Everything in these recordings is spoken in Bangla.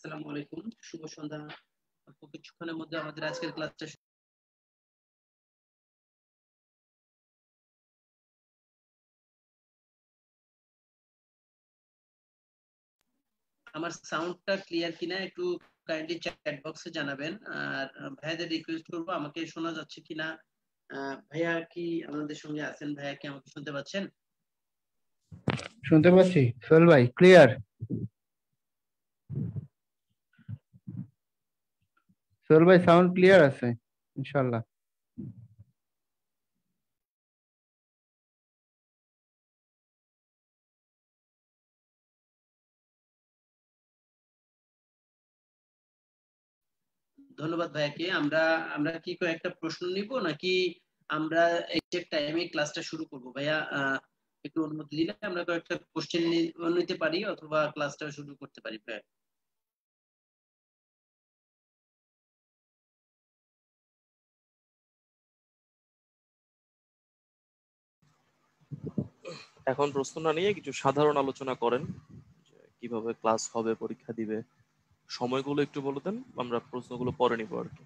আসসালামু আলাইকুম, শুভ সন্ধ্যা। কিছুক্ষণের মধ্যে আমাদের আজকের ক্লাসটা আমার সাউন্ডটা ক্লিয়ার কিনা একটু কাইন্ডলি চ্যাট বক্সে জানাবেন। আর ভাইয়াদের রিকোয়েস্ট করবো আমাকে শোনা যাচ্ছে কিনা। ভাইয়া কি আমাদের সঙ্গে আছেন? ভাইয়া কি আমাকে শুনতে পাচ্ছেন? শুনতে পাচ্ছি সোহেল ভাই, ক্লিয়ার। সোহেল ভাই সাউন্ড ক্লিয়ার আছে ইনশাআল্লাহ। ধন্যবাদ ভাইয়াকে। আমরা আমরা কি কয়েকটা প্রশ্ন নিব নাকি আমরা এক্সাক্ট টাইমে ক্লাসটা শুরু করব? ভাইয়া একটু অনুমতি দিলে আমরা কয়েকটা কোশ্চেন নিতে পারি অথবা ক্লাসটা শুরু করতে পারি ভাইয়া। এখন প্রশ্ন না নিয়ে কিছু সাধারণ আলোচনা করেন, যে কিভাবে ক্লাস হবে, পরীক্ষা দিবে, সময়গুলো একটু বলে দেন, আমরা প্রশ্নগুলো পরে নিবো আর কি।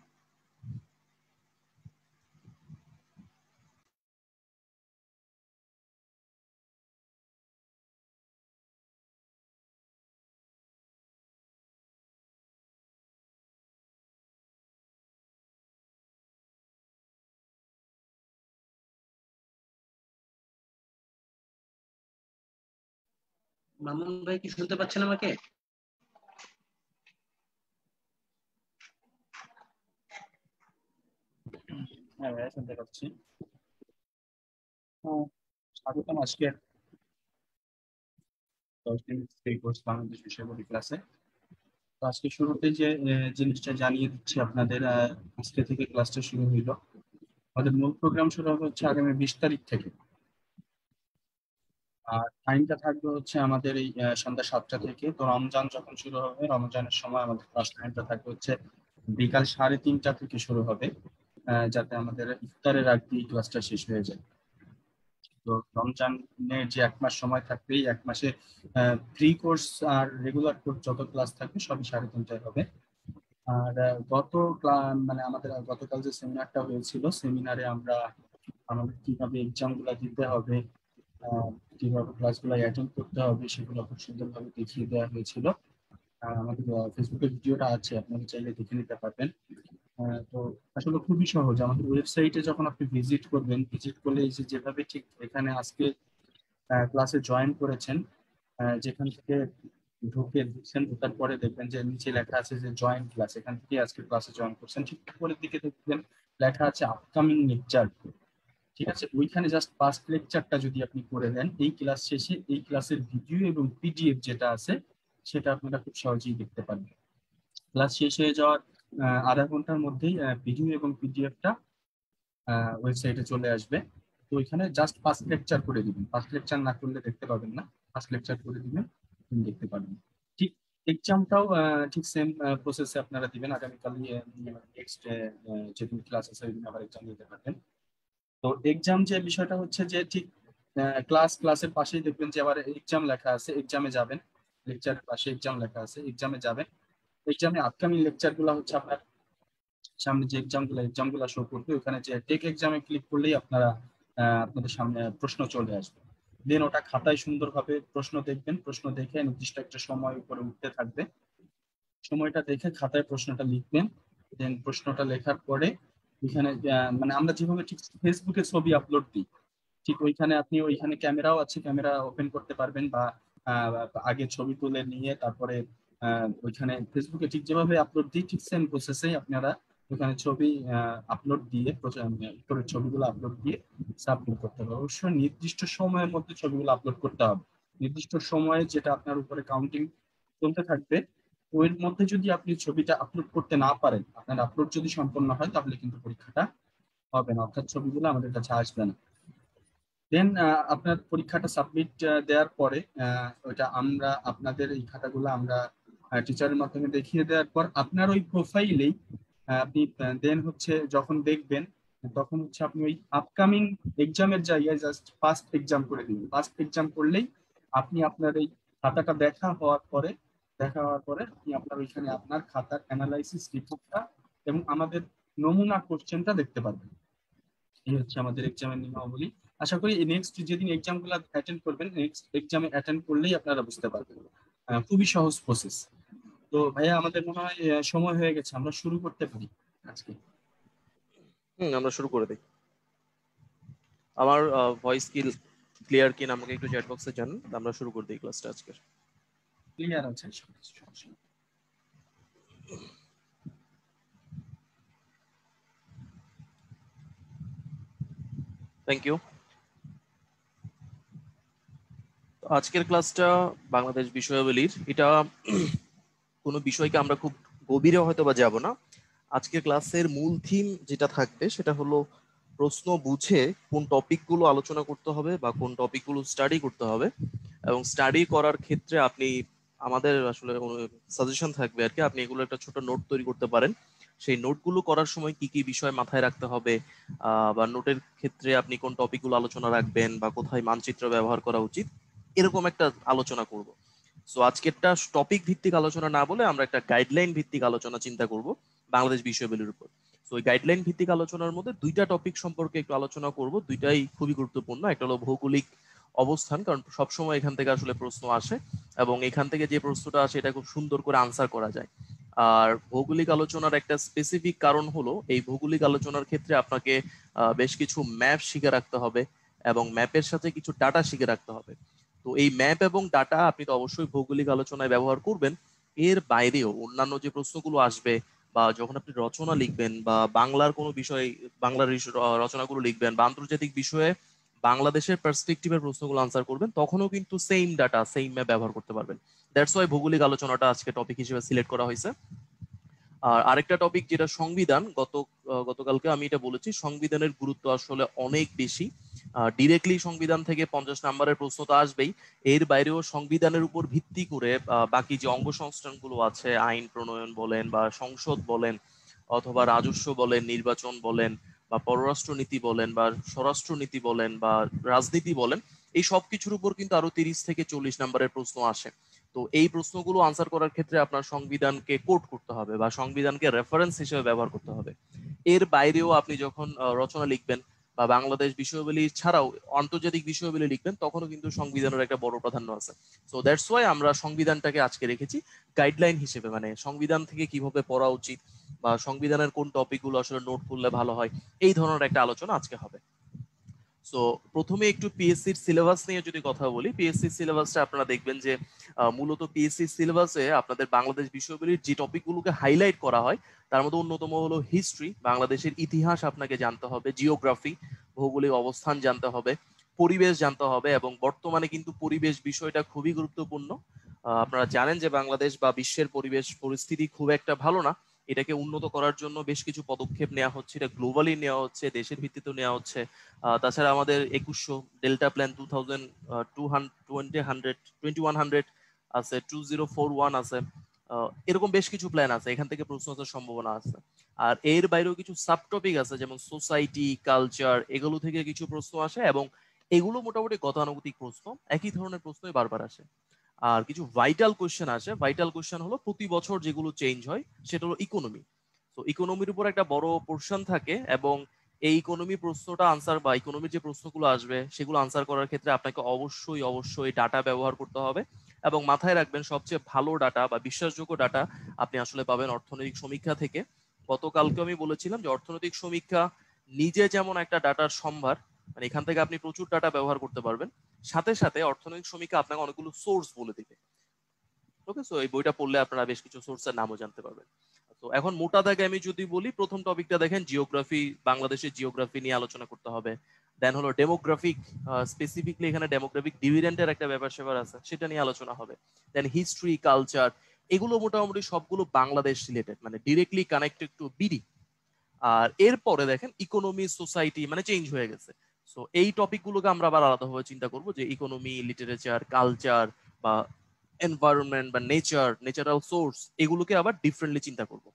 মামুন ভাই কি শুনতে পাচ্ছেন আমাকে? হ্যাঁ ভাইয়া, শুনতে পাচ্ছি। স্বাগতম আজকের 10 দিন এই কোর্স বাংলাদেশ বিষয়বস্তু ক্লাসে। তো আজকে শুরুতে যে জিনিসটা জানিয়ে দিচ্ছি আপনাদের, আজকে থেকে ক্লাসটা শুরু হইলো। আমাদের মূল প্রোগ্রাম শুরু হবে হচ্ছে আগামী 20 তারিখ থেকে। আর টাইমটা থাকবে হচ্ছে আমাদের এই সন্ধ্যা 7টা থেকে। তো রমজান যখন শুরু হবে, রমজানের সময় আমাদের ক্লাস টাইমটা থাকবে হচ্ছে বিকাল 3:30 থেকে শুরু হবে, যাতে আমাদের ইফতারের আগে ক্লাসটা শেষ হয়ে যায়। তো রমজানের যে 1 মাস সময় থাকবে, এই 1 মাসে প্রি কোর্স আর রেগুলার কোর্স যত ক্লাস থাকবে সবই 3:30টায় হবে। আর মানে আমাদের গতকাল যে সেমিনারটা হয়েছিল, সেমিনারে আমরা আমাদের কিভাবে এক্সাম গুলা দিতে হবে, কিভাবে ক্লাসগুলো অ্যাটেন্ড করতে হবে, সেগুলো খুব সুন্দরভাবে দেখিয়ে দেওয়া হয়েছিল। আর আমাদের ফেসবুকে ভিডিওটা আছে, আপনারা চাইলে দেখে নিতে পারবেন। তো আসলে খুবই সহজ। আমাদের ওয়েবসাইটে যখন আপনি ভিজিট করবেন, ভিজিট করলে এই যে যেভাবে ঠিক এখানে আজকে ক্লাসে জয়েন করেছেন, যেখান থেকে ঢুকছেন, ঢোকার পরে দেখবেন যে নিচে লেখা আছে যে জয়েন ক্লাস, এখান থেকে আজকে ক্লাসে জয়েন করছেন। ঠিক উপরের দিকে দেখবেন লেখা আছে আপকামিং লেকচার। ঠিক আছে, ওইখানে জাস্ট পাস্ট লেকচারটা যদি আপনি করে দেন, এই ক্লাস শেষে এই ক্লাসের ভিডিও এবং পিডিএফ যেটা আছে সেটা আপনারা খুব সহজেই দেখতে পারবেন। ক্লাস শেষ হয়ে যাওয়ার আধা ঘন্টার মধ্যেই ভিডিও এবং পিডিএফটা ওয়েবসাইটে চলে আসবে। তো ওইখানে জাস্ট ফার্স্ট লেকচার করে দিবেন, ফার্স্ট লেকচার না করলে দেখতে পাবেন না, ফার্স্ট লেকচার করে দিবেন, তুমি দেখতে পাবেন। ঠিক এক্সামটাও ঠিক সেম প্রসেসে আপনারা দিবেন। আগামীকাল নেক্সট যেদিন ক্লাস আছে ওই দিন আবার এক্সাম দিতে পারবেন। তো এক্সাম যে বিষয়টা হচ্ছে যে ঠিক ক্লাসের পাশেই দেখবেন যে আবার এক্সাম লেখা আছে, এক্সামে যাবেন। লেকচারের পাশে এক্সাম লেখা আছে, এক্সামে যাবেন। এক্সামে আপকামিং লেকচার গুলো হচ্ছে আপনার সামনে যে এক্সামগুলো শো করবে, ওখানে যে টেক এক্সামে ক্লিক করলেই আপনাদের সামনে প্রশ্ন চলে আসবে। দেন ওটা খাতায় সুন্দরভাবে প্রশ্ন দেখবেন, প্রশ্ন দেখে নির্দিষ্ট একটা সময় উপরে উঠতে থাকবে, সময়টা দেখে খাতায় প্রশ্নটা লিখবেন। দেন প্রশ্নটা লেখার পরে এখানে মানে আমরা যেভাবে ঠিক ফেসবুকে ছবি আপলোড দিই, ঠিক ওইখানে আপনি ওইখানে ক্যামেরাও আছে, ক্যামেরা ওপেন করতে পারবেন, বা আহ, আগে ছবি তুলে নিয়ে তারপরে ওইখানে ফেসবুকে ঠিক যেভাবে আপলোড দিই ঠিক সেম প্রসেসেই আপনারা ওখানে ছবি আপলোড দিয়ে উপরের ছবিগুলো আপলোড দিয়ে সাবমিট করতে হবে। অবশ্যই নির্দিষ্ট সময়ের মধ্যে ছবিগুলো আপলোড করতে হবে। নির্দিষ্ট সময়ে যেটা আপনার উপরে কাউন্টিং চলতে থাকবে, ওর মধ্যে যদি আপনি ছবিটা আপলোড করতে না পারেন, আপনার আপলোড যদি সম্পন্ন হয়, তাহলে কিন্তু পরীক্ষাটা হবে না, অর্থাৎ ছবিগুলো আমাদের কাছে আসবে না। দেন আপনার পরীক্ষাটা সাবমিট দেওয়ার পরে ওইটা আমরা আপনাদের এই খাতাগুলো আমরা টিচারের মাধ্যমে দেখিয়ে দেওয়ার পর আপনার ওই প্রোফাইলেই আপনি দেন হচ্ছে যখন দেখবেন, তখন হচ্ছে আপনি ওই আপকামিং এক্সামের জায়গায় জাস্ট ফার্স্ট এক্সাম করে দিবেন। ফার্স্ট এক্সাম করলেই আপনি আপনার এই খাতাটা দেখা হওয়ার পরে দেখা হওয়ার পরে আপনি আপনার ওইখানে আপনার খাতার অ্যানালাইসিস রিপোর্টটা এবং আমাদের নমুনা কোশ্চেনটা দেখতে পারবেন। এই হচ্ছে আমাদের এক্সামের নিয়মাবলী। আশা করি নেক্সট যেদিন এক্সাম গুলো অ্যাটেন্ড করবেন, নেক্সট এক্সামে অ্যাটেন্ড করলেই আপনারা বুঝতে পারবেন। খুবই সহজ প্রসেস। তো ভাইয়া আমাদের মনে হয় সময় হয়ে গেছে, আমরা শুরু করতে পারি আজকে। আমরা শুরু করে দিই। আমার ভয়েস ক্লিয়ার কিনা আমাকে একটু চ্যাট বক্সে জানান, আমরা শুরু করে দিই ক্লাসটা আজকের। ক্লিয়ার আছে, সমস্যা নেই। Thank you. আজকের ক্লাসটা বাংলাদেশ বিষয়াবলীর, এটা কোনো বিষয়কে আমরা খুব গভীরে হয়তো বা যাব না। আজকের ক্লাসের মূল থিম যেটা থাকবে সেটা হলো প্রশ্ন বুঝে কোন টপিকগুলো আলোচনা করতে হবে বা কোন টপিকগুলো স্টাডি করতে হবে, এবং স্টাডি করার ক্ষেত্রে আপনি আমাদের আসলে সাজেশন থাকবে আর কি, আপনি এগুলো একটা ছোট নোট তৈরি করতে পারেন। সেই নোটগুলো করার সময় কি কি বিষয় মাথায় রাখতে হবে, বা নোটের ক্ষেত্রে আপনি কোন টপিকগুলো আলোচনা রাখবেন বা কোথায় মানচিত্র ব্যবহার করা উচিত, এরকম একটা আলোচনা করব। সো আজকেরটা টপিক ভিত্তিক আলোচনা না বলে আমরা একটা গাইডলাইন ভিত্তিক আলোচনা চিন্তা করব বাংলাদেশ বিষয়াবলীর উপর। সো এই গাইডলাইন ভিত্তিক আলোচনার মধ্যে দুইটা টপিক সম্পর্কে একটু আলোচনা করব, দুইটাই খুবই গুরুত্বপূর্ণ। একটা হলো ভৌগোলিক অবস্থান, কারণ সবসময় এখান থেকে আসলে প্রশ্ন আসে এবং এখান থেকে যে প্রশ্নটা আসে এটা খুব সুন্দর করে আনসার করা যায়। আর ভৌগোলিক আলোচনার একটা স্পেসিফিক কারণ হলো এই ভৌগোলিক আলোচনার ক্ষেত্রে আপনাকে বেশ কিছু ম্যাপ শিখে রাখতে হবে এবং ম্যাপের সাথে কিছু ডাটা শিখে রাখতে হবে। তো এই ম্যাপ এবং ডাটা আপনি তো অবশ্যই ভৌগোলিক আলোচনায় ব্যবহার করবেন, এর বাইরেও অন্যান্য যে প্রশ্নগুলো আসবে বা যখন আপনি রচনা লিখবেন বা বাংলার কোনো বিষয়, বাংলার রচনাগুলো লিখবেন বা আন্তর্জাতিক বিষয়ে বাংলাদেশের পার্সপেক্টিভের প্রশ্নগুলো আনসার করবেন, তখনও কিন্তু সেম ডাটা সেম ম্যাপ ব্যবহার করতে পারবেন। দ্যাটস ওয়াই ভৌগোলিক আলোচনাটা আজকে টপিক হিসেবে সিলেক্ট করা হয়েছে। আর আরেকটা টপিক যেটা সংবিধান, গতকালকে আমি এটা বলেছি, সংবিধানের গুরুত্ব আসলে অনেক বেশি। ডিরেক্টলি সংবিধান থেকে 50 নাম্বারের প্রশ্ন তো আসবেই, এর বাইরেও সংবিধানের উপর ভিত্তি করে বাকি যে অঙ্গ সংস্থানগুলো আছে, আইন প্রণয়ন বলেন বা সংসদ বলেন অথবা রাজস্ব বলেন, নির্বাচন বলেন বা পররাষ্ট্র নীতি বলেন বা স্বরাষ্ট্র নীতি বলেন বা রাজনীতি বলেন, এই সব কিছুর উপর কিন্তু আরো 30 থেকে 40 নাম্বারের প্রশ্ন আসে। তো এই প্রশ্নগুলো আনসার করার ক্ষেত্রে আপনার সংবিধানকে কোট করতে হবে বা সংবিধানকে রেফারেন্স হিসেবে ব্যবহার করতে হবে। এর বাইরেও আপনি যখন রচনা লিখবেন বা বাংলাদেশ বিষয়াবলী ছাড়াও আন্তর্জাতিক বিষয়াবলী লিখবেন, তখনও কিন্তু সংবিধানের একটা বড় প্রাধান্য আছে। সো দ্যাটস ওয়াই আমরা সংবিধানটাকে আজকে রেখেছি গাইডলাইন হিসেবে, মানে সংবিধান থেকে কিভাবে পড়া উচিত বা সংবিধানের কোন টপিকগুলো আসলে নোট করলে ভালো হয়, এই ধরনের একটা আলোচনা আজকে হবে। সো প্রথমে একটু পিএসসির সিলেবাস নিয়ে যদি কথা বলি, পিএসসির সিলেবাসটা আপনারা দেখবেন যে মূলত পিএসসির সিলেবাসে আপনাদের বাংলাদেশ বিষয়াবলীর যে টপিকগুলোকে হাইলাইট করা হয় তার মধ্যে অন্যতম হলো হিস্ট্রি, বাংলাদেশের ইতিহাস আপনাকে জানতে হবে, জিওগ্রাফি ভৌগোলিক অবস্থান জানতে হবে, পরিবেশ জানতে হবে, এবং বর্তমানে কিন্তু পরিবেশ বিষয়টা খুবই গুরুত্বপূর্ণ। আপনারা জানেন যে বাংলাদেশ বা বিশ্বের পরিবেশ পরিস্থিতি খুব একটা ভালো না, এটাকে উন্নত করার জন্য বেশ কিছু পদক্ষেপ নেওয়া হচ্ছে, এটা গ্লোবালি নেওয়া হচ্ছে, দেশের ভিত্তিতে নেওয়া হচ্ছে। তাছাড়া আমাদের 2100 ডেল্টা প্ল্যান 2100 আছে, 2041 আছে, এরকম বেশ কিছু প্ল্যান আছে, এখান থেকে প্রশ্ন আসার সম্ভাবনা আছে। আর এর বাইরেও কিছু সাব টপিক আছে যেমন সোসাইটি, কালচার, এগুলো থেকে কিছু প্রশ্ন আসে এবং এগুলো মোটামুটি গতানুগতিক প্রশ্ন, একই ধরনের প্রশ্নই বারবার আসে। আর কিছু ভাইটাল কোশ্চেন আসে, ভাইটাল কোশ্চেন হলো প্রতি বছর যেগুলো চেঞ্জ হয়, সেটা হলো ইকোনমি। তো ইকোনমির উপর একটা বড় পোর্শন থাকে এবং এই ইকোনমি প্রশ্নটা আনসার বা ইকোনমির যে প্রশ্নগুলো আসবে সেগুলো আনসার করার ক্ষেত্রে আপনাকে অবশ্যই ডাটা ব্যবহার করতে হবে এবং মাথায় রাখবেন সবচেয়ে ভালো ডাটা বা বিশ্বাসযোগ্য ডাটা আপনি আসলে পাবেন অর্থনৈতিক সমীক্ষা থেকে। গতকালকে আমি বলেছিলাম যে অর্থনৈতিক সমীক্ষা নিজে যেমন একটা ডাটার সম্ভার, মানে এখান থেকে আপনি প্রচুর ডাটা ব্যবহার করতে পারবেন, সাথে সাথে অর্থনৈতিক সমীক্ষা আপনাকে অনেকগুলো সোর্স বলে দিবে। ওকে, সো এই বইটা পড়লে আপনারা বেশ কিছু সোর্সের নামও জানতে পারবেন। তো এখন মোটা দাগে আমি যদি বলি, প্রথম টপিকটা দেখেন জিওগ্রাফি, বাংলাদেশের জিওগ্রাফি নিয়ে আলোচনা করতে হবে। দেন হলো ডেমোগ্রাফিক, স্পেসিফিকলি এখানে ডেমোগ্রাফিক ডিভিডেন্ডের একটা ব্যাপার স্যাপার আছে, সেটা নিয়ে আলোচনা হবে। দেন হিস্ট্রি, কালচার, এগুলো মোটামুটি সবগুলো বাংলাদেশ রিলেটেড, মানে ডিরেক্টলি কানেক্টেড টু বিডি। আর এরপরে দেখেন ইকোনমি, সোসাইটি মানে চেঞ্জ হয়ে গেছে। সো এই টপিকগুলোকে আমরা আবার আলাদাভাবে চিন্তা করবো যে ইকোনমি, লিটারেচার, কালচার বা এনভায়রনমেন্ট বা ন্যাচারাল সোর্স, এগুলোকে আবার ডিফারেন্টলি চিন্তা করব।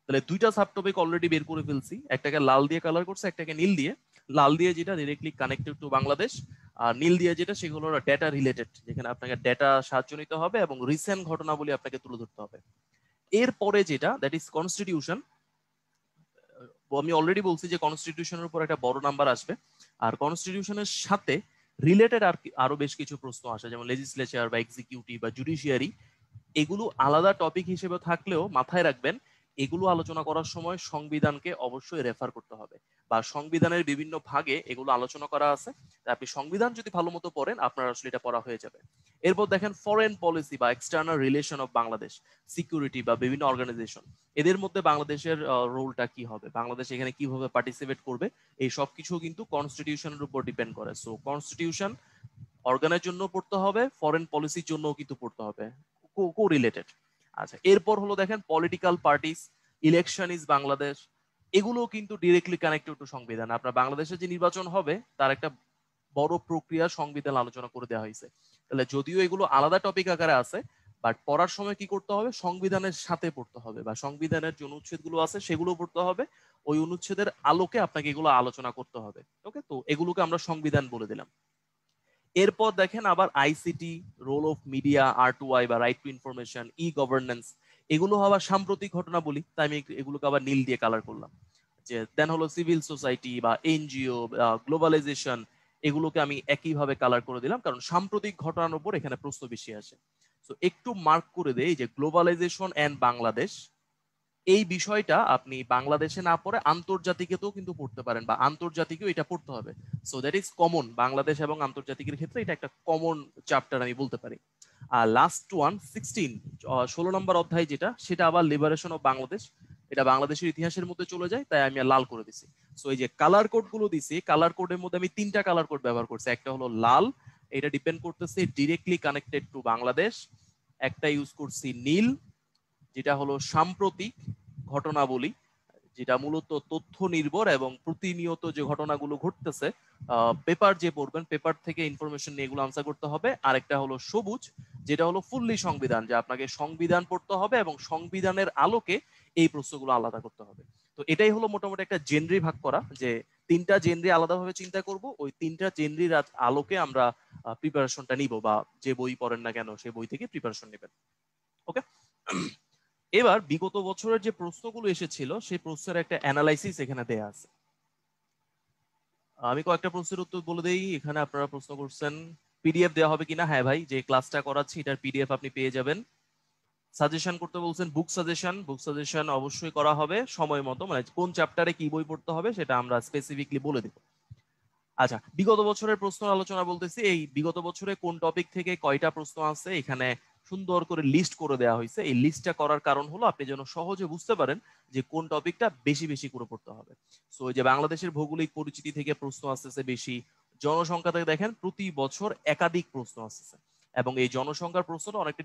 তাহলে দুইটা সাব টপিক অলরেডি বের করে ফেলছি, একটাকে লাল দিয়ে কালার করছে, একটাকে নীল দিয়ে। লাল দিয়ে যেটা ডিরেক্টলি কানেক্টেড টু বাংলাদেশ, আর নীল দিয়ে যেটা সেগুলো হলো ডেটা রিলেটেড, যেখানে আপনাকে ডেটা সাহায্য নিতে হবে এবং রিসেন্ট ঘটনাবলী আপনাকে তুলে ধরতে হবে। এরপরে যেটা দ্যাট ইজ কনস্টিটিউশন, আমি অলরেডি বলছি যে কনস্টিটিউশনের উপর একটা বড় নাম্বার আসবে, আর কনস্টিটিউশনের সাথে রিলেটেড আরো বেশ কিছু প্রশ্ন আসে, যেমন লেজিসলেচার বা এক্সিকিউটিভ বা জুডিশিয়ারি। এগুলো আলাদা টপিক হিসেবে থাকলেও মাথায় রাখবেন এগুলো আলোচনা করার সময় সংবিধানকে অবশ্যই রেফার করতে হবে, বা সংবিধানের বিভিন্ন ভাগে এগুলো আলোচনা করা আছে। আপনি সংবিধান যদি ভালো মতো পড়েন আপনার আসলে এটা পড়া হয়ে যাবে। এরপর দেখেন ফরেন পলিসি বা external relation of Bangladesh, security বা বিভিন্ন অর্গানাইজেশন, এদের মধ্যে বাংলাদেশের রোলটা কি হবে, বাংলাদেশ এখানে কিভাবে পার্টিসিপেট করবে, এই সব কিছু কিন্তু কনস্টিটিউশনের উপর ডিপেন্ড করে। সো কনস্টিটিউশন অর্গানের জন্য পড়তে হবে, ফরেন পলিসির জন্য কিন্তু পড়তে হবে, কো রিলেটেড। আচ্ছা, এরপর হলো দেখেন political parties, election is Bangladesh, এগুলো কিন্তু ডিরেক্টলি কানেক্টেড টু সংবিধান। আপনার বাংলাদেশে যে নির্বাচন হবে তার একটা বড় প্রক্রিয়া সংবিধান আলোচনা করে দেওয়া হয়েছে। তাহলে যদিও এগুলো আলাদা টপিক আকারে আছে, বাট পড়ার সময় কি করতে হবে, সংবিধানের সাথে পড়তে হবে, বা সংবিধানের যে অনুচ্ছেদগুলো আছে সেগুলো পড়তে হবে, ওই অনুচ্ছেদের আলোকে আপনাকে এগুলো আলোচনা করতে হবে। ওকে, তো এগুলোকে আমরা সংবিধান বলে দিলাম। এরপর দেখেন আবার ICT, role of media, R2I বা রাইট টু ইনফরমেশন, ই গভর্নেন্স, এগুলো আবার সাম্প্রতিক ঘটনা বলি, তাই আমি এগুলোকে আবার নীল দিয়ে কালার করলাম। যে দেন হলো সিভিল সোসাইটি বা এনজিও, গ্লোবালাইজেশন, এগুলোকে আমি একইভাবে কালার করে দিলাম, কারণ সাম্প্রতিক ঘটনার উপর এখানে প্রশ্ন বেশি আসে। তো একটু মার্ক করে দেই যে গ্লোবালাইজেশন এন্ড বাংলাদেশ, এই বিষয়টা আপনি বাংলাদেশে না পড়ে আন্তর্জাতিকেতেও কিন্তু পড়তে পারেন, বা আন্তর্জাতিকেও এটা পড়তে হবে। So that is common, Bangladesh এবং আন্তর্জাতিকের ক্ষেত্রে এটা একটা কমন চ্যাপ্টার আমি বলতে পারি। আর লাস্ট ওয়ান 16 নম্বর অধ্যায় যেটা, সেটা আবার লিবারেশন অফ বাংলাদেশ, এটা বাংলাদেশের ইতিহাসের মধ্যে চলে যায়, তাই আমি লাল করে দিছি। সো এই যে কালার কোড গুলো দিছি, কালার কোডের মধ্যে আমি 3টা কালার কোড ব্যবহার করছি। একটা হলো লাল, এটা ডিপেন্ড করতেছে ডিরেক্টলি কানেক্টেড টু বাংলাদেশ। একটা ইউজ করছি নীল, যেটা হলো সাম্প্রতিক ঘটনাবলী, যেটা মূলত তথ্য নির্ভর এবং প্রতিনিয়ত যে ঘটনাগুলো ঘটতেছে পেপার যে পড়বেন পেপার থেকে ইনফরমেশন নিয়ে এগুলো আনসার করতে হবে। আর একটা হলো সবুজ, যেটা হলো ফুললি সংবিধান, যে আপনাকে সংবিধান পড়তে হবে এবং সংবিধানের আলোকে এই প্রশ্নগুলো আলাদা করতে হবে। তো এটাই হলো মোটামুটি একটা জেনরি ভাগ করা, যে 3টা জেনরি আলাদাভাবে চিন্তা করব, ওই 3টা জেনরির আলোকে আমরা প্রিপারেশনটা নিব, বা যে বই পড়েন না কেন সেই বই থেকে প্রিপারেশন নেবেন। ওকে, এবার বিগত বছরের যে প্রশ্নগুলো এসেছিল সেই প্রশ্নের একটা অ্যানালাইসিস এখানে দেয়া আছে। আমি কয়েকটা প্রশ্নের উত্তর বলে দেই। এখানে আপনারা প্রশ্ন করছেন পিডিএফ দেওয়া হবে কিনা। হ্যাঁ ভাই, যে ক্লাসটা করাচ্ছি এটার পিডিএফ আপনি পেয়ে যাবেন। সাজেশন করতে বলছেন, বুক সাজেশন অবশ্যই করা হবে সময় মতো, মানে কোন চ্যাপ্টারে কি বই পড়তে হবে সেটা আমরা স্পেসিফিকলি বলে দেব। আচ্ছা, বিগত বছরের প্রশ্ন আলোচনা বলতেছি, এই বিগত বছরে কোন টপিক থেকে কয়টা প্রশ্ন আছে এখানে সুন্দর করে লিস্ট করে দেওয়া হয়েছে। এই লিস্টটা করার কারণ হলো আপনি যেন সহজে বুঝতে পারেন যে কোন টপিকটা বেশি বেশি করে পড়তে হবে। সো এই যে বাংলাদেশের ভৌগোলিক পরিচিতি থেকে প্রশ্ন আসতেছে বেশি, জনসংখ্যা থেকে দেখেন প্রতি বছর একাধিক প্রশ্ন আসতেছে, এবং এই জনসংখ্যার প্রশ্নটা অনেকটা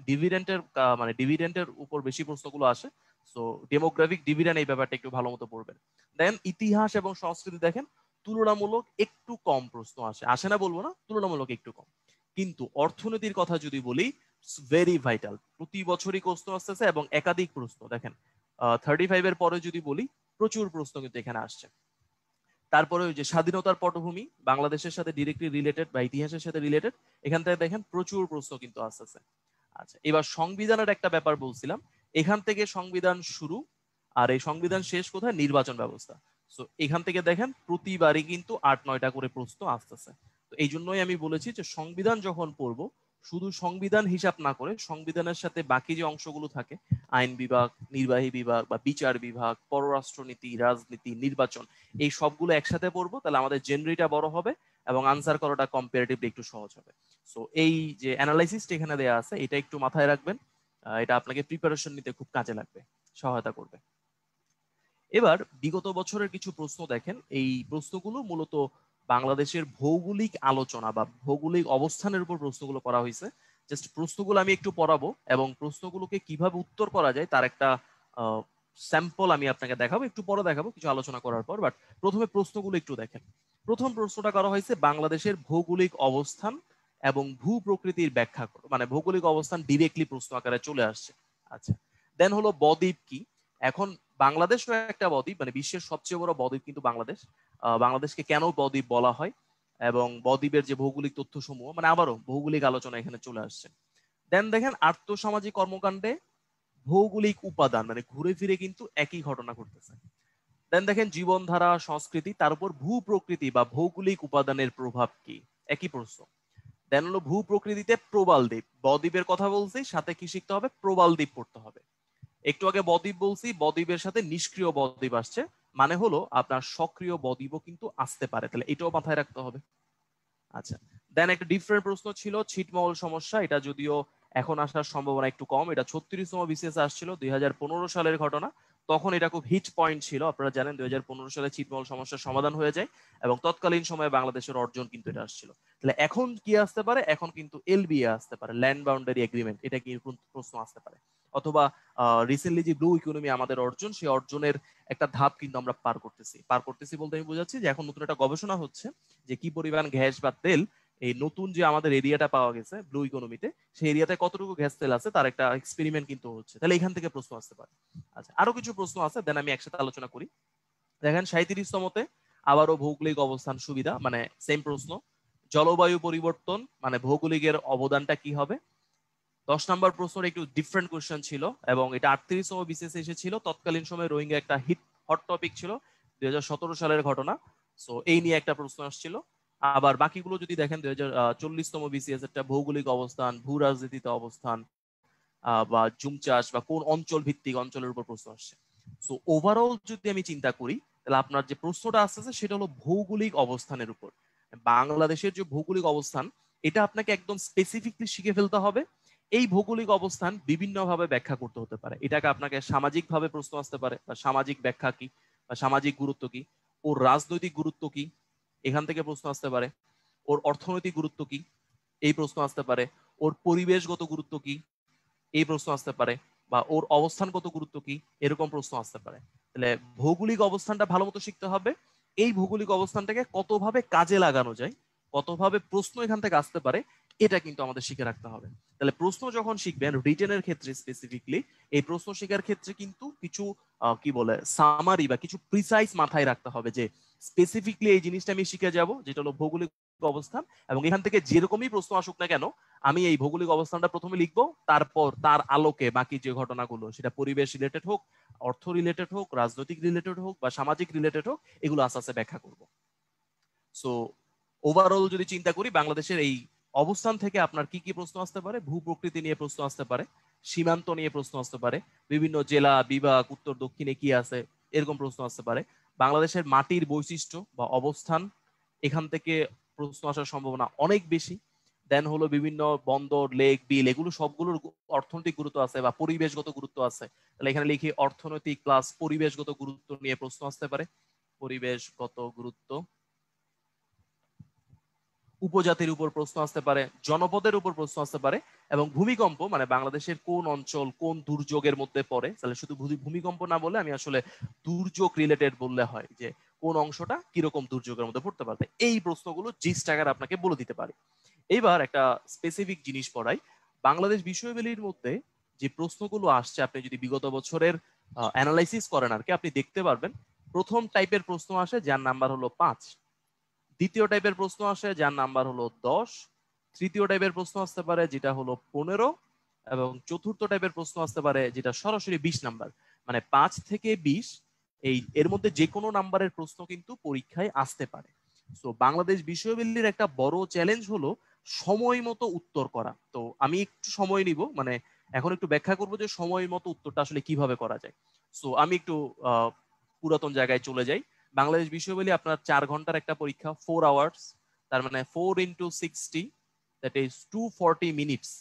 ডিভিডেন্টের উপর বেশি প্রশ্নগুলো আসে। সো ডেমোগ্রাফিক ডিভিডেন্ড এই ব্যাপারটা একটু ভালো মতো পড়বেন। দেন ইতিহাস এবং সংস্কৃতি দেখেন তুলনামূলক একটু কম প্রশ্ন আসে না বলবো না, তুলনামূলক একটু কম। কিন্তু অর্থনীতির কথা যদি বলি, ভেরি ভাইটাল, প্রতি বছরই প্রশ্ন আসতেছে এবং একাধিক প্রশ্ন দেখেন 35 এর পরে যদি বলি প্রচুর প্রশ্ন কিন্তু এখানে আসছে। তারপরে ওই যে স্বাধীনতার পটভূমি, বাংলাদেশের সাথে ডিরেক্টলি রিলেটেড বা ইতিহাসের সাথে রিলেটেড, এখান থেকে দেখেন প্রচুর প্রশ্ন কিন্তু আসতেছে। আচ্ছা, এবার সংবিধানের একটা ব্যাপার বলছিলাম, এখান থেকে সংবিধান শুরু, আর এই সংবিধান শেষ কোথায়, নির্বাচন ব্যবস্থা। সো এখান থেকে দেখেন প্রতিবারই কিন্তু 8-9টা করে প্রশ্ন আসতেছে। তো এই জন্যই আমি বলেছি যে সংবিধান যখন পড়বো শুধু সংবিধান হিসাব না করে সংবিধানের সাথে বাকি যে অংশগুলো থাকে, আইন বিভাগ, নির্বাহী বিভাগ বা বিচার বিভাগ, পররাষ্ট্রনীতি, রাজনীতি, নির্বাচন, এই সবগুলো একসাথে পড়বো, তাহলে আমাদের জেনারিটা বড় হবে এবং আনসার করাটা কম্পারেটিভলি একটু সহজ হবে। সো এই যে অ্যানালাইসিসটা এখানে দেয়া আছে এটা একটু মাথায় রাখবেন, এটা আপনাকে প্রিপারেশন নিতে খুব কাজে লাগবে, সহায়তা করবে। এবার বিগত বছরের কিছু প্রশ্ন দেখেন, এই প্রশ্নগুলো মূলত বাংলাদেশের ভৌগোলিক আলোচনা বা ভৌগোলিক অবস্থানের উপর প্রশ্নগুলো করা হয়েছে। জাস্ট প্রশ্নগুলো আমি একটু পড়াবো এবং প্রশ্নগুলোকে কিভাবে উত্তর করা যায় তার একটা স্যাম্পল আমি আপনাকে দেখাবো, একটু পরে দেখাবো কিছু আলোচনা করার পর। বাট প্রথমে প্রশ্নগুলো একটু দেখেন। প্রথম প্রশ্নটা করা হয়েছে বাংলাদেশের ভৌগোলিক অবস্থান এবং ভূ প্রকৃতির ব্যাখ্যা করো, মানে ভৌগোলিক অবস্থান ডিরেক্টলি প্রশ্ন আকারে চলে আসছে। আচ্ছা, দেন হলো বদ্বীপ কি। এখন বাংলাদেশও একটা বদ্বীপ, মানে বিশ্বের সবচেয়ে বড় বদ্বীপ কিন্তু বাংলাদেশ। বাংলাদেশকে কেন বদ্বীপ বলা হয়, এবং বদ্বীপের যে ভৌগোলিক তথ্যসমূহ, মানে আবারও ভৌগোলিক আলোচনা এখানে চলে আসছে। দেন দেখেন আর্থসামাজিক কর্মকাণ্ডে ভৌগোলিক উপাদান, মানে ঘুরে ফিরে কিন্তু একই ঘটনা ঘটতেছে। দেন দেখেন জীবনধারা, সংস্কৃতি, তার উপর ভূপ্রকৃতি বা ভৌগোলিক উপাদানের প্রভাব কি, একই প্রশ্ন। দেন হলো ভূপ্রকৃতিতে প্রবাল দ্বীপ, বদ্বীপের কথা বলছি, সাথে কি শিখতে হবে, প্রবাল দ্বীপ পড়তে হবে। একটু আগে বদ্বীপ বলছি, বদ্বীপের সাথে নিষ্ক্রিয় বদ্বীপ আসছে, মানে হলো আপনার সক্রিয় বদ্বীপও কিন্তু আসতে পারে, তাহলে এটাও মাথায় রাখতে হবে। আচ্ছা, দেন একটা ডিফারেন্ট প্রশ্ন ছিল ছিটমহল সমস্যা, এটা যদিও এখন আসার সম্ভাবনা একটু কম, এটা 36তম বিসিএস আসছিল, 2015 সালের ঘটনা। তখন এটা খুব হিট পয়েন্ট ছিল, আপনারা জানেন 2015 সালে ছিটমহল সমস্যার সমাধান হয়ে যায় এবং তৎকালীন সময়ে বাংলাদেশের অর্জন কিন্তু এটা আসছিল। তাহলে এখন কি আসতে পারে, এখন কিন্তু এলবিএ আসতে পারে, ল্যান্ড বাউন্ডারি এগ্রিমেন্ট, এটা কি প্রশ্ন আসতে পারে। অথবা রিসেন্টলি যে ব্লু ইকোনমি আমাদের অর্জন, সেই অর্জনের একটা ধাপ কিন্তু আমরা পার করতেছি বলতে আমি বোঝাচ্ছি যে এখন নতুন একটা গবেষণা হচ্ছে যে কি পরিমাণ গ্যাস বা তেল এই নতুন যে আমাদের এরিয়াটা পাওয়া গেছে ব্লু ইকোনমিতে, সেই এরিয়াতে কতটুকু গ্যাস তেল আছে তার একটা এক্সপেরিমেন্ট কিন্তু হচ্ছে, তাহলে এখান থেকে প্রশ্ন আসতে পারে। আচ্ছা, আরো কিছু প্রশ্ন আছে, দেন আমি একসাথে আলোচনা করি। দেখেন 37তমতে আবারও ভৌগোলিক অবস্থান সুবিধা, মানে সেম প্রশ্ন, জলবায়ু পরিবর্তন মানে ভৌগোলিকের অবদানটা কি হবে। 10 নম্বর প্রশ্নের একটু ডিফারেন্ট কোশ্চেন ছিল এবং এটা 38তম বিসিএস এসেছিল, তৎকালীন সময়ে রোহিঙ্গা একটা হট টপিক ছিল, 2017 সালের ঘটনা। সো এই নিয়ে একটা প্রশ্ন আসছিল। আবার বাকিগুলো যদি দেখেন 2040তম বিসিএস একটা ভৌগোলিক অবস্থান, ভূ রাজনীতিতে অবস্থান বা জুম চাষ বা কোন অঞ্চল ভিত্তিক অঞ্চলের উপর প্রশ্ন আসছে। সো ওভারঅল যদি আমি চিন্তা করি তাহলে আপনার যে প্রশ্নটা আসতেছে সেটা হলো ভৌগোলিক অবস্থানের উপর। বাংলাদেশের যে ভৌগোলিক অবস্থান এটা আপনাকে একদম স্পেসিফিকলি শিখে ফেলতে হবে। এই ভৌগোলিক অবস্থান বিভিন্নভাবে ব্যাখ্যা করতে হতে পারে, এটাকে আপনাকে সামাজিকভাবে প্রশ্ন আসতে পারে, বা সামাজিক ব্যাখ্যা কি বা সামাজিক গুরুত্ব কি, ওর রাজনৈতিক গুরুত্ব কি, এখান থেকে প্রশ্ন আসতে পারে, ওর অর্থনৈতিক গুরুত্ব কি, এই প্রশ্ন আসতে পারে, ওর পরিবেশগত গুরুত্ব কি, এই প্রশ্ন আসতে পারে, বা ওর অবস্থানগত গুরুত্ব কি, এরকম প্রশ্ন আসতে পারে। তাহলে ভৌগোলিক অবস্থানটা ভালো মতো শিখতে হবে, এই ভৌগোলিক অবস্থানটাকে কতভাবে কাজে লাগানো যায়, কতভাবে প্রশ্ন এখান থেকে আসতে পারে, এটা কিন্তু আমাদের শিখে রাখতে হবে। তাহলে প্রশ্ন যখন শিখবেন রিটেনের ক্ষেত্রে স্পেসিফিকলি, এই প্রশ্ন শেখার ক্ষেত্রে কিন্তু কিছু কি বলে সামারি বা কিছু প্রিসাইজ মাথায় রাখতে হবে যে স্পেসিফিকলি এই জিনিসটা আমি শিখে যাব, যেটা হলো ভৌগোলিক অবস্থান, এবং এখান থেকে যেরকমই প্রশ্ন আসুক না কেন আমি এই ভৌগোলিক অবস্থানটা প্রথমে লিখবো, তারপর তার আলোকে বাকি যে ঘটনাগুলো সেটা পরিবেশ রিলেটেড হোক, অর্থ রিলেটেড হোক, রাজনৈতিক রিলেটেড হোক বা সামাজিক রিলেটেড হোক, এগুলো আস্তে আস্তে ব্যাখ্যা করব। সো ওভারঅল যদি চিন্তা করি বাংলাদেশের এই অবস্থান থেকে আপনার কি কি প্রশ্ন আসতে পারে, ভূপ্রকৃতি নিয়ে প্রশ্ন আসতে পারে, সীমান্ত নিয়ে প্রশ্ন আসতে পারে, বিভিন্ন জেলা বিভাগ উত্তর দক্ষিণে কি আছে এরকম প্রশ্ন আসতে পারে, বাংলাদেশের মাটির বৈশিষ্ট্য বা অবস্থান, এখান থেকে প্রশ্ন আসার সম্ভাবনা অনেক বেশি। দেন হলো বিভিন্ন বন্দর, লেক, বিল, এগুলো সবগুলোর অর্থনৈতিক গুরুত্ব আছে বা পরিবেশগত গুরুত্ব আছে, তাহলে এখানে লিখি অর্থনৈতিক প্লাস পরিবেশগত গুরুত্ব নিয়ে প্রশ্ন আসতে পারে, পরিবেশগত গুরুত্ব। উপজাতির উপর প্রশ্ন আসতে পারে, জনপদের উপর প্রশ্ন আসতে পারে, এবং ভূমিকম্প মানে বাংলাদেশের কোন অঞ্চল কোন দুর্যোগের মধ্যে পড়ে, তাহলে শুধু ভূমিকম্প না বলে আমি আসলে দুর্যোগ রিলেটেড বললে হয় যে কোন অংশটা কিরকম দুর্যোগের মধ্যে পড়তে পারে, এই প্রশ্নগুলো জিস্ট আকারে আপনাকে বলে দিতে পারে। এইবার একটা স্পেসিফিক জিনিস পড়াই, বাংলাদেশ বিষয়াবলীর মধ্যে যে প্রশ্নগুলো আসছে আপনি যদি বিগত বছরের অ্যানালাইসিস করেন আর কি, আপনি দেখতে পারবেন প্রথম টাইপের প্রশ্ন আসে যার নাম্বার হলো 5, দ্বিতীয় টাইপের প্রশ্ন আসে যার নাম্বার হলো 10, তৃতীয় টাইপের প্রশ্ন আসতে পারে যেটা হলো 15, এবং চতুর্থ টাইপের প্রশ্ন আসতে পারে যেটা সরাসরি 20 নাম্বার, মানে 5 থেকে 20 এই এর মধ্যে যে কোনো নাম্বারের প্রশ্ন কিন্তু পরীক্ষায় আসতে পারে। সো বাংলাদেশ বিষয়াবলীর একটা বড় চ্যালেঞ্জ হলো সময় মতো উত্তর করা। তো আমি একটু সময় নিব, মানে এখন একটু ব্যাখ্যা করবো যে সময় মতো উত্তরটা আসলে কিভাবে করা যায়। সো আমি একটু পুরাতন জায়গায় চলে যাই। বাংলাদেশ বিষয়াবলী আপনার 4 ঘন্টার একটা পরীক্ষা, 4 আওয়ার্স, তার মানে 4 into 60 দ্যাট ইজ 240 মিনিটস,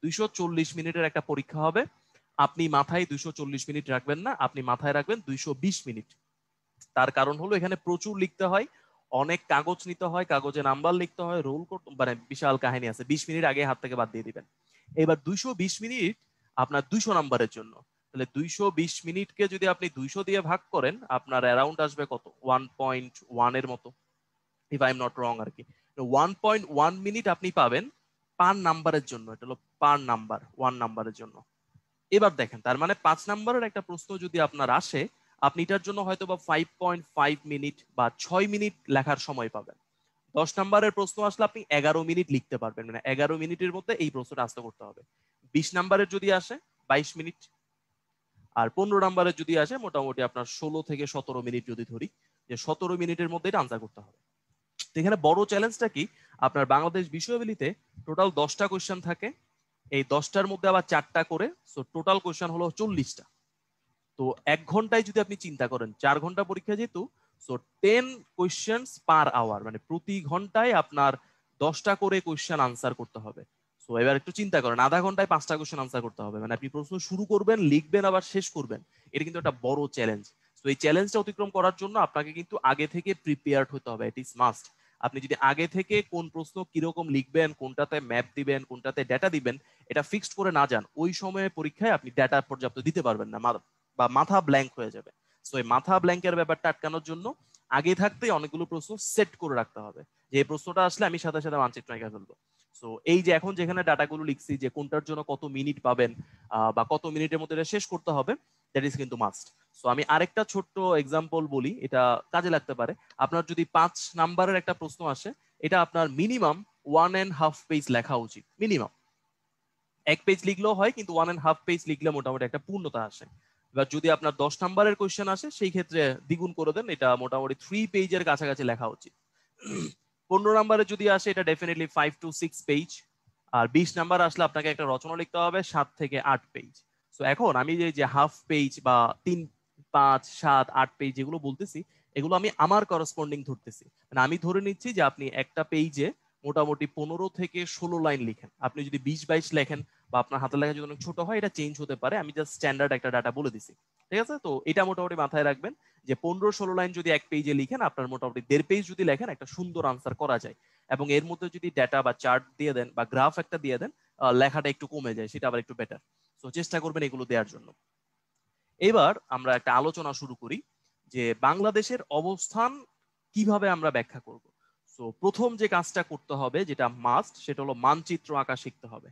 240 মিনিটের একটা পরীক্ষা হবে। আপনি মাথায় 240 মিনিট রাখবেন না, আপনি মাথায় রাখবেন 220 মিনিট। তার কারণ হলো এখানে প্রচুর লিখতে হয়, অনেক কাগজ নিতে হয়, কাগজে নাম্বার লিখতে হয়, রোল করতে, মানে বিশাল কাহিনী আছে। 20 মিনিট আগে হাত থেকে বাদ দিয়ে দিবেন। এবার 220 মিনিট আপনার 200 নাম্বারের জন্য, তাহলে 220 মিনিটকে যদি আপনি 200 দিয়ে ভাগ করেন আপনার অ্যারাউন্ড আসবে কত, 1.1 এর মতো, if I am not wrong আর কি। 1.1 মিনিট আপনি পাবেন পার নাম্বারের জন্য, এটা হলো পার নাম্বার 1 নাম্বারের জন্য। এবার দেখেন তার মানে 5 নাম্বারের একটা প্রশ্ন যদি আপনার আসে, আপনি এটার জন্য হয়তো বা 5.5 মিনিট বা 6 মিনিট লেখার সময় পাবেন। 10 নাম্বারের প্রশ্ন আসলে আপনি 11 মিনিট লিখতে পারবেন, মানে 11 মিনিটের মধ্যে এই প্রশ্নটা আনসার করতে হবে। 20 নাম্বারের যদি আসে 22 মিনিট, আর 15 নাম্বারের যদি আসে মোটামুটি আপনার 16 থেকে 17 মিনিট যদি ধরি, যে 17 মিনিটের মধ্যে এটা আনসার করতে হবে। তো এখানে বড় চ্যালেঞ্জটা কি, আপনার বাংলাদেশ বিষয়াবলীতে টোটাল 10টা কোয়েশ্চেন থাকে, এই 10টার মধ্যে আবার 4টা করে, সো টোটাল কোয়েশ্চেন হলো 40টা। তো 1 ঘন্টায় যদি আপনি চিন্তা করেন 4 ঘন্টা পরীক্ষা যেহেতু, সো 10 কোয়েশ্চেন্স পার আওয়ার, মানে প্রতি ঘন্টায় আপনার 10টা করে কোয়েশ্চেন আনসার করতে হবে। সো এবার একটু চিন্তা করেন, আধা ঘন্টায় 5টা কোয়েশ্চেন আনসার করতে হবে, মানে আপনি প্রশ্ন শুরু করবেন, লিখবেন, আবার শেষ করবেন। এটা কিন্তু একটা বড় চ্যালেঞ্জ। তো এই চ্যালেঞ্জটা অতিক্রম করার জন্য আপনাকে কিন্তু আগে থেকে প্রিপেয়ার্ড হতে হবে, ইট ইজ মাস্ট। আপনি যদি আগে থেকে কোন প্রশ্ন কিরকম লিখবেন, কোনটাতে ম্যাপ দিবেন, কোনটাতে ডেটা দিবেন, এটা ফিক্সড করে না যান, ওই সময়ে পরীক্ষায় আপনি ডেটা পর্যাপ্ত দিতে পারবেন না, বা মাথা ব্ল্যাঙ্ক হয়ে যাবে। সো এই মাথা ব্ল্যাঙ্কের ব্যাপারটা আটকানোর জন্য আগে থাকতেই অনেকগুলো প্রশ্ন সেট করে রাখতে হবে, যে এই প্রশ্নটা আসলে আমি সাথে সাথে মানচিত্র এঁকে ফেলবো। সো এই যে এখন যেখানে ডাটাগুলো লিখছি যে কোনটার জন্য কত মিনিট পাবেন বা কত মিনিটের মধ্যে এটা শেষ করতে হবে, দ্যাট ইজ কিন্তু মাস্ট। সো আমি আরেকটা ছোট্ট এক্সাম্পল বলি, এটা কাজে লাগতে পারে। আপনার যদি 5 নাম্বারের একটা প্রশ্ন আসে, এটা আপনার মিনিমাম 1.5 পেজ লেখা উচিত, মিনিমাম। 1 পেজ লিখলেও হয়, কিন্তু 1.5 পেজ লিখলে মোটামুটি একটা পূর্ণতা আসে। এবার যদি আপনার 10 নাম্বারের কোয়েশ্চেন আসে, সেই ক্ষেত্রে দ্বিগুণ করে দেন, এটা মোটামুটি 3 পেজের কাছাকাছি লেখা উচিত। 15 নাম্বারে যদি আসে, এটা ডেফিনেটলি 5 to 6 পেজ। আর 20 নাম্বার আসলে আপনাকে একটা রচনা লিখতে হবে 7 থেকে 8 পেজ। সো এখন আমি যে হাফ পেজ বা 3, 5, 7, 8 পেজ যেগুলো বলতেছি, এগুলো আমি আমার করসপন্ডিং ধরতেছি, মানে আমি ধরে নিচ্ছি যে আপনি একটা পেজে মোটামুটি 15 থেকে 16 লাইন লিখেন। আপনি যদি 20-22 লেখেন বা আপনার হাতের লেখা যদি অনেক ছোট হয়, এটা চেঞ্জ হতে পারে, আমি জাস্ট স্ট্যান্ডার্ড একটা ডাটা বলে দিছি, ঠিক আছে? তো এটা মোটামুটি মাথায় রাখবেন যে 15-16 লাইন যদি এক পেজে লিখেন, আপনার মোটামুটি 1.5 পেজ যদি লেখেন, একটা সুন্দর আনসার করা যায়। এবং এর মধ্যে যদি ডেটা বা চার্ট দিয়ে দেন বা গ্রাফ একটা দিয়ে দেন, লেখাটা একটু কমে যায়, সেটা আবার একটু বেটার। তো চেষ্টা করবেন এগুলো দেওয়ার জন্য। এবার আমরা একটা আলোচনা শুরু করি যে বাংলাদেশের অবস্থান কিভাবে আমরা ব্যাখ্যা করব। সো প্রথম যে কাজটা করতে হবে, যেটা মাস্ট, সেটা হলো মানচিত্র আঁকা শিখতে হবে।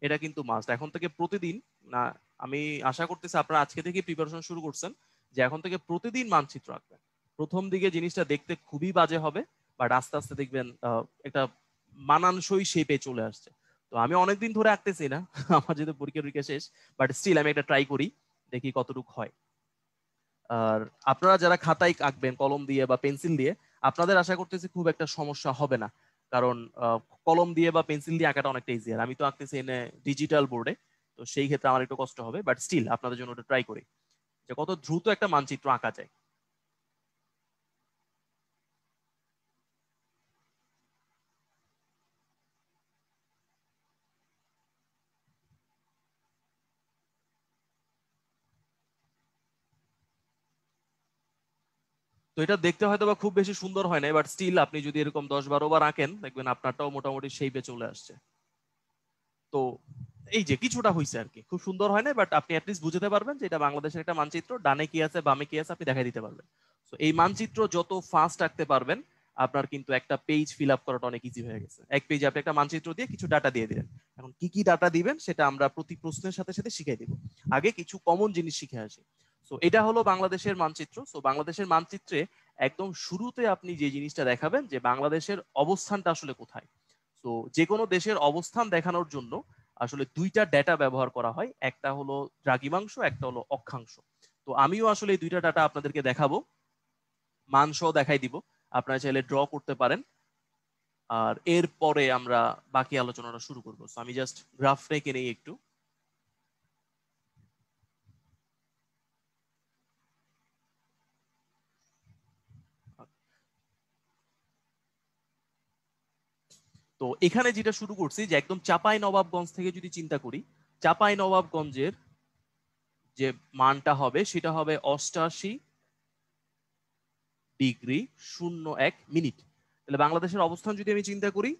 এটা কিন্তু মাস্ট। এখন থেকে প্রতিদিন, না আমি আশা করতেছি আপনারা আজকে থেকে প্রিপারেশন শুরু করছেন, যে এখন থেকে প্রতিদিন মানচিত্র আঁকবেন। প্রথম দিকে জিনিসটা দেখতে খুবই বাজে হবে, বাট আস্তে আস্তে দেখবেন একটা মানানসই শেপে চলে আসছে। তো আমি অনেকদিন ধরে আঁকতেছি না, আমার যেহেতু পরীক্ষা শেষ, বাট স্টিল আমি একটা ট্রাই করি, দেখি কতটুকু হয়। আর আপনারা যারা খাতায় আঁকবেন কলম দিয়ে বা পেন্সিল দিয়ে, আপনাদের আশা করতেছি খুব একটা সমস্যা হবে না, কারণ কলম দিয়ে বা পেন্সিল দিয়ে আঁকাটা অনেকটা ইজিয়ার। আমি তো আঁকতেছি এনে ডিজিটাল বোর্ডে, তো সেই ক্ষেত্রে আমার একটু কষ্ট হবে, বাট স্টিল আপনাদের জন্য ওটা ট্রাই করি যে কত দ্রুত একটা মানচিত্র আঁকা যায়। তো এটা দেখতে হয়তো বা খুব বেশি সুন্দর হয় না, বাট স্টিল আপনি যদি এরকম 10-12 বার আঁকেন, দেখবেন আপনারটাও মোটামুটি শেপে চলে আসছে। তো এই যে কিছুটা হয়েছে আর কি, খুব সুন্দর হয় না, বাট আপনি অ্যাটলিস্ট বুঝতে পারবেন যে এটা বাংলাদেশের একটা মানচিত্র, ডানে কি আছে বামে কি আছে আপনি দেখাই দিতে পারবেন। তো এই মানচিত্র যত ফাস্ট আঁকতে পারবেন, আপনার কিন্তু একটা পেজ ফিল আপ করাটা অনেক ইজি হয়ে গেছে। এক পেজে আপনি একটা মানচিত্র দিয়ে কিছু ডাটা দিয়ে দিলেন। এখন কি কি ডাটা দিবেন সেটা আমরা প্রতি প্রশ্নের সাথে সাথে শিখিয়ে দিব। আগে কিছু কমন জিনিস শিখে আসি। সো এটা হলো বাংলাদেশের মানচিত্র। সো বাংলাদেশের মানচিত্রে একদম শুরুতে আপনি যে জিনিসটা দেখাবেন যে বাংলাদেশের অবস্থানটা আসলে কোথায়। তো যে কোনো দেশের অবস্থান দেখানোর জন্য আসলে 2টা ডেটা ব্যবহার করা হয়, একটা হলো দ্রাঘিমাংশ, একটা হলো অক্ষাংশ। তো আমিও আসলে এই 2টা ডাটা আপনাদেরকে দেখাবো, মান সহ দেখাই দিব, আপনারা চাইলে ড্র করতে পারেন। আর এরপরে আমরা বাকি আলোচনাটা শুরু করবো। আমি জাস্ট গ্রাফ রেখে নেই একটু। তো এখানে যেটা শুরু করছি, যে একদম চাপাই নবাবগঞ্জ থেকে যদি চিন্তা করি, চাপাই নবাবগঞ্জের যে মানটা হবে সেটা হবে 88°01'। তাহলে বাংলাদেশের অবস্থান যদি আমি চিন্তা করি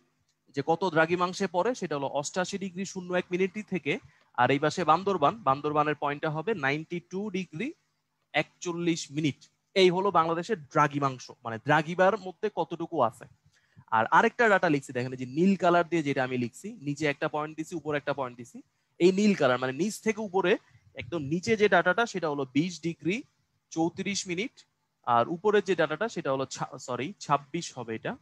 যে কত দ্রাঘিমাংশে পড়ে, সেটা হলো 88°01' থেকে। আর এই পাশে বান্দরবানের পয়েন্টটা হবে 92°41'। এই হলো বাংলাদেশের দ্রাঘিমাংশ, মানে দ্রাঘিমার মধ্যে কতটুকু আছে। আর আরেকটা ডাটা লিখছি দেখেন, যে নীল কালার দিয়ে যেটা আমি লিখছি, নিচে একটা পয়েন্ট দিছি, উপরে একটা পয়েন্ট দিছি। এই নীল কালার মানে নিচ থেকে উপরে একদম নিচে যে ডাটাটা সেটা হলো 20°34'। আর উপরের যে ডাটাটা সেটা হলো 26 হবে এটা,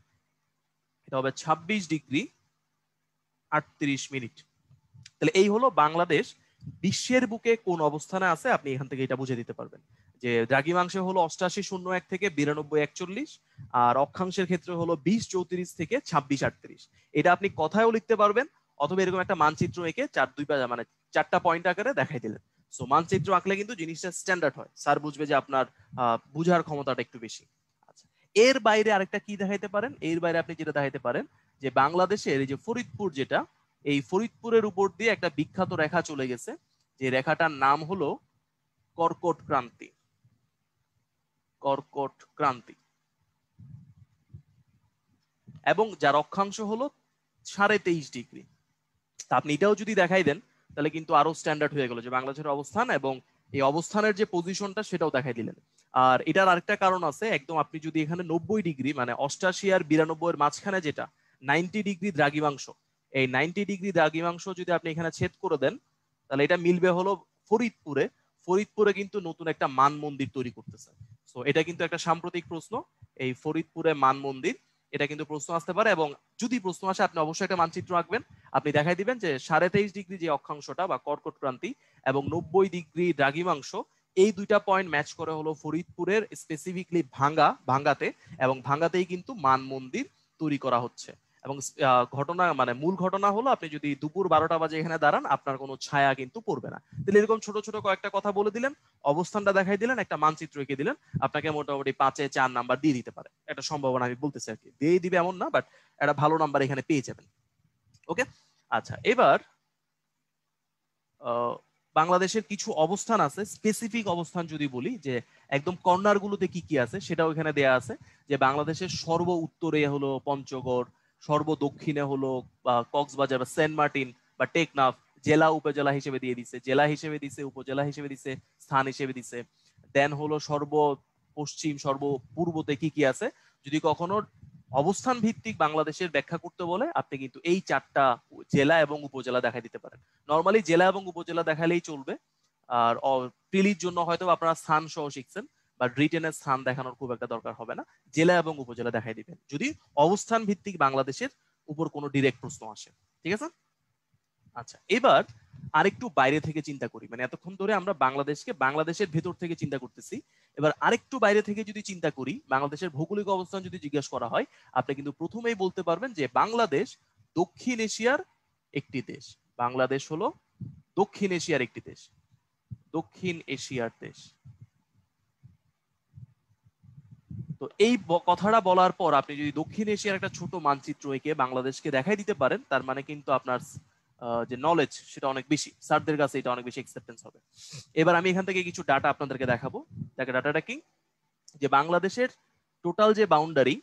এটা হবে 26°38'। তাহলে এই হলো বাংলাদেশ বিশ্বের বুকে কোন অবস্থানে আছে, আপনি এখান থেকে এটা বুঝে দিতে পারবেন যে দ্রাঘিমাংশে হলো 8801 থেকে 9241, আর অক্ষাংশের ক্ষেত্রে হলো 2034 থেকে 2638। এটা আপনি কথায়ও লিখতে পারবেন, অথবা এরকম একটা মানচিত্র এঁকে 4 মানে 4টা পয়েন্ট আকারে দেখাই দিলেন। সো মানচিত্র আঁকলে কিন্তু জিনিসটা স্ট্যান্ডার্ড হয়, স্যার বুঝবে যে আপনার বুঝার ক্ষমতাটা একটু বেশি। আচ্ছা, এর বাইরে আরেকটা কি দেখাইতে পারেন, এর বাইরে আপনি যেটা দেখাইতে পারেন যে বাংলাদেশের এই যে ফরিদপুর, যেটা এই ফরিদপুরের উপর দিয়ে একটা বিখ্যাত রেখা চলে গেছে, যে রেখাটার নাম হলো কর্কট ক্রান্তি। কর্কট ক্রান্তি, এবং যার অক্ষাংশ হলো 23.5°। তা আপনি এটাও যদি দেখাই দেন তাহলে কিন্তু আরো স্ট্যান্ডার্ড হয়ে গেল যে বাংলাদেশের অবস্থান, এবং এই অবস্থানের যে পজিশনটা সেটাও দেখাই দিলেন। আর এটার আরেকটা কারণ আছে, একদম আপনি যদি এখানে 90° মানে 88 আর 92 এর মাঝখানে যেটা 90° দ্রাঘিমাংশ, এই 90° দ্রাঘিমাংশ যদি আপনি এখানে ছেদ করে দেন তাহলে এটা মিলবে হলো ফরিদপুরে। ফরিদপুরে কিন্তু নতুন একটা মান মন্দির তৈরি করতেছে। সো এটা কিন্তু একটা সাম্প্রতিক প্রশ্ন, এই ফরিদপুরে মান মন্দির, এটা কিন্তু প্রশ্ন আসতে পারে। এবং যদি প্রশ্ন আসে আপনি অবশ্যই একটা মানচিত্র আঁকবেন, আপনি দেখাই দিবেন যে 23.5° যে অক্ষাংশটা বা কর্কট ক্রান্তি এবং 90° দ্রাঘিমাংশ, এই দুইটা পয়েন্ট ম্যাচ করে হলো ফরিদপুরের স্পেসিফিকলি ভাঙ্গাতে, এবং ভাঙ্গাতেই কিন্তু মান মন্দির তৈরি করা হচ্ছে। এবং ঘটনা মানে মূল ঘটনা হলো আপনি যদি দুপুর 12টা বাজে এখানে দাঁড়ান আপনার কোনো ছায়া কিন্তু পড়বে না। তাহলে এরকম ছোট ছোট কয়েকটা কথা বলে দিলেন, অবস্থানটা দেখাই দিলেন, একটা মানচিত্র এঁকে দিলেন, আপনাকে মোটামুটি 5-এ 4 নাম্বার দিয়ে দিতে পারে, একটা সম্ভাবনা আমি বলতেছি আর কি। দিয়ে দিবে এমন না, বাট একটা ভালো নাম্বার এখানে পেয়ে যাবেন। ওকে, আচ্ছা, এবার বাংলাদেশের কিছু অবস্থান আছে, স্পেসিফিক অবস্থান যদি বলি যে একদম কর্নার গুলোতে কি কি আছে সেটাও এখানে দেয়া আছে। যে বাংলাদেশের সর্ব উত্তরে হলো পঞ্চগড়, সর্ব দক্ষিণে হলো কক্সবাজার বা সেন্ট মার্টিন বা টেকনাফ, জেলা উপজেলা হিসেবে দিয়ে দিছে, জেলা হিসেবে দিছে, উপজেলা হিসেবে দিছে, স্থান হিসেবে দিছে। দেন হলো সর্ব পশ্চিম, সর্ব পূর্বতে কি কি আছে। যদি কখনো অবস্থান ভিত্তিক বাংলাদেশের ব্যাখ্যা করতে বলে আপনি কিন্তু এই 4টা জেলা এবং উপজেলা দেখাই দিতে পারেন। নর্মালি জেলা এবং উপজেলা দেখালেই চলবে। আর প্রিলির জন্য হয়তো আপনারা স্থান সহ শিখছেন, বা রিটেনের স্থান দেখানোর খুব একটা দরকার হবে না, জেলা এবং উপজেলা দেখাই দিবেন যদি অবস্থান ভিত্তিক বাংলাদেশের উপর কোনো ডিরেক্ট প্রশ্ন আসে। ঠিক আছে? আচ্ছা, এবার আরেকটু বাইরে থেকে চিন্তা করি, মানে এতক্ষণ ধরে আমরা বাংলাদেশের ভেতর থেকে চিন্তা করতেছি, এবার আরেকটু বাইরে থেকে যদি চিন্তা করি, বাংলাদেশের ভৌগোলিক অবস্থান যদি জিজ্ঞেস করা হয় আপনি কিন্তু প্রথমেই বলতে পারবেন যে বাংলাদেশ দক্ষিণ এশিয়ার একটি দেশ। বাংলাদেশ হলো দক্ষিণ এশিয়ার একটি দেশ, দক্ষিণ এশিয়ার দেশ। তো এই কথাটা বলার পর আপনি যদি দক্ষিণ এশিয়ার একটা ছোট মানচিত্র এঁকে বাংলাদেশকে দেখাই দিতে পারেন, তার মানে কিন্তু আপনার যে নলেজ সেটা অনেক বেশি, স্যারদের কাছে এটা অনেক বেশি অ্যাকসেপ্টেন্স হবে। এবার আমি এখান থেকে কিছু ডাটা আপনাদেরকে দেখাবো। ডাটাটা কি, যে বাংলাদেশের টোটাল যে বাউন্ডারি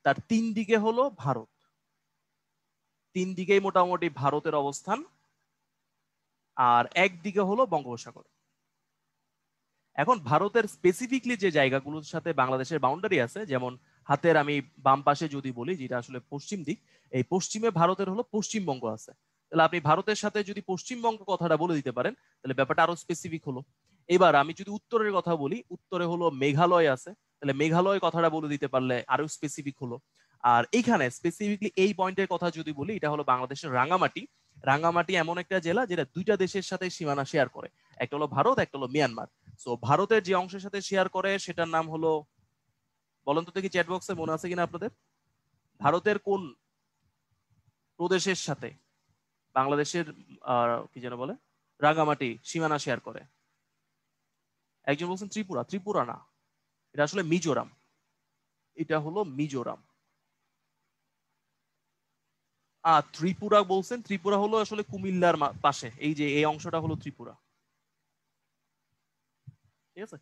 তার 3 দিকে হলো ভারত, 3 দিকেই মোটামুটি ভারতের অবস্থান, আর একদিকে হলো বঙ্গোপসাগর। এখন ভারতের স্পেসিফিকলি যে জায়গাগুলোর সাথে বাংলাদেশের বাউন্ডারি আছে, যেমন হাতের আমি বাম পাশে যদি বলি যেটা আসলে পশ্চিম দিক, এই পশ্চিমে ভারতের হলো পশ্চিমবঙ্গ আছে। তাহলে আপনি ভারতের সাথে যদি পশ্চিমবঙ্গ কথাটা বলে দিতে পারেন তাহলে ব্যাপারটা আরো স্পেসিফিক হলো। এবার আমি যদি উত্তরের কথা বলি, উত্তরে হলো মেঘালয় আছে, তাহলে মেঘালয় কথাটা বলে দিতে পারলে আরো স্পেসিফিক হলো। আর এইখানে স্পেসিফিকলি এই পয়েন্টের কথা যদি বলি, এটা হলো বাংলাদেশের রাঙ্গামাটি। রাঙ্গামাটি এমন একটা জেলা যেটা 2টা দেশের সাথে সীমানা শেয়ার করে, একটা হলো ভারত, একটা হলো মিয়ানমার। সো ভারতের যে অংশের সাথে শেয়ার করে সেটার নাম হলো, বলেন তো দেখি চ্যাট বক্সে মনে আছে কিনা আপনাদের, ভারতের কোন প্রদেশের সাথে বাংলাদেশের কি যেন বলে রাঙ্গামাটি সীমানা শেয়ার করে? একজন বলছেন ত্রিপুরা। ত্রিপুরা না, এটা আসলে মিজোরাম, এটা হলো মিজোরাম। ত্রিপুরা বলছেন, ত্রিপুরা হলো আসলে কুমিল্লার পাশে, এই যে এই অংশটা হলো ত্রিপুরা। ঠিক আছে?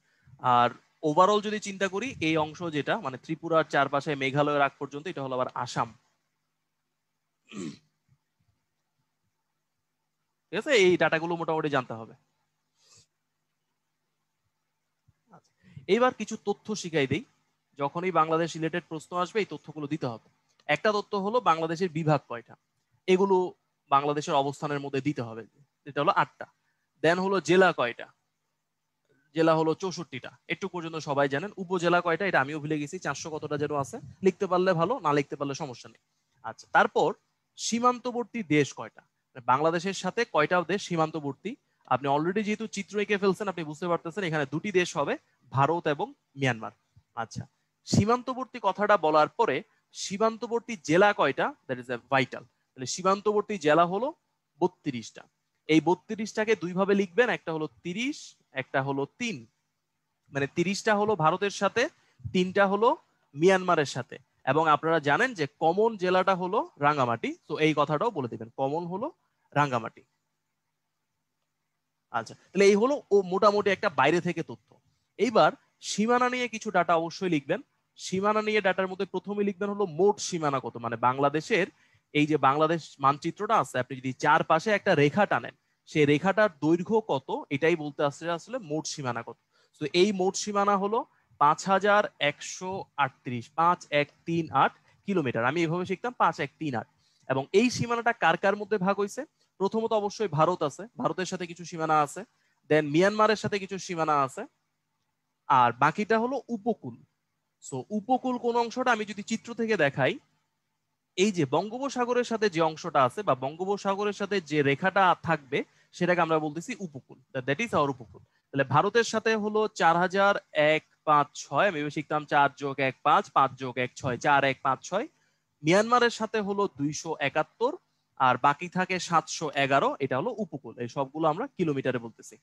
আর ওভারঅল যদি চিন্তা করি এই অংশ যেটা মানে ত্রিপুরার চারপাশে মেঘালয়ের আগ পর্যন্ত, এটা হলো আবার আসাম। ঠিক আছে? এই ডাটাগুলো মোটামুটি জানতে হবে। এইবার কিছু তথ্য শিখাই দেই, যখনই বাংলাদেশ রিলেটেড প্রশ্ন আসবে এই তথ্যগুলো দিতে হবে। একটা তথ্য হলো বাংলাদেশের বিভাগ কয়টা, এগুলো বাংলাদেশের অবস্থানের মধ্যে দিতে হবে, এটা হলো 8টা। দেন হলো জেলা কয়টা, জেলা হলো 64টা, একটু পর্যন্ত সবাই জানেন। উপজেলা কয়টা এটা আমিও ভুলে গেছি, 400 কতটা যেন আছে, লিখতে পারলে ভালো, না লিখতে পারলে সমস্যা নেই। আচ্ছা, তারপর সীমান্তবর্তী দেশ কয়টা, বাংলাদেশের সাথে কয়টা দেশ সীমান্তবর্তী? আপনি অলরেডি যেহেতু চিত্র এঁকে ফেলছেন, আপনি বুঝতে পারতেছেন এখানে দুটি দেশ হবে, ভারত এবং মিয়ানমার। আচ্ছা, সীমান্তবর্তী কথাটা বলার পরে সীমান্তবর্তী জেলা কয়টা, দ্যাট ইজ এ ভাইটাল। তাহলে সীমান্তবর্তী জেলা হলো 32টা। এই 32টাকে দুই ভাবে লিখবেন, একটা হলো 30, একটা হলো 3। মানে 30টা হলো ভারতের সাথে, 3টা হলো মিয়ানমারের সাথে। এবং আপনারা জানেন যে কমন জেলাটা হলো রাঙ্গামাটি, তো এই কথাটাও বলে দিবেন, কমন হলো রাঙ্গামাটি। আচ্ছা, তাহলে এই হলো ও মোটামুটি একটা বাইরে থেকে তথ্য। এইবার সীমানা নিয়ে কিছু ডাটা অবশ্যই লিখবেন। সীমানা নিয়ে ডাটার মধ্যে প্রথমে লিখবেন হলো মোট সীমানা কত, মানে বাংলাদেশের এই যে বাংলাদেশ মানচিত্রটা আছে, আপনি যদি চারপাশে একটা রেখা টানেন, সেই রেখাটার দৈর্ঘ্য কত, এটাই বলতে আসছে আসলে মোট সীমানা কত। তো এই মোট সীমানা হলো 5138, 5138 কিলোমিটার। আমি এভাবে শিখতাম 5138। এবং এই সীমানাটা কার কার মধ্যে ভাগ হয়েছে? প্রথমত অবশ্যই ভারত আছে, ভারতের সাথে কিছু সীমানা আছে, দেন মিয়ানমারের সাথে কিছু সীমানা আছে, আর বাকিটা হলো উপকূল। সো উপকূল কোন অংশটা আমি যদি চিত্র থেকে দেখাই, এই যে বঙ্গোপসাগরের সাথে যে অংশটা আছে বা বঙ্গোপসাগরের সাথে যে রেখাটা থাকবে সেটাকে আমরা বলতেছি উপকূল, দ্যাট ইজ আওয়ার উপকূল। তাহলে ভারতের সাথে হলো 4156, আমি শিখতাম 4+1=5, 5+1=6, 4156। মিয়ানমারের সাথে হলো 271, আর বাকি থাকে 711, এটা হলো উপকূল। এই সবগুলো আমরা কিলোমিটারে বলতেছি।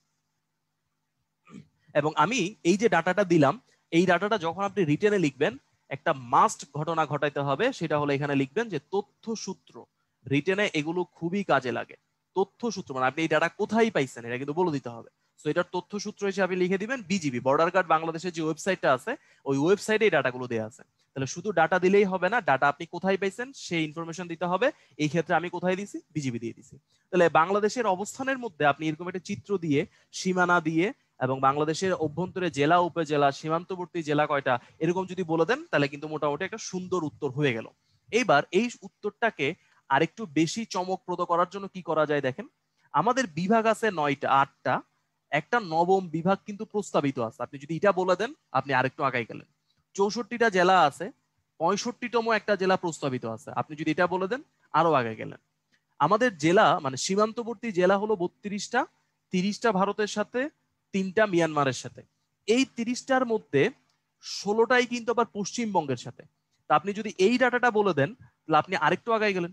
এবং আমি এই যে ডাটাটা দিলাম, এই ডাটাটা যখন আপনি রিটেনে লিখবেন, একটা মাস্ট ঘটনা ঘটাইতে হবে, সেটা হলো এখানে লিখবেন যে তথ্যসূত্র। রিটেনে এগুলো খুবই কাজে লাগে। তথ্যসূত্র মানে আপনি এই ডাটা কোথায় পাইছেন এটা কিন্তু বলে দিতে হবে। সো এটার তথ্যসূত্র হিসেবে লিখে দিবেন বিজিবি, বর্ডার গার্ড বাংলাদেশের যে ওয়েবসাইটটা আছে, ওই ওয়েবসাইটে এই ডাটাগুলো দেওয়া আছে। তাহলে শুধু ডাটা দিলেই হবে না, ডাটা আপনি কোথায় পাইছেন সেই ইনফরমেশন দিতে হবে। এই ক্ষেত্রে আমি কোথায় দিছি, বিজিবি দিয়ে দিছি। তাহলে বাংলাদেশের অবস্থানের মধ্যে আপনি এরকম একটা চিত্র দিয়ে, সীমানা দিয়ে, এবং বাংলাদেশের অভ্যন্তরে জেলা, উপজেলা, সীমান্তবর্তী জেলা কয়টা, এরকম যদি বলে দেন, তাহলে কিন্তু মোটামুটি একটা সুন্দর উত্তর হয়ে গেল। এইবার এই উত্তরটাকে আরেকটু বেশি চমকপ্রদ করার জন্য কি করা যায় দেখেন, আমাদের বিভাগ আছে 9টা 8টা, একটা নবম বিভাগ কিন্তু প্রস্তাবিত আছে। আপনি যদি এটা বলে দেন, আপনি আরেকটু আগাই গেলেন। 64টা জেলা আছে, 65তম একটা জেলা প্রস্তাবিত আছে, আপনি যদি এটা বলে দেন আরো আগে গেলেন। আমাদের জেলা মানে সীমান্তবর্তী জেলা হলো 32টা, 30টা ভারতের সাথে, 3টা মিয়ানমারের সাথে। এই 30টার মধ্যে 16টাই কিন্তু আবার পশ্চিমবঙ্গের সাথে। তা আপনি যদি এই ডাটাটা বলে দেন, তাহলে আপনি আরেকটু আগাই গেলেন।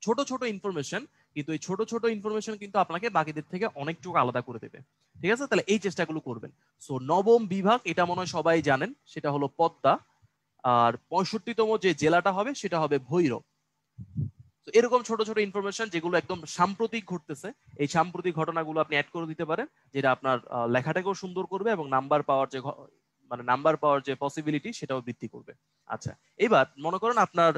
ছোট ছোট ইনফরমেশন, কিন্তু এই ছোট ছোট ইনফরমেশন কিন্তু আপনাকে বাকিদের থেকে অনেকটুকু আলাদা করে দেবে। ঠিক আছে, তাহলে এই চেষ্টাগুলো করবেন। সো নবম বিভাগ, এটা মনে হয় সবাই জানেন, সেটা হলো পদ্মা। আর 65তম যে জেলাটা হবে সেটা হবে ভৈরব। এরকম ছোট ছোট ইনফরমেশন যেগুলো একদম সাম্প্রতিক ঘটতেছে, এই সাম্প্রতিক ঘটনাগুলো আপনি অ্যাড করে দিতে পারেন, যেটা আপনার লেখাটাকেও সুন্দর করবে এবং নাম্বার পাওয়ার যে পসিবিলিটি সেটাও বৃদ্ধি করবে। আচ্ছা, এবার মনে করেন আপনার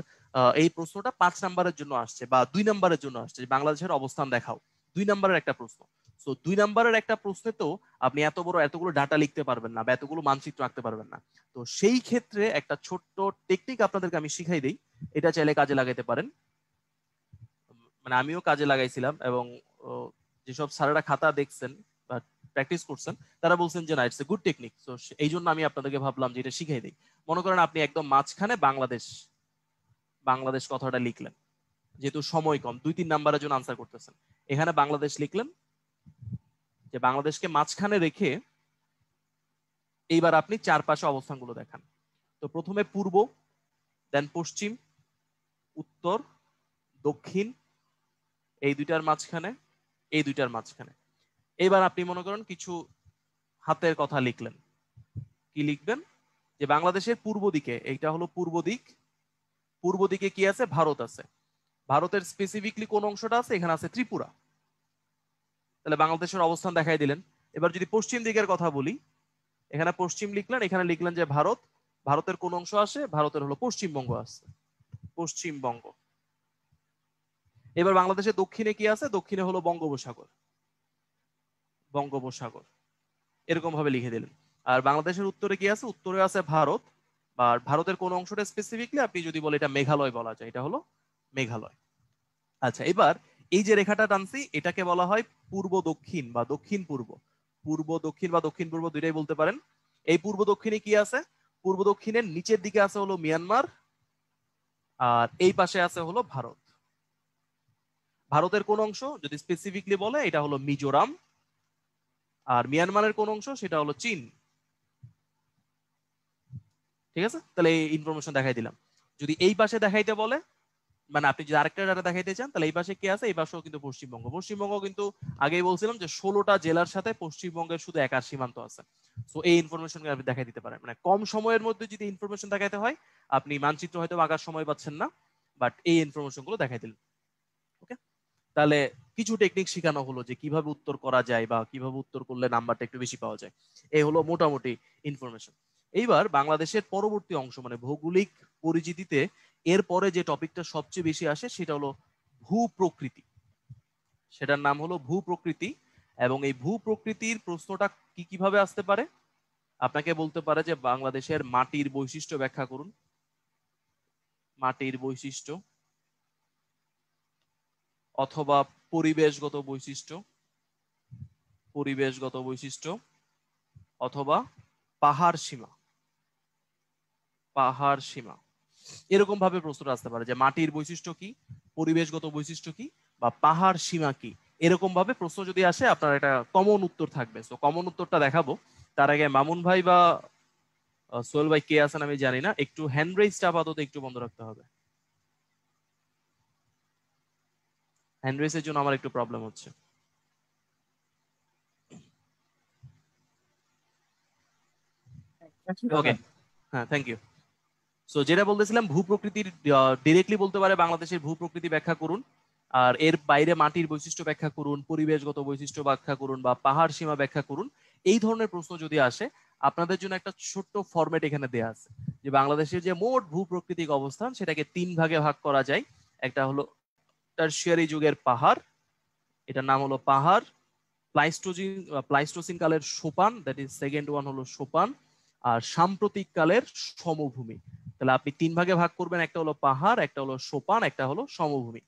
এই প্রশ্নটা 5 নাম্বারের জন্য আসছে বা 2 নাম্বারের জন্য আসছে, বাংলাদেশের অবস্থান দেখাও, 2 নাম্বারের একটা প্রশ্ন। সো 2 নাম্বারের একটা প্রশ্নে তো আপনি এতগুলো ডাটা লিখতে পারবেন না বা এতগুলো মানচিত্র আঁকতে পারবেন না। তো সেই ক্ষেত্রে একটা ছোট্ট টেকনিক আপনাদেরকে আমি শিখাই দিই, এটা চাইলে কাজে লাগাতে পারেন। মানে আমিও কাজে লাগাইছিলাম, এবং যেসব স্যারেরা খাতা দেখছেন বা প্র্যাকটিস করছেন, তারা বলছেন যে না, ইটস এ গুড টেকনিক। তো এই জন্য আমি আপনাদেরকে ভাবলাম যে এটা শিখাই দিই। মনে করেন আপনি একদম মাঝখানে বাংলাদেশ কথাটা লিখলেন, যেহেতু সময় কম, 2-3 নাম্বারের জন্য আনসার করতেছেন, এখানে বাংলাদেশ লিখলেন, যে বাংলাদেশকে মাঝখানে রেখে এইবার আপনি চারপাশে অবস্থানগুলো দেখান। তো প্রথমে পূর্ব, দেন পশ্চিম, উত্তর, দক্ষিণ, এই দুইটার মাঝখানে, এই দুইটার মাঝখানে। এবার আপনি মনে করেন কিছু হাতের কথা লিখলেন। কি লিখবেন, যে বাংলাদেশের পূর্ব দিকে, এইটা হলো পূর্ব দিক, পূর্ব দিকে কি আছে, ভারত আছে। ভারতের স্পেসিফিকলি কোন অংশটা আছে, এখানে আছে ত্রিপুরা। তাহলে বাংলাদেশের অবস্থান দেখাই দিলেন। এবার যদি পশ্চিম দিকের কথা বলি, এখানে পশ্চিম লিখলেন, এখানে লিখলেন যে ভারত, ভারতের কোন অংশ আসে, ভারতের হলো পশ্চিমবঙ্গ আছে, পশ্চিমবঙ্গ। এবার বাংলাদেশের দক্ষিণে কি আছে, দক্ষিণে হলো বঙ্গোপসাগর, বঙ্গোপসাগর, এরকম ভাবে লিখে দিলেন। আর বাংলাদেশের উত্তরে কি আছে, উত্তরে আছে ভারত, বা ভারতের কোন অংশটা স্পেসিফিকলি আপনি যদি বলে এটা মেঘালয় বলা যায়, এটা হলো মেঘালয়। আচ্ছা, এবার এই যে রেখাটা টানছি, এটাকে বলা হয় পূর্ব দক্ষিণ বা দক্ষিণ পূর্ব। পূর্ব দক্ষিণ বা দক্ষিণ পূর্ব দুইটাই বলতে পারেন। এই পূর্ব দক্ষিণে কি আছে, পূর্ব দক্ষিণের নিচের দিকে আছে হলো মিয়ানমার, আর এই পাশে আছে হলো ভারত। ভারতের কোন অংশ যদি স্পেসিফিকলি বলে এটা হলো মিজোরাম, আর মিয়ানমারের কোন অংশ সেটা হলো চীন। ঠিক আছে, তাহলে এই ইনফরমেশন দেখাই দিলাম। যদি এই পাশে দেখাইতে বলে, মানে আপনি যদি আরেকটা ডাটা দেখাইতে চান, তাহলে এই পাশে কি আছে, এই পাশেও কিন্তু পশ্চিমবঙ্গ। পশ্চিমবঙ্গ কিন্তু আগেই বলছিলাম যে 16টা জেলার সাথে পশ্চিমবঙ্গের শুধু একার সীমান্ত আছে। সো এই ইনফরমেশন আপনি দেখাই দিতে পারেন। মানে কম সময়ের মধ্যে যদি ইনফরমেশন দেখাইতে হয়, আপনি মানচিত্র হয়তো আঁকার সময় পাচ্ছেন না, বাট এই ইনফরমেশন গুলো দেখাই দিলেন। ওকে, তাহলে কিছু টেকনিক শেখানো হলো যে কিভাবে উত্তর করা যায় বা কিভাবে উত্তর করলে নাম্বারটা একটু বেশি পাওয়া যায়। এই হলো মোটামুটি ইনফরমেশন। এইবার বাংলাদেশের পরবর্তী অংশ মানে ভৌগোলিক পরিচিতিতে এরপরে যে টপিকটা সবচেয়ে বেশি আসে সেটা হলো ভূপ্রকৃতি। সেটার নাম হলো ভূপ্রকৃতি। এবং এই ভূপ্রকৃতির প্রশ্নটা কিভাবে আসতে পারে, আপনাকে বলতে পারে যে বাংলাদেশের মাটির বৈশিষ্ট্য ব্যাখ্যা করুন। মাটির বৈশিষ্ট্য, অথবা পরিবেশগত বৈশিষ্ট্য, পরিবেশগত বৈশিষ্ট্য, অথবা পাহাড় সীমা, পাহাড় সীমা। এরকম ভাবে প্রশ্নটা আসতে পারে যে মাটির বৈশিষ্ট্য কি, পরিবেশগত বৈশিষ্ট্য কি, বা পাহাড় সীমা কি। এরকম ভাবে প্রশ্ন যদি আসে আপনার একটা কমন উত্তর থাকবে। তো কমন উত্তরটা দেখাবো তার আগে মামুন ভাই বা সোহেল ভাই কে আছেন আমি জানি না, একটু হ্যান্ড রেইজটা আপাতত একটু বন্ধ রাখতে হবে। হ্যান্ড রেইজের জন্য আমার একটু প্রবলেম হচ্ছে। ওকে, হ্যাঁ, থ্যাংক ইউ। সো যেটা বলতেছিলাম, ভূপ্রকৃতির ডিরেক্টলি বলতে পারে বাংলাদেশের ভূপ্রকৃতি ব্যাখ্যা করুন, আর এর বাইরে মাটির বৈশিষ্ট্য ব্যাখ্যা করুন, পরিবেশগত বৈশিষ্ট্য ব্যাখ্যা করুন, বা পাহাড় সীমা ব্যাখ্যা করুন। এই ধরনের প্রশ্ন যদি আসে, আপনাদের জন্য একটা ছোট্ট ফরম্যাট এখানে দেয়া আছে যে বাংলাদেশের যে মোট ভূপ্রকৃতিক অবস্থান সেটাকে 3 ভাগে ভাগ করা যায়। একটা হলো টারশিয়ারি যুগের পাহাড়, এটার নাম হলো পাহাড়। প্লাইস্টোসিন কালের সোপান, দ্যাট ইজ সেকেন্ড ওয়ান হলো সোপান। আর সাম্প্রতিক কালের সমভূমি। তাহলে আপনি 3 ভাগে ভাগ করবেন, একটা হলো পাহাড়, একটা হলো সোপান, একটা হলো সমভূমি।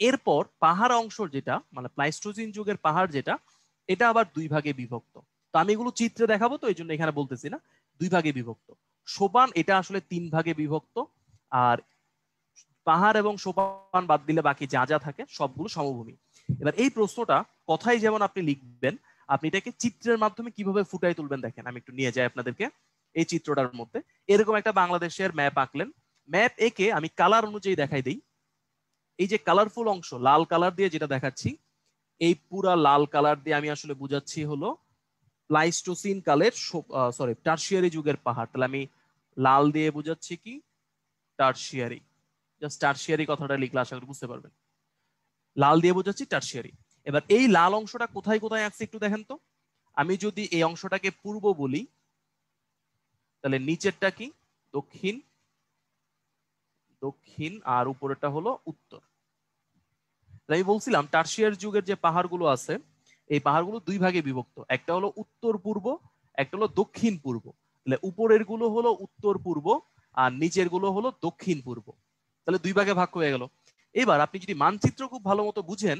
এরপর পাহাড় অংশ যেটা মানে প্লাইস্টোসিন যুগের পাহাড় যেটা, এটা আবার 2 ভাগে বিভক্ত। তো আমি এগুলো চিত্রে দেখাবো, তো এই জন্য এখানে বলতেছি না। 2 ভাগে বিভক্ত। সোপান এটা আসলে 3 ভাগে বিভক্ত। আর পাহাড় এবং সোপান বাদ দিলে বাকি যা যা থাকে সবগুলো সমভূমি। এবার এই প্রশ্নটা কথাই যেমন আপনি লিখবেন, আপনি এটাকে চিত্রের মাধ্যমে কিভাবে ফুটাই তুলবেন দেখেন। আমি একটু নিয়ে যাই আপনাদেরকে এই চিত্রটার মধ্যে। এরকম একটা বাংলাদেশের ম্যাপ আঁকলেন। ম্যাপ এঁকে আমি কালার অনুযায়ী দেখাই দিই। এই যে কালারফুল অংশ লাল কালার দিয়ে যেটা দেখাচ্ছি, এই পুরা লাল কালার দিয়ে আমি আসলে বুঝাচ্ছি হলো প্লাইস্টোসিন কালের টারশিয়ারি যুগের পাহাড়। তাহলে আমি লাল দিয়ে বুঝাচ্ছি কি টারশিয়ারি। জাস্ট টারশিয়ারি কথাটা লিখলে আশা করি বুঝতে পারবেন। লাল দিয়ে বোঝাচ্ছি টারশিয়ারি। এবার এই লাল অংশটা কোথায় কোথায় আসছে একটু দেখেন তো। আমি যদি এই অংশটাকে পূর্ব বলি, তাহলে নিচেরটা কি দক্ষিণ, দক্ষিণ, আর উপরেরটা হলো উত্তর। আমি বলছিলাম টারশিয়ার যুগের যে পাহাড়গুলো আছে, এই পাহাড়গুলো 2 ভাগে বিভক্ত। একটা হলো উত্তর পূর্ব, একটা হলো দক্ষিণ পূর্ব। তাহলে উপরের গুলো হলো উত্তর পূর্ব, আর নিচের গুলো হলো দক্ষিণ পূর্ব। তাহলে 2 ভাগে ভাগ হয়ে গেল। এবার আপনি যদি মানচিত্র খুব ভালো মতো বুঝেন,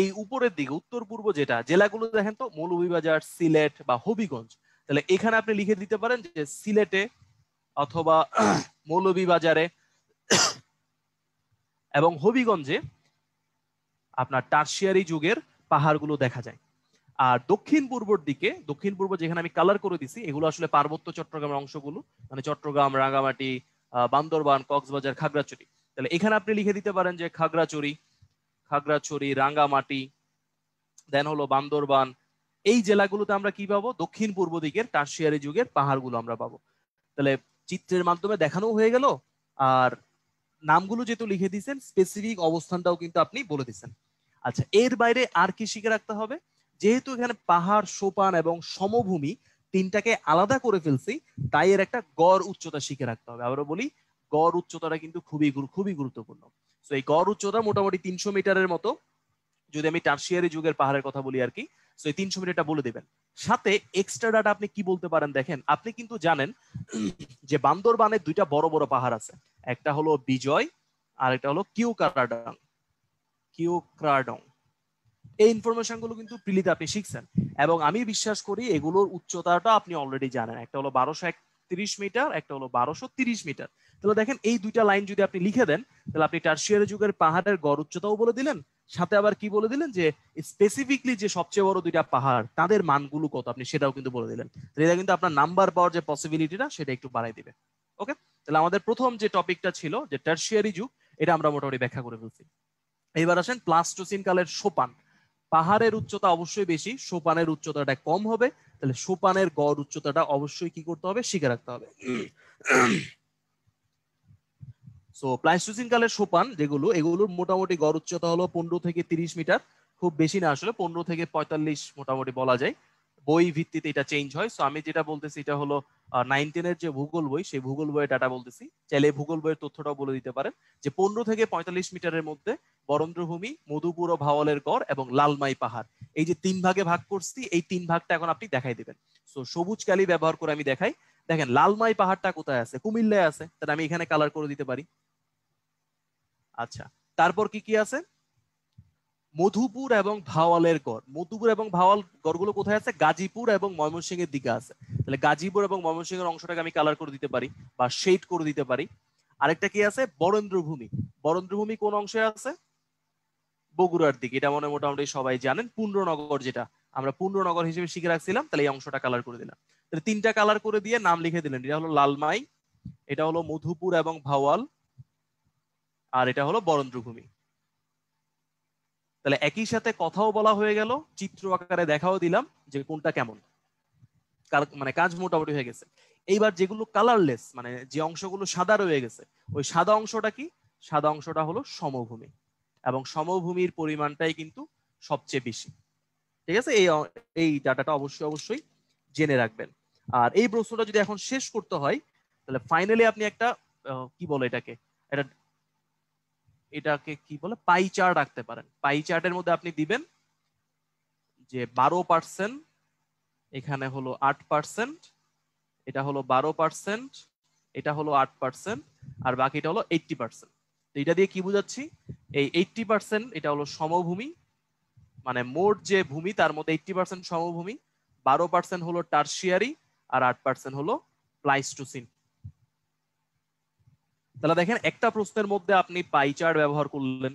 এই উপরের দিকে উত্তর পূর্ব যেটা জেলাগুলো দেখেন তো, মৌলভীবাজার, সিলেট বা হবিগঞ্জ। তাহলে এখানে আপনি লিখে দিতে পারেন যে সিলেটে অথবা মৌলভীবাজারে এবং হবিগঞ্জে আপনার টারশিয়ারি যুগের পাহাড়গুলো দেখা যায়। আর দক্ষিণ পূর্বর দিকে, দক্ষিণ পূর্ব যেখানে আমি কালার করে দিছি, এগুলো আসলে পার্বত্য চট্টগ্রামের অংশগুলো, মানে চট্টগ্রাম, রাঙ্গামাটি, বান্দরবান, কক্সবাজার, খাগড়াছড়ি। তাহলে এখানে আপনি লিখে দিতে পারেন যে খাগড়াছড়ি, খাগড়াছড়ি, রাঙ্গামাটি, দেন হলো বান্দরবান। এই জেলাগুলোতে আমরা কি পাবো, দক্ষিণ পূর্ব দিকের টারশিয়ারি যুগের পাহাড়গুলো আমরা পাবো। তাহলে চিত্রের মাধ্যমে দেখানো হয়ে গেল, আর নামগুলো যেহেতু লিখে দিয়েছেন, স্পেসিফিক অবস্থানটাও কিন্তু আপনি বলে দিচ্ছেন। আচ্ছা, এর বাইরে আর কি শিখে রাখতে হবে? যেহেতু এখানে পাহাড়, সোপান এবং সমভূমি তিনটাকে আলাদা করে ফেলছি, তাই এর একটা গড় উচ্চতা শিখে রাখতে হবে। আবারও বলি, গড় উচ্চতাটা কিন্তু খুবই গুরুত্বপূর্ণ। তো এই গড় উচ্চতা মোটামুটি 300 মিটারের মতো, যদি আমি টারশিয়ারি যুগের পাহাড়ের কথা বলি আর কি। তো এই 300 মিটারটা বলে দেবেন। সাথে এক্সট্রা ডাটা আপনি কি বলতে পারেন দেখেন। আপনি কিন্তু জানেন যে বান্দরবানের 2টা বড় বড় পাহাড় আছে, একটা হলো বিজয় আর একটা হলো কিউক্রাডং। কিউক্রাডং এই ইনফরমেশন গুলো কিন্তু প্রিলিতে আপনি শিখছেন, এবং আমি বিশ্বাস করি এগুলোর উচ্চতাটা আপনি অলরেডি জানেন। একটা হলো 1201 30 মিটার, একটা হলো 1230 মিটার। তাহলে দেখেন এই দুইটা লাইন যদি আপনি লিখে দেন, তাহলে আপনি টারশিয়ারি যুগের পাহাড়ের গড় উচ্চতাও বলে দিলেন, সাথে আবার কি বলে দিলেন যে স্পেসিফিকলি যে সবচেয়ে বড় দুইটা পাহাড় তাদের মানগুলো কত আপনি সেটাও কিন্তু বলে দিলেন। এটা কিন্তু আপনার নাম্বার পাওয়ার যে পসিবিলিটিটা সেটা একটু বাড়াই দিবে। ওকে, তাহলে আমাদের প্রথম যে টপিকটা ছিল যে টারশিয়ারি যুগ, এটা আমরা মোটামুটি ব্যাখ্যা করে ফেলছি। এবার আসেন প্লাস্টোসিন কালের সোপান। পাহাড়ের উচ্চতা অবশ্যই বেশি, সোপানের উচ্চতাটা কম হবে, তাহলে সোপানের গড় উচ্চতাটা অবশ্যই কি করতে হবে, শিখে রাখতে হবে। সো প্লাইস্টোসিন কালের সোপান যেগুলো, এগুলোর মোটামুটি গড় উচ্চতা হলো 15 থেকে 30 মিটার, খুব বেশি না আসলে, 15 থেকে 45 মোটামুটি বলা যায়। বই ভিত্তিতে এটা চেঞ্জ হয়। সো আমি যেটা বলতেছি এটা হলো 9, 10 এর যে ভূগোল বই, সেই ভূগোল বইয়ের ডাটা বলতেছি। চাইলে ভূগোল বইয়ের তথ্যটাও বলে দিতে পারেন যে 15 থেকে 45 মিটারের মধ্যে বরেন্দ্রভূমি, মধুপুর ও ভাওয়ালের গড় এবং লালমাই পাহাড়, এই যে 3 ভাগে ভাগ করছি, এই 3 ভাগটা এখন আপনি দেখাই দিবেন। সো সবুজ কালি ব্যবহার করে আমি দেখাই। দেখেন লালমাই পাহাড়টা কোথায় আছে, কুমিল্লায় আছে, তাহলে আমি এখানে কালার করে দিতে পারি। আচ্ছা, তারপর কি কি আছে, মধুপুর এবং ভাওয়ালের গড়। মধুপুর এবং ভাওয়াল গড়গুলো কোথায় আছে, গাজীপুর এবং ময়মনসিংহ এর দিকে আছে। তাহলে গাজীপুর এবং ময়মনসিংহের অংশটাকে আমি কালার করে দিতে পারি বা শেড করে দিতে পারি। আরেকটা কি আছে, বরেন্দ্রভূমি। বরেন্দ্রভূমি কোন অংশে আছে, বগুড়ার দিকে, এটা মোটামুটি সবাই জানেন। পুন্ড্রনগর, যেটা আমরা পুন্ড্রনগর হিসেবে শিখে রাখছিলাম, তাহলে এই অংশটা কালার করে দিলাম। তাহলে 3টা কালার করে দিয়ে নাম লিখে দিলেন, এটা হলো লালমাই, এটা হলো মধুপুর এবং ভাওয়াল, আর এটা হলো বরেন্দ্রভূমি। তাহলে একই সাথে কথাও বলা হয়ে গেল, চিত্র আকারে দেখাও দিলাম যে কোনটা কেমন, মানে কাজ মোটামুটি হয়ে গেছে। এইবার যেগুলো কালারলেস, মানে যে অংশগুলো সাদা রয়ে গেছে, ওই সাদা অংশটা কি, সাদা অংশটা হলো সমভূমি, এবং সমভূমির পরিমাণটাই কিন্তু সবচেয়ে বেশি। ঠিক আছে, এই ডাটাটা অবশ্যই জেনে রাখবেন। আর এই প্রশ্নটা যদি এখন শেষ করতে হয়, তাহলে ফাইনালি আপনি একটা কি বলে এটাকে কি বলে, পাই চার্ট রাখতে পারেন। পাই চার্টের মধ্যে আপনি দিবেন যে 12%, এখানে হলো 8%, এটা হলো 12%, এটা হলো 8%, আর বাকিটা হলো 80%। তো এটা দিয়ে কি বুঝাচ্ছি, এই 80% এটা হলো সমভূমি, মানে মোট যে ভূমি তার মধ্যে 80% সমভূমি, 12% হলো টারশিয়ারি, আর 8% হলো প্লাইস্টোসিন। তাহলে দেখেন একটা প্রশ্নের মধ্যে আপনি পাই চার্ট ব্যবহার করলেন,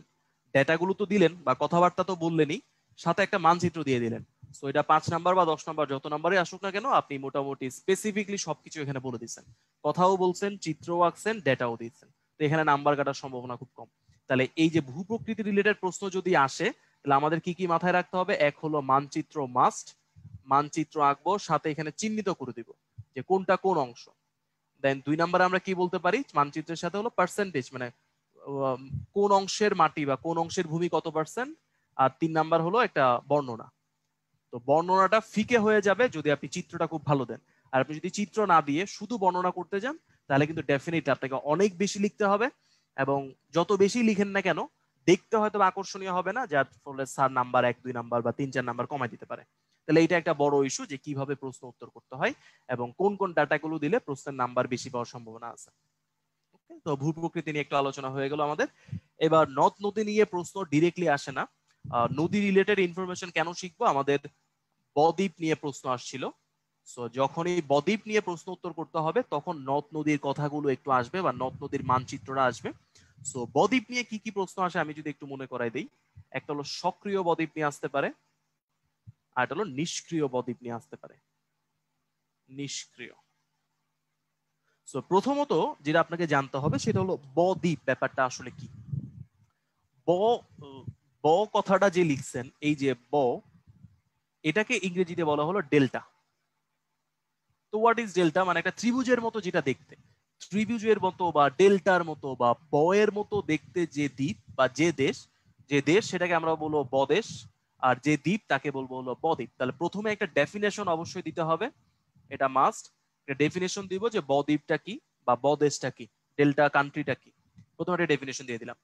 ডেটাগুলো তো দিলেন বা কথাবার্তা তো বললেনই, সাথে একটা মানচিত্র দিয়ে দিলেন। সো এটা 5 নাম্বার বা 10 নাম্বার যত নাম্বারে আসুক না কেন, আপনি মোটামুটি স্পেসিফিকলি সবকিছু এখানে বলে দিচ্ছেন, কথাও বলছেন, চিত্রও আঁকছেন, ডেটাও দিচ্ছেন। তো এখানে নাম্বার কাটার সম্ভাবনা খুব কম। তাহলে এই যে ভূপ্রকৃতি রিলেটেড প্রশ্ন যদি আসে, তাহলে আমাদের কি কি মাথায় রাখতে হবে, এক হলো মানচিত্র মাস্ট, মানচিত্র আঁকবো, সাথে এখানে চিহ্নিত করে দিব যে কোনটা কোন অংশ। দেন 2 নম্বরে আমরা কি বলতে পারি, মানচিত্রের সাথে হলো পার্সেন্টেজ, মানে কোন অংশের মাটি বা কোন অংশের ভূমি কত পার্সেন্ট। আর 3 নাম্বার হলো একটা বর্ণনা। তো বর্ণনাটা ফিকে হয়ে যাবে যদি আপনি চিত্রটা খুব ভালো দেন। আর আপনি যদি চিত্র না দিয়ে শুধু বর্ণনা করতে যান, তাহলে কিন্তু ডেফিনেটলি আপনাকে অনেক বেশি লিখতে হবে, এবং যত বেশি লিখেন না কেন দেখতে হয়তো আকর্ষণীয় হবে না, যার ফলে স্যার নাম্বার 1, 2 নাম্বার বা 3, 4 নাম্বার কমাই দিতে পারে। তাহলে এটা একটা বড় ইস্যু যে কিভাবে প্রশ্ন উত্তর করতে হয় এবং কোন কোন ডাটাগুলো দিলে প্রশ্নের নাম্বার বেশি পাওয়ার সম্ভাবনা আছে। তো ভূপ্রকৃতি নিয়ে একটু আলোচনা হয়ে গেল আমাদের। এবার নদ নদী নিয়ে প্রশ্ন ডিরেক্টলি আসে না। নদী রিলেটেড ইনফরমেশন কেন শিখবো, আমাদের বদ্বীপ নিয়ে প্রশ্ন আসছিল। সো যখনই বদ্বীপ নিয়ে প্রশ্ন উত্তর করতে হবে, তখন নদ নদীর কথাগুলো একটু আসবে বা নদ নদীর মানচিত্রটা আসবে। সো বদ্বীপ নিয়ে কি কি প্রশ্ন আসে আমি যদি একটু মনে করাই দিই, একটা হলো সক্রিয় বদ্বীপ নিয়ে আসতে পারে, আর একটা হলো নিষ্ক্রিয় বদ্বীপ নিয়ে আসতে পারে। নিষ্ক্রিয়। সো প্রথমত যেটা আপনাকে জানতে হবে সেটা হলো বদ্বীপ ব্যাপারটা আসলে কি। ব ব কথাটা যে লিখছেন, এই যে ব, এটাকে ইংরেজিতে বলা হলো ডেল্টা। তো হোয়াট ইজ ডেল্টা, মানে একটা ত্রিভুজের মতো যেটা দেখতে, ত্রিভুজের মতো বা ডেল্টার মতো বা বয়ের মতো দেখতে যে দ্বীপ বা যে দেশ সেটাকে আমরা বলবো বদেশ, আর যে দ্বীপ তাকে বলবো হলো বদ্বীপ। তাহলে প্রথমে একটা ডেফিনেশন অবশ্যই দিতে হবে, এটা মাস্ট। একটা ডেফিনেশন দিব যে বদ্বীপটা কি বা বদেশটা কি, ডেল্টা কান্ট্রিটা কি, প্রথমে একটা ডেফিনেশন দিয়ে দিলাম।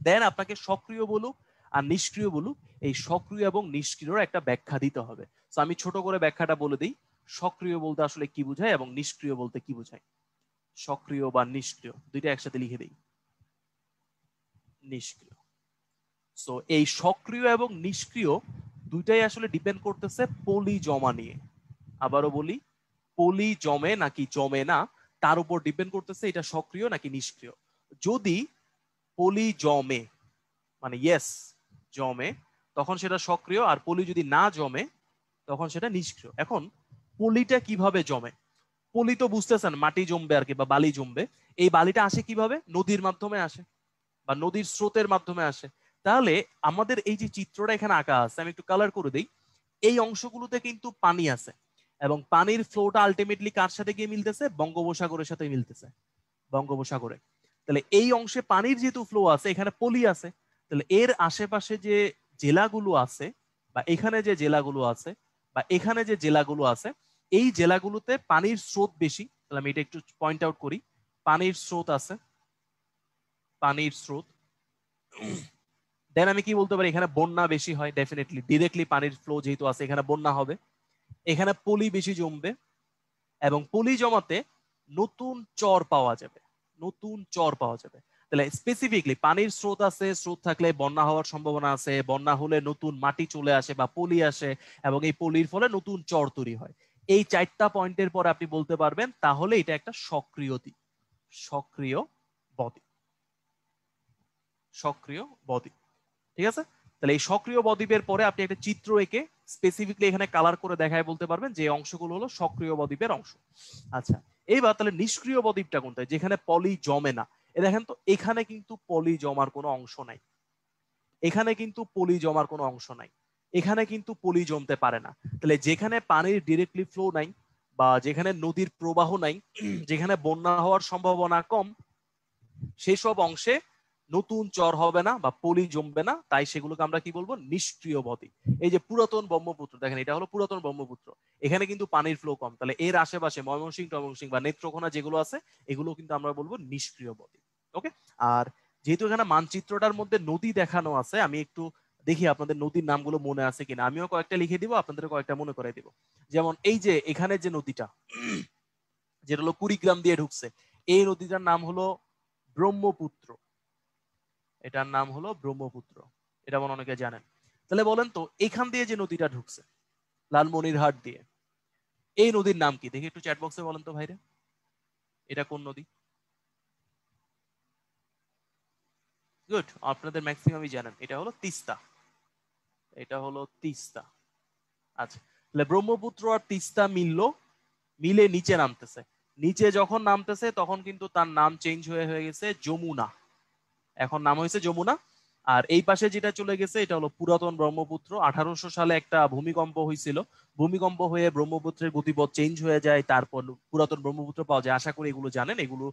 দেন আপনাকে সক্রিয় বলুক আর নিষ্ক্রিয় বলুক, এই সক্রিয় এবং নিষ্ক্রিয়র একটা ব্যাখ্যা দিতে হবে। তো আমি ছোট করে ব্যাখ্যাটা বলে দিই, সক্রিয় বলতে আসলে কি বোঝায় এবং নিষ্ক্রিয় বলতে কি বোঝায়। সক্রিয় বা নিষ্ক্রিয় দুইটা একসাথে লিখে দেই, নিষ্ক্রিয়। সো এই সক্রিয় এবং নিষ্ক্রিয় দুইটাই আসলে ডিপেন্ড করতেছে পলি জমা নিয়ে। আবারও বলি, পলি জমে নাকি জমে না তার উপর ডিপেন্ড করতেছে এটা সক্রিয় নাকি নিষ্ক্রিয়। যদি পলি জমে মানে ইয়েস জমে তখন সেটা সক্রিয়, আর পলি যদি না জমে তখন সেটা নিষ্ক্রিয়। এখন পলিটা কিভাবে জমে? পলি তো বুঝতেছেন মাটি জমবে আর কি, বা বালি জমবে। এই বালিটা আসে কিভাবে? নদীর মাধ্যমে আসে বা নদীর স্রোতের মাধ্যমে আসে। তাহলে আমাদের এই যে চিত্রটা এখানে আঁকা আছে, আমি একটু কালার করে দিই। এই অংশগুলোতে কিন্তু পানি আছে এবং পানির ফ্লোটা আলটিমেটলি কার সাথে গিয়ে মিলতেছে? বঙ্গোপসাগরের সাথে মিলতেছে, বঙ্গোপসাগরে। তাহলে এই অংশে পানির যেহেতু ফ্লো আছে, এখানে পলি আছে। তাহলে এর আশেপাশে যে জেলাগুলো আছে বা এখানে যে জেলাগুলো আছে বা এখানে যে জেলাগুলো আছে, এই জেলাগুলোতে পানির স্রোত বেশি। তাহলে আমি এটা একটু পয়েন্ট আউট করি। পানির স্রোত আছে, পানির স্রোত। দেন আমি কি বলতে পারি? এখানে বন্যা বেশি হয়, ডেফিনেটলি ডিরেক্টলি পানির ফ্লো যেহেতু আছে এখানে বন্যা হবে। এখানে পলি বেশি জমবে এবং পলি জমাতে নতুন চর পাওয়া যাবে, নতুন চর পাওয়া যাবে। তাহলে স্পেসিফিকলি পানির স্রোত আছে, স্রোত থাকলে বন্যা হওয়ার সম্ভাবনা আছে, বন্যা হলে নতুন মাটি চলে আসে বা পলি আসে এবং এই পলির ফলে নতুন চর তৈরি হয়। এই 4টা পয়েন্টের পর আপনি বলতে পারবেন তাহলে এটা একটা সক্রিয় দ্বীপ, সক্রিয় বদ্বীপ, সক্রিয় বদ্বীপ। ঠিক আছে? তাহলে এই সক্রিয় বদ্বীপের পরে আপনি একটা চিত্র এঁকে স্পেসিফিকলি এখানে কালার করে দেখায় বলতে পারবেন যে অংশগুলো হলো সক্রিয় বদ্বীপের অংশ। আচ্ছা, এইবার তাহলে নিষ্ক্রিয় বদ্বীপটা কোনটা? যেখানে পলি জমে না। দেখেন তো এখানে কিন্তু পলি জমার কোনো অংশ নাই, এখানে কিন্তু পলি জমার কোনো অংশ নাই, এখানে কিন্তু পলি জমতে পারে না। তাহলে যেখানে পানির ডিরেক্টলি ফ্লো নাই বা যেখানে নদীর প্রবাহ নাই, যেখানে বন্যা হওয়ার সম্ভাবনা কম, সেই সব অংশে নতুন চর হবে না বা পলি জমবে না। তাই সেগুলোকে আমরা কি বলবো? নিষ্ক্রিয় বদ্বীপ। এই যে পুরাতন ব্রহ্মপুত্র দেখেন, এটা হলো পুরাতন ব্রহ্মপুত্র, এখানে কিন্তু পানির ফ্লো কম। তাহলে এর আশেপাশে ময়মনসিংহ টয়মনসিংহ বা নেত্রকোনা যেগুলো আছে এগুলো কিন্তু আমরা বলবো নিষ্ক্রিয় বদ্বীপ। ওকে। আর যেহেতু এখানে মানচিত্রটার মধ্যে নদী দেখানো আছে, আমি একটু দেখি আপনাদের নদীর নামগুলো মনে আছে কিনা। আমিও কয়েকটা লিখে দিব, আপনাদের কয়েকটা মনে করাই দিব। যেমন এই যে এখানে যে নদীটা যেটা হলো কুড়িগ্রাম দিয়ে ঢুকছে, এই নদীটার নাম হলো ব্রহ্মপুত্র, এটার নাম হলো ব্রহ্মপুত্র। এটা মনে অনেকে জানেন। তাহলে বলেন তো এখান দিয়ে যে নদীটা ঢুকছে লালমনিরহাট দিয়ে, এই নদীর নাম কি? দেখি একটু চ্যাট বক্সে বলেন তো ভাইরা, এটা কোন নদী? গুড, আপনাদের ম্যাক্সিমামই জানেন, এটা হলো তিস্তা, এটা হলো তিস্তা। আচ্ছা, তাহলে ব্রহ্মপুত্র আর তিস্তা মিললো, মিলে নিচে নামতেছে। নিচে যখন নামতেছে তখন কিন্তু তার নাম চেঞ্জ হয়ে গেছে যমুনা, এখন নাম হয়েছে যমুনা। আর এই পাশে যেটা চলে গেছে এটা হলো পুরাতন ব্রহ্মপুত্র। 1800 সালে একটা ভূমিকম্প হয়েছিল, ভূমিকম্প হয়ে ব্রহ্মপুত্রের গতিপথ চেঞ্জ হয়ে যায়, তারপর পুরাতন ব্রহ্মপুত্র পাওয়া যায়। আশা করি এগুলো জানেন, এগুলো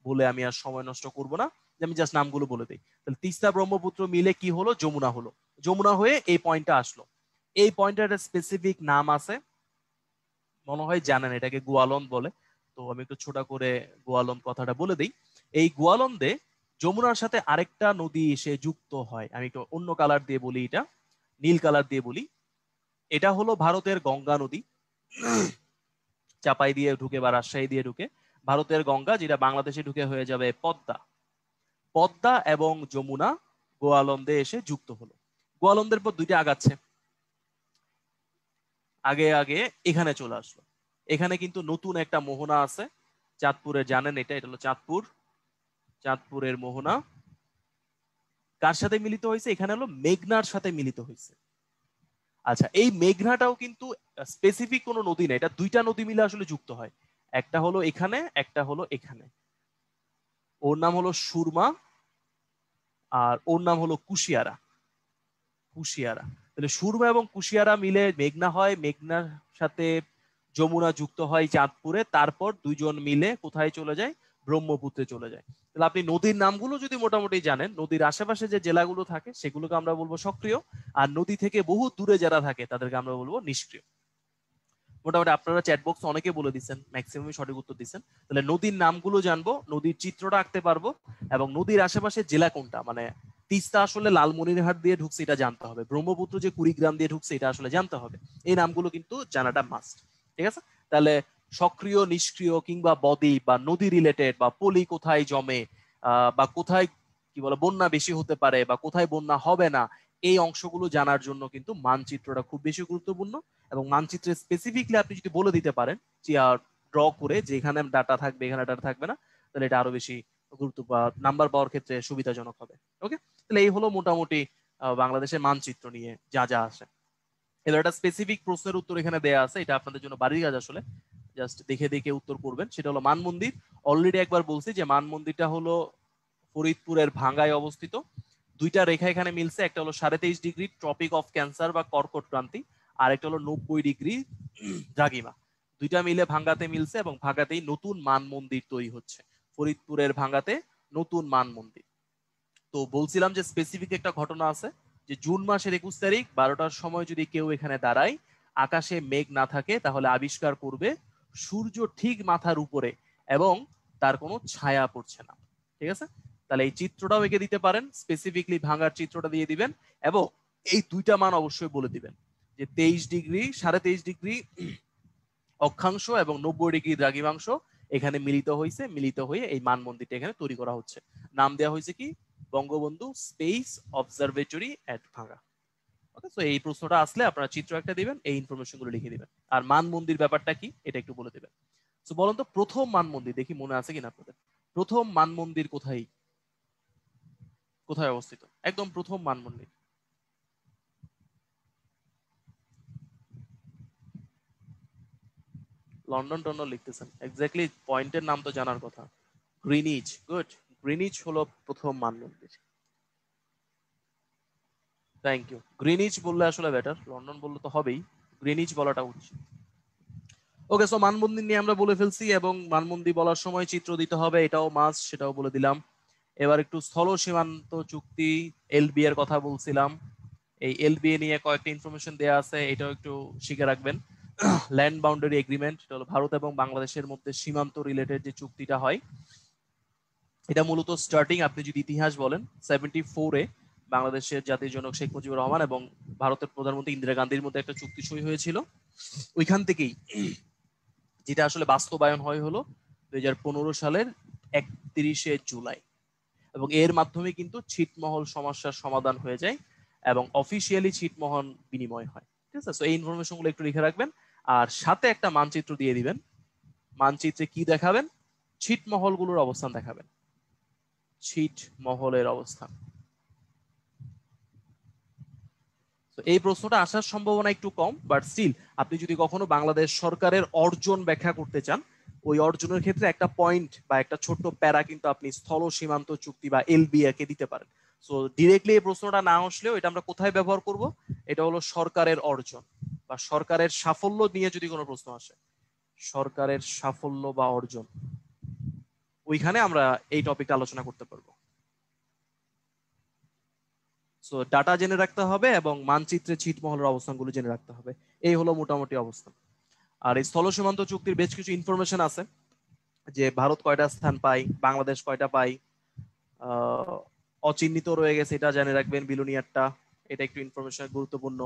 বলে আমি আর সময় নষ্ট করব না, আমি জাস্ট নামগুলো বলে দিই। তাহলে তিস্তা ব্রহ্মপুত্র মিলে কি হলো? যমুনা হলো। যমুনা হয়ে এই পয়েন্টটা আসলো। এই পয়েন্টের একটা স্পেসিফিক নাম আছে, মনে হয় জানেন, এটাকে গোয়ালন্দ বলে। তো আমি একটু ছোট করে গোয়ালন্দ কথাটা বলে দিই। এই গোয়ালন্দে যমুনার সাথে আরেকটা নদী এসে যুক্ত হয়। আমি একটু অন্য কালার দিয়ে বলি, এটা নীল কালার দিয়ে বলি। এটা হলো ভারতের গঙ্গা নদী, চাপাই দিয়ে ঢুকে বা রাজশাহী দিয়ে ঢুকে ভারতের গঙ্গা, যেটা বাংলাদেশে ঢুকে হয়ে যাবে পদ্মা। পদ্মা এবং যমুনা গোয়ালন্দে এসে যুক্ত হলো। গোয়ালন্দের পর দুইটা আগাচ্ছে, আগে আগে এখানে চলে আসলো। এখানে কিন্তু নতুন একটা মোহনা আছে, চাঁদপুরে জানেন, এটা এটা হলো চাঁদপুর, চাঁদপুরের মোহনা। কার সাথে মিলিত হয়েছে? এখানে হলো মেঘনার সাথে মিলিত হয়েছে। আচ্ছা, এই মেঘনাটাও কিন্তু স্পেসিফিক কোনো নদী না, এটা দুইটা নদী মিলে আসলে যুক্ত হয়। একটা হলো এখানে, একটা হলো এখানে। ওর নাম হলো সুরমা আর ওর নাম হলো কুশিয়ারা, কুশিয়ারা। তাহলে সুরমা এবং কুশিয়ারা মিলে মেঘনা হয়, মেঘনার সাথে যমুনা যুক্ত হয় চাঁদপুরে, তারপর দুইজন মিলে কোথায় চলে যায়? ব্রহ্মপুত্রে চলে যায়। তাহলে আপনি নদীর নামগুলো যদি মোটামুটি জানেন, নদীর আশেপাশে যে জেলাগুলো থাকে সেগুলোকে আমরা বলবো সক্রিয়, আর নদী থেকে বহু দূরে যারা থাকে তাদেরকে আমরা বলবো নিষ্ক্রিয়। মোটামুটি আপনারা চ্যাট বক্স অনেকে বলে দিচ্ছেন, ম্যাক্সিমামই সঠিক উত্তর দিচ্ছেন। তাহলে নদীর নামগুলো জানবো, নদীর চিত্রটা আঁকতে পারবো, এবং নদীর আশেপাশে জেলা কোনটা, মানে তিস্তা আসলে লালমনিরহাট দিয়ে ঢুকছে এটা জানতে হবে, ব্রহ্মপুত্র যে কুড়িগ্রাম দিয়ে ঢুকছে এটা আসলে জানতে হবে। এই নামগুলো কিন্তু জানাটা মাস্ট। ঠিক আছে? তাহলে সক্রিয়, নিষ্ক্রিয় কিংবা বদ্বীপ বা নদী রিলেটেড বা পলি কোথায় জমে বা কোথায় কি বলে বন্যা বেশি হতে পারে বা কোথায় বন্যা হবে না, এই অংশগুলো জানার জন্য কিন্তু মানচিত্রটা খুব বেশি গুরুত্বপূর্ণ। এবং মানচিত্রে স্পেসিফিকলি আপনি যদি বলে দিতে পারেন যে ড্র করে যেখানে ডাটা থাকবে এখানে ডাটা থাকবে না, তাহলে এটা আরো বেশি গুরুত্ব বা নাম্বার পাওয়ার ক্ষেত্রে সুবিধাজনক হবে। ওকে, তাহলে এই হলো মোটামুটি বাংলাদেশের মানচিত্র নিয়ে যা যা আসে। এবার একটা স্পেসিফিক প্রশ্নের উত্তর এখানে দেয়া আছে, এটা আপনাদের জন্য বাড়ির কাজ, আসলে জাস্ট দেখে দেখে উত্তর করবেন। সেটা হলো মানমন্দির। অলরেডি একবার বলছি যে মানমন্দিরটা হলো ফরিদপুরের ভাঙ্গায় অবস্থিত। দুইটা রেখা এখানে মিলছে, একটা হলো 23.5 ডিগ্রি ট্রপিক অফ ক্যান্সার বা কর্কট ক্রান্তি, আর একটা হলো 90 ডিগ্রি দ্রাঘিমা। দুইটা মিলে ভাঙ্গাতে মিলছে এবং ভাঙ্গাতেই নতুন মান মন্দির তৈরি হচ্ছে। ফরিদপুরের ভাঙ্গাতে নতুন মান মন্দির। তো বলছিলাম যে স্পেসিফিক একটা ঘটনা আছে যে জুন মাসের 21 তারিখ 12টার সময় যদি কেউ এখানে দাঁড়ায়, আকাশে মেঘ না থাকে, তাহলে আবিষ্কার করবে সূর্য ঠিক মাথার উপরে এবং তার কোনো ছায়া পড়ছে না। ঠিক আছে, তাহলে এই চিত্রটাও এঁকে দিতে পারেন, স্পেসিফিকলি ভাঙার চিত্রটা দিয়ে দিবেন এবং এই দুইটা মান অবশ্যই বলে দিবেন যে 23 ডিগ্রি 23.5 ডিগ্রি অক্ষাংশ এবং 90 ডিগ্রি দ্রাঘিমাংশ এখানে মিলিত হয়ে এই মান মন্দিরটা এখানে তৈরি করা হচ্ছে। নাম দেওয়া হয়েছে কি? বঙ্গবন্ধু স্পেস অবজারভেটরি এট ভাঙ্গা। ওকে, তো এই প্রশ্নটা আসলে আপনারা চিত্র একটা দিবেন, এই ইনফরমেশন গুলো লিখে দিবেন। আর মান মন্দির ব্যাপারটা কি এটা একটু বলে দিবেন। তো বলুন তো প্রথম মান মন্দির দেখি মনে আছে কিনা আপনাদের? প্রথম মান মন্দির কোথায় অবস্থিত? একদম প্রথম মান মন্দির। লন্ডন টন্ডন লিখতেছেন, এক্স্যাক্টলি পয়েন্টের নাম তো জানার কথা। Greenidge, good. গ্রিনিচ হলো প্রথম মান মন্দির। Thank you. গ্রিনিচ বললে আসলে বেটার, লন্ডন বললে তো হবেই, গ্রিনিচ বলাটা উচিত। ওকে, সো মানমন্দির নিয়ে আমরা বলে ফেলছি এবং মানমন্দির বলার সময় চিত্র দিতে হবে, এটাও মাস্ট, সেটাও বলে দিলাম। এবার একটু স্থল সীমান্ত চুক্তি এলবি এর কথা বলছিলাম, এই এলবি নিয়ে কয়েকটা ইনফরমেশন দেয়া আছে, এটাও একটু শিখে রাখবেন। ল্যান্ড বাউন্ডারি এগ্রিমেন্ট, এটা হলো ভারত এবং বাংলাদেশের মধ্যে সীমান্ত রিলেটেড যে চুক্তিটা হয়, এটা মূলত স্টার্টিং আপনি যদি ইতিহাস বলেন 74-এ বাংলাদেশের জাতির জনক শেখ মুজিবুর রহমান এবং ভারতের প্রধানমন্ত্রী ইন্দিরা গান্ধীর মধ্যে একটা চুক্তি সই হয়েছিল। ওইখান থেকেই যেটা আসলে বাস্তবায়ন হয় হলো 2015 সালের 31শে জুলাই, এবং এর মাধ্যমে কিন্তু ছিটমহল সমস্যার সমাধান হয়ে যায় এবং অফিসিয়ালি ছিটমহল বিনিময় হয়। ঠিক আছে, তো এই ইনফরমেশন গুলো একটু লিখে রাখবেন আর সাথে একটা মানচিত্র দিয়ে দিবেন। মানচিত্রে কি দেখাবেন? ছিটমহল গুলোর অবস্থান দেখাবেন, ছিটমহলের অবস্থান। এই প্রশ্নটা আসার সম্ভাবনা একটু কম, বাট স্টিল আপনি যদি কখনো বাংলাদেশ সরকারের অর্জন ব্যাখ্যা করতে চান, ওই অর্জনের ক্ষেত্রে একটা পয়েন্ট বা একটা ছোট্ট প্যারা কিন্তু আপনি স্থল সীমান্ত চুক্তি বা এলবিএ কে দিতে পারেন। সো ডিরেক্টলি এই প্রশ্নটা না আসলেও এটা আমরা কোথায় ব্যবহার করব? এটা হলো সরকারের অর্জন বা সরকারের সাফল্য নিয়ে যদি কোনো প্রশ্ন আসে, সরকারের সাফল্য বা অর্জন, ওইখানে আমরা এই টপিকটা আলোচনা করতে পারবো। সো ডাটা জেনে রাখতে হবে এবং মানচিত্রে ছিটমহলের অবস্থানগুলো জেনে রাখতে হবে। এই হলো মোটামুটি অবস্থান। আর এই স্থল সীমান্ত চুক্তির বেশ কিছু ইনফরমেশন আছে, যে ভারত কয়টা স্থান পাই, বাংলাদেশ কয়টা পাই, অচিহ্নিত রয়ে গেছে এটা জেনে রাখবেন, বিলোনিয়ারটা, এটা একটু ইনফরমেশন গুরুত্বপূর্ণ।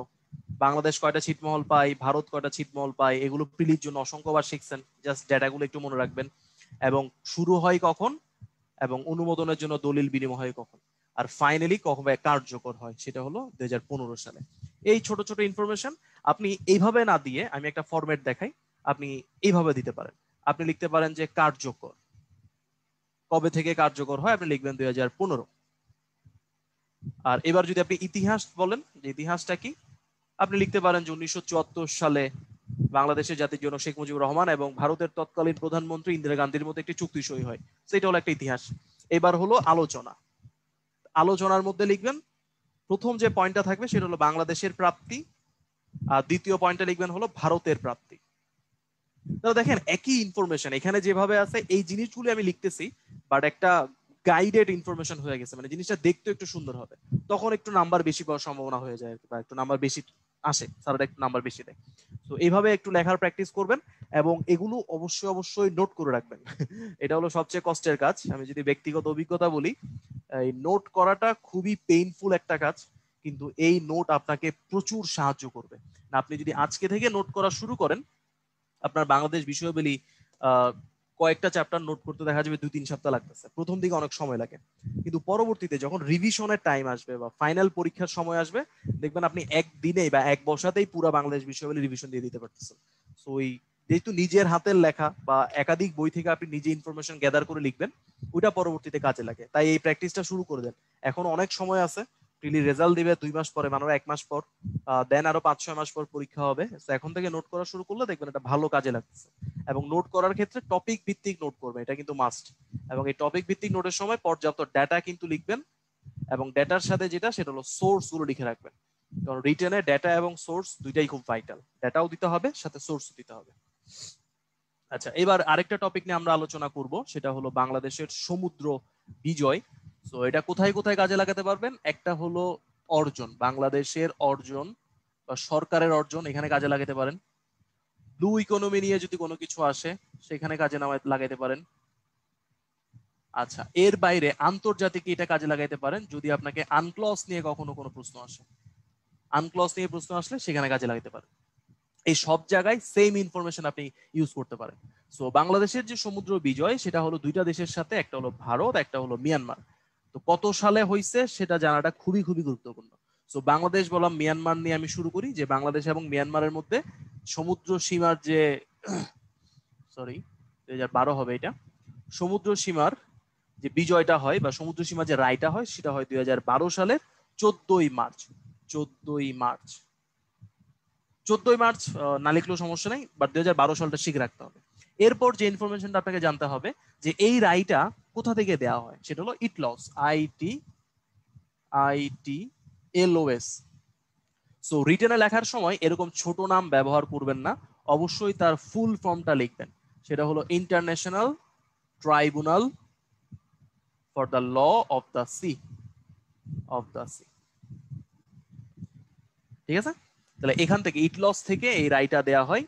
বাংলাদেশ কয়টা ছিটমহল পাই, ভারত কয়টা ছিটমহল পাই, এগুলো প্রিলির জন্য অসংখ্যবার শিখছেন, জাস্ট ডেটাগুলো একটু মনে রাখবেন। এবং শুরু হয় কখন এবং অনুমোদনের জন্য দলিল বিনিময় হয় কখন, আর ফাইনালি কখন কার্যকর হয় সেটা হলো 2015 সালে। এই ছোট ছোট ইনফরমেশন আপনি এইভাবে না দিয়ে, আমি একটা ফরম্যাট দেখাই, আপনি এইভাবে দিতে পারেন। আপনি লিখতে পারেন যে কার্যকর, কবে থেকে কার্যকর হয়, আপনি লিখবেন 2015। আর এবার যদি আপনি ইতিহাস বলেন যে ইতিহাসটা কি, আপনি লিখতে পারেন যে 1974 সালে বাংলাদেশের জাতির জনক শেখ মুজিবুর রহমান এবং ভারতের তৎকালীন প্রধানমন্ত্রী ইন্দিরা গান্ধীর মধ্যে একটি চুক্তি সই হয়। সেটা হলো একটা ইতিহাস। এবার হলো আলোচনা। আলোচনার মধ্যে লিখবেন প্রথম যে পয়েন্টটা থাকবে সেটা হলো বাংলাদেশের প্রাপ্তি, আর দ্বিতীয় পয়েন্টটা লিখবেন হলো ভারতের প্রাপ্তি। তাহলে দেখেন একই ইনফরমেশন এখানে যেভাবে আছে, এই জিনিসগুলো আমি লিখতেছি, বাট একটা গাইডেড ইনফরমেশন হয়ে গেছে, মানে জিনিসটা দেখতে একটু সুন্দর হবে, তখন একটু নাম্বার বেশি পাওয়ার সম্ভাবনা হয়ে যায়, বা একটু নাম্বার বেশি আসে, স্যাররা একটু নাম্বার বেশি দেয়। তো এইভাবে একটু লেখার প্র্যাকটিস করবেন এবং এগুলো অবশ্যই নোট করে রাখবেন। এটা হলো সবচেয়ে কষ্টের কাজ। আমি যদি ব্যক্তিগত অভিজ্ঞতা বলি, এই নোট করাটা খুবই পেইনফুল একটা কাজ, কিন্তু এই নোট আপনাকে প্রচুর সাহায্য করবে। আপনি যদি আজকে থেকে নোট করা শুরু করেন, আপনার বাংলাদেশ বিষয়াবলী কয়েকটা চ্যাপ্টার নোট করতে দেখা যাবে 2-3 সপ্তাহ লাগতেছে, প্রথম দিকে অনেক সময় লাগে, কিন্তু পরবর্তীতে যখন রিভিশনের টাইম আসবে বা ফাইনাল পরীক্ষার সময় আসবে, দেখবেন আপনি একদিনেই বা এক বসাতেই পুরো বাংলাদেশ বিষয়াবলী রিভিশন দিয়ে দিতে পারতেছেন। সো ওই যেহেতু নিজের হাতের লেখা বা একাধিক বই থেকে আপনি নিজে ইনফরমেশন গ্যাদার করে লিখবেন, ওইটা পরবর্তীতে কাজে লাগে। তাই এই প্র্যাকটিসটা শুরু করে দেন, এখন অনেক সময় আছে। প্রিলি রেজাল্ট দিবে 2 মাস পরে, মানে 1 মাস পর, দেন আরো 5-6 মাস পর পরীক্ষা হবে। তো এখন থেকে নোট করা শুরু করলে দেখবেন এটা ভালো কাজে লাগতেছে। এবং নোট করার ক্ষেত্রে টপিক ভিত্তিক নোট করবেন, এটা কিন্তু মাস্ট। এবং এই টপিক ভিত্তিক নোটের সময় পর্যাপ্ত ডেটা কিন্তু লিখবেন, এবং ডেটার সাথে যেটা সেটা হলো সোর্স গুলো লিখে রাখবেন। কারণ রিটেনে ডেটা এবং সোর্স দুইটাই খুব ভাইটাল, ডেটাও দিতে হবে সাথে সোর্সও দিতে হবে। আচ্ছা, এবার আরেকটা টপিক নিয়ে আমরা আলোচনা করব, সেটা হলো বাংলাদেশের সমুদ্র বিজয়। তো এটা কোথায় কোথায় কাজে লাগাতে পারবেন? একটা হলো অর্জন, বাংলাদেশের অর্জন বা সরকারের অর্জন, এখানে কাজে লাগাতে পারেন। ব্লু ইকোনমি নিয়ে যদি কোনো কিছু আসে সেখানে কাজে লাগাইতে পারেন। আচ্ছা, এর বাইরে আন্তর্জাতিক এটা কাজে লাগাইতে পারেন যদি আপনাকে আনক্লস নিয়ে কখনো কোনো প্রশ্ন আসে, আনক্লস নিয়ে প্রশ্ন আসলে সেখানে কাজে লাগাইতে পারেন। এই সব জায়গায় সেম ইনফরমেশন আপনি ইউজ করতে পারেন। সো বাংলাদেশের যে সমুদ্র বিজয় সেটা হলো দুইটা দেশের সাথে, একটা হলো ভারত, একটা হলো মিয়ানমার। তো কত সালে হয়েছে সেটা জানাটা খুবই খুবই গুরুত্বপূর্ণ। সো বাংলাদেশ বললাম, মিয়ানমার নিয়ে আমি শুরু করি, যে বাংলাদেশ এবং মিয়ানমারের মধ্যে সমুদ্র সীমার যে 2012 হবে এটা, সমুদ্র সীমার যে বিজয়টা হয় বা সমুদ্র সীমার যে রায়টা হয় সেটা হয় 2012 সালের 14ই মার্চ। 14ই মার্চ না লিখলেও সমস্যা নেই, বাট 2012 সালটা শিখে রাখতে হবে। এরপর যে ইনফরমেশনটা আপনাকে জানতে হবে যে এই রায়টা কোথা থেকে দেওয়া হয়, সেটা হলো ইটলস, ITLOS। সো রিটেনে লেখার সময় এরকম ছোট নাম ব্যবহার করবেন না, অবশ্যই তার ফুল ফর্মটা লিখবেন। সেটা হলো international tribunal for the law of the sea, ঠিক আছে? তাহলে এখান থেকে ইটলস থেকে এই রায়টা দেয়া হয়।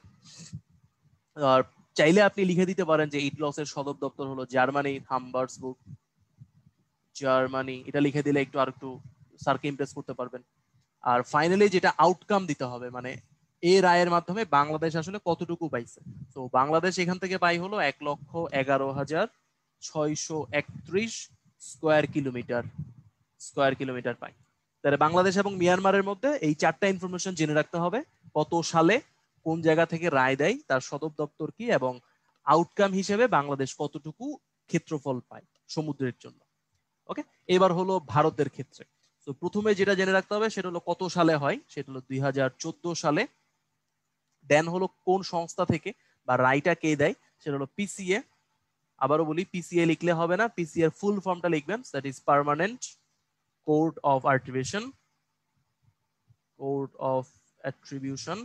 আর চাইলে আপনি লিখে দিতে পারেন যে ইটলসের সদর দপ্তর হলো জার্মানি, হামবার্সবুর্গ, জার্মানি। এটা লিখে দিলে একটু আর একটু স্যারকে ইমপ্রেস করতে পারবেন। আর ফাইনালি যেটা আউটকাম দিতে হবে, মানে এই রায়ের মাধ্যমে বাংলাদেশ আসলে কতটুকু পাইছে। তো বাংলাদেশ এখান থেকে পাই হলো 1,11,631 স্কোয়ার কিলোমিটার পাই। তাহলে বাংলাদেশ এবং মিয়ানমারের মধ্যে এই 4টা ইনফরমেশন জেনে রাখতে হবে: কত সালে কোন জায়গা থেকে রায় দেয়, তার সদর দপ্তর কি, এবং আউটকাম হিসেবে বাংলাদেশ কতটুকু ক্ষেত্রফল পায় সমুদ্রের জন্য। ওকে, এবার হলো ভারতের ক্ষেত্রে। তো প্রথমে যেটা জেনে রাখতে হবে সেটা হলো কত সালে হয়, সেটা হলো 2014 সালে। দেন হলো কোন সংস্থা থেকে বা রায়টা কে দেয়, সেটা হলো PCA। আবারও বলি, PCA লিখলে হবে না, PCA এর ফুল ফর্মটা লিখবেন, that is permanent court of attribution,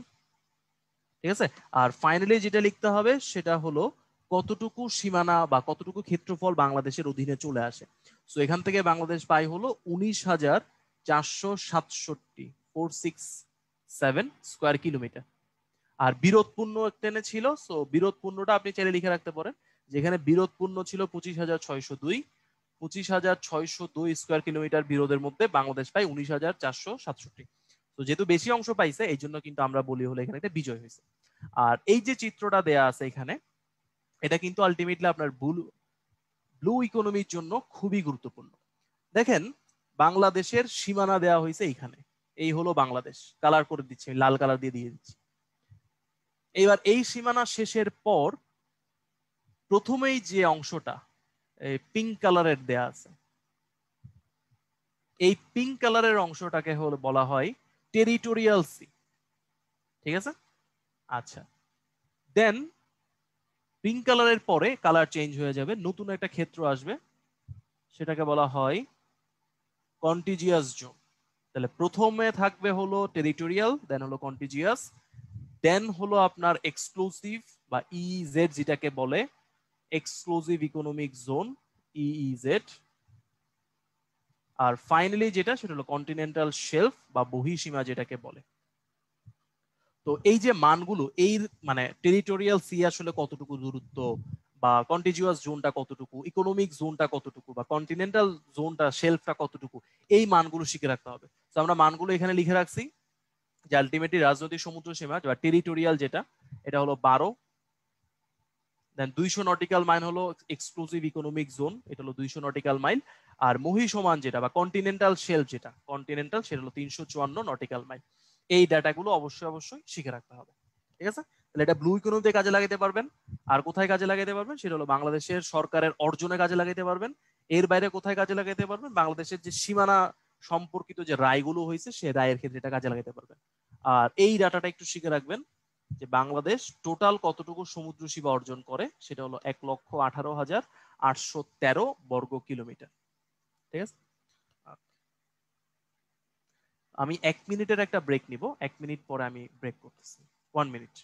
ঠিক আছে? আর ফাইনালি যেটা লিখতে হবে সেটা হলো কতটুকু সীমানা বা কতটুকু ক্ষেত্রফল বাংলাদেশের অধীনে চলে আসে। সো এখান থেকে বাংলাদেশ পায় হলো 19,467 স্কোয়ার কিলোমিটার। আর বিরোধপূর্ণ টেনে ছিল, সো বিরোধপূর্ণটা আপনি চাইলে লিখে রাখতে পারেন, যেখানে বিরোধপূর্ণ ছিল 25,602 স্কোয়ার কিলোমিটার। বিরোধের মধ্যে বাংলাদেশ পায় 19,467। তো যেহেতু বেশি অংশ পাইছে এই জন্য কিন্তু আমরা বলি হলো এখানে একটা বিজয় হয়েছে। আর এই যে চিত্রটা দেয়া আছে এখানে, এটা কিন্তু আলটিমেটলি আপনার ব্লু ইকোনমির জন্য খুবই গুরুত্বপূর্ণ। দেখেন, বাংলাদেশের সীমানা দেয়া হয়েছে এইখানে, এই হলো বাংলাদেশ, কালার করে দিচ্ছে, লাল কালার দিয়ে দিচ্ছি। এবার এই সীমানা শেষের পর প্রথমেই যে অংশটা পিঙ্ক কালারের দেয়া আছে, এই পিঙ্ক কালারের অংশটাকে হলো বলা হয় টেরিটোরিয়াল সি, ঠিক আছে? আচ্ছা, দেন পিঙ্ক কালারের পরে কালার চেঞ্জ হয়ে যাবে, নতুন একটা ক্ষেত্র আসবে, সেটাকে বলা হয় কন্টিজিয়াস জোন। তাহলে প্রথমে থাকবে হলো টেরিটোরিয়াল, দেন হলো কন্টিজিয়াস, দেন হলো আপনার এক্সক্লুসিভ বা EEZ, যেটাকে বলে এক্সক্লুসিভ ইকোনমিক জোন, EEZ। আর ফাইনালি যেটা সেটা হলো কন্টিনেন্টাল শেলফ বা বহিঃসীমা যেটাকে বলে। তো এই যে মানগুলো, এই মানে টেরিটোরিয়াল সি আসলে কতটুকু দূরত্ব, বা কন্টিজিউয়াস জোনটা কতটুকু, ইকোনমিক জোনটা কতটুকু, বা কন্টিনেন্টাল জোনটা শেলফটা কতটুকু, এই মানগুলো শিখে রাখতে হবে। তো আমরা মানগুলো এখানে লিখে রাখছি, যে আলটিমেটলি রাজনৈতিক সমুদ্র সীমা বা টেরিটোরিয়াল যেটা, এটা হলো 12। দেন 200 নটিক্যাল মাইল হলো এক্সক্লুসিভ ইকোনমিক জোন, এটা হলো 200 নটিক্যাল মাইল। আর মহীসমান যেটা বা কন্টিনেন্টাল শেলফ যেটা, সেটা হলো 354 নটিক্যাল মাইল। এই ডাটাগুলো অবশ্যই শিখে রাখতে হবে, ঠিক আছে? তাহলে এটা ব্লু ইকোনমিতে কাজে লাগাতে পারবেন। আর কোথায় কাজে লাগাতে পারবেন সেটা হলো বাংলাদেশের সরকারের অর্জনে কাজে লাগাতে পারবেন। এর বাইরে কোথায় কাজে লাগাতে পারবেন, বাংলাদেশের যে সীমানা সম্পর্কিত যে রায়গুলো হয়েছে সে রায়ের ক্ষেত্রে এটা কাজে লাগাতে পারবেন। আর এই ডাটাটা একটু শিখে রাখবেন যে বাংলাদেশ টোটাল কতটুকু সমুদ্র সীমা অর্জন করে, সেটা হলো 1,18,813 বর্গ কিলোমিটার। ঠিক আছে, আমি 1 মিনিটের একটা ব্রেক নিব, 1 মিনিট পরে আমি ব্রেক করতেছি, 1 মিনিট।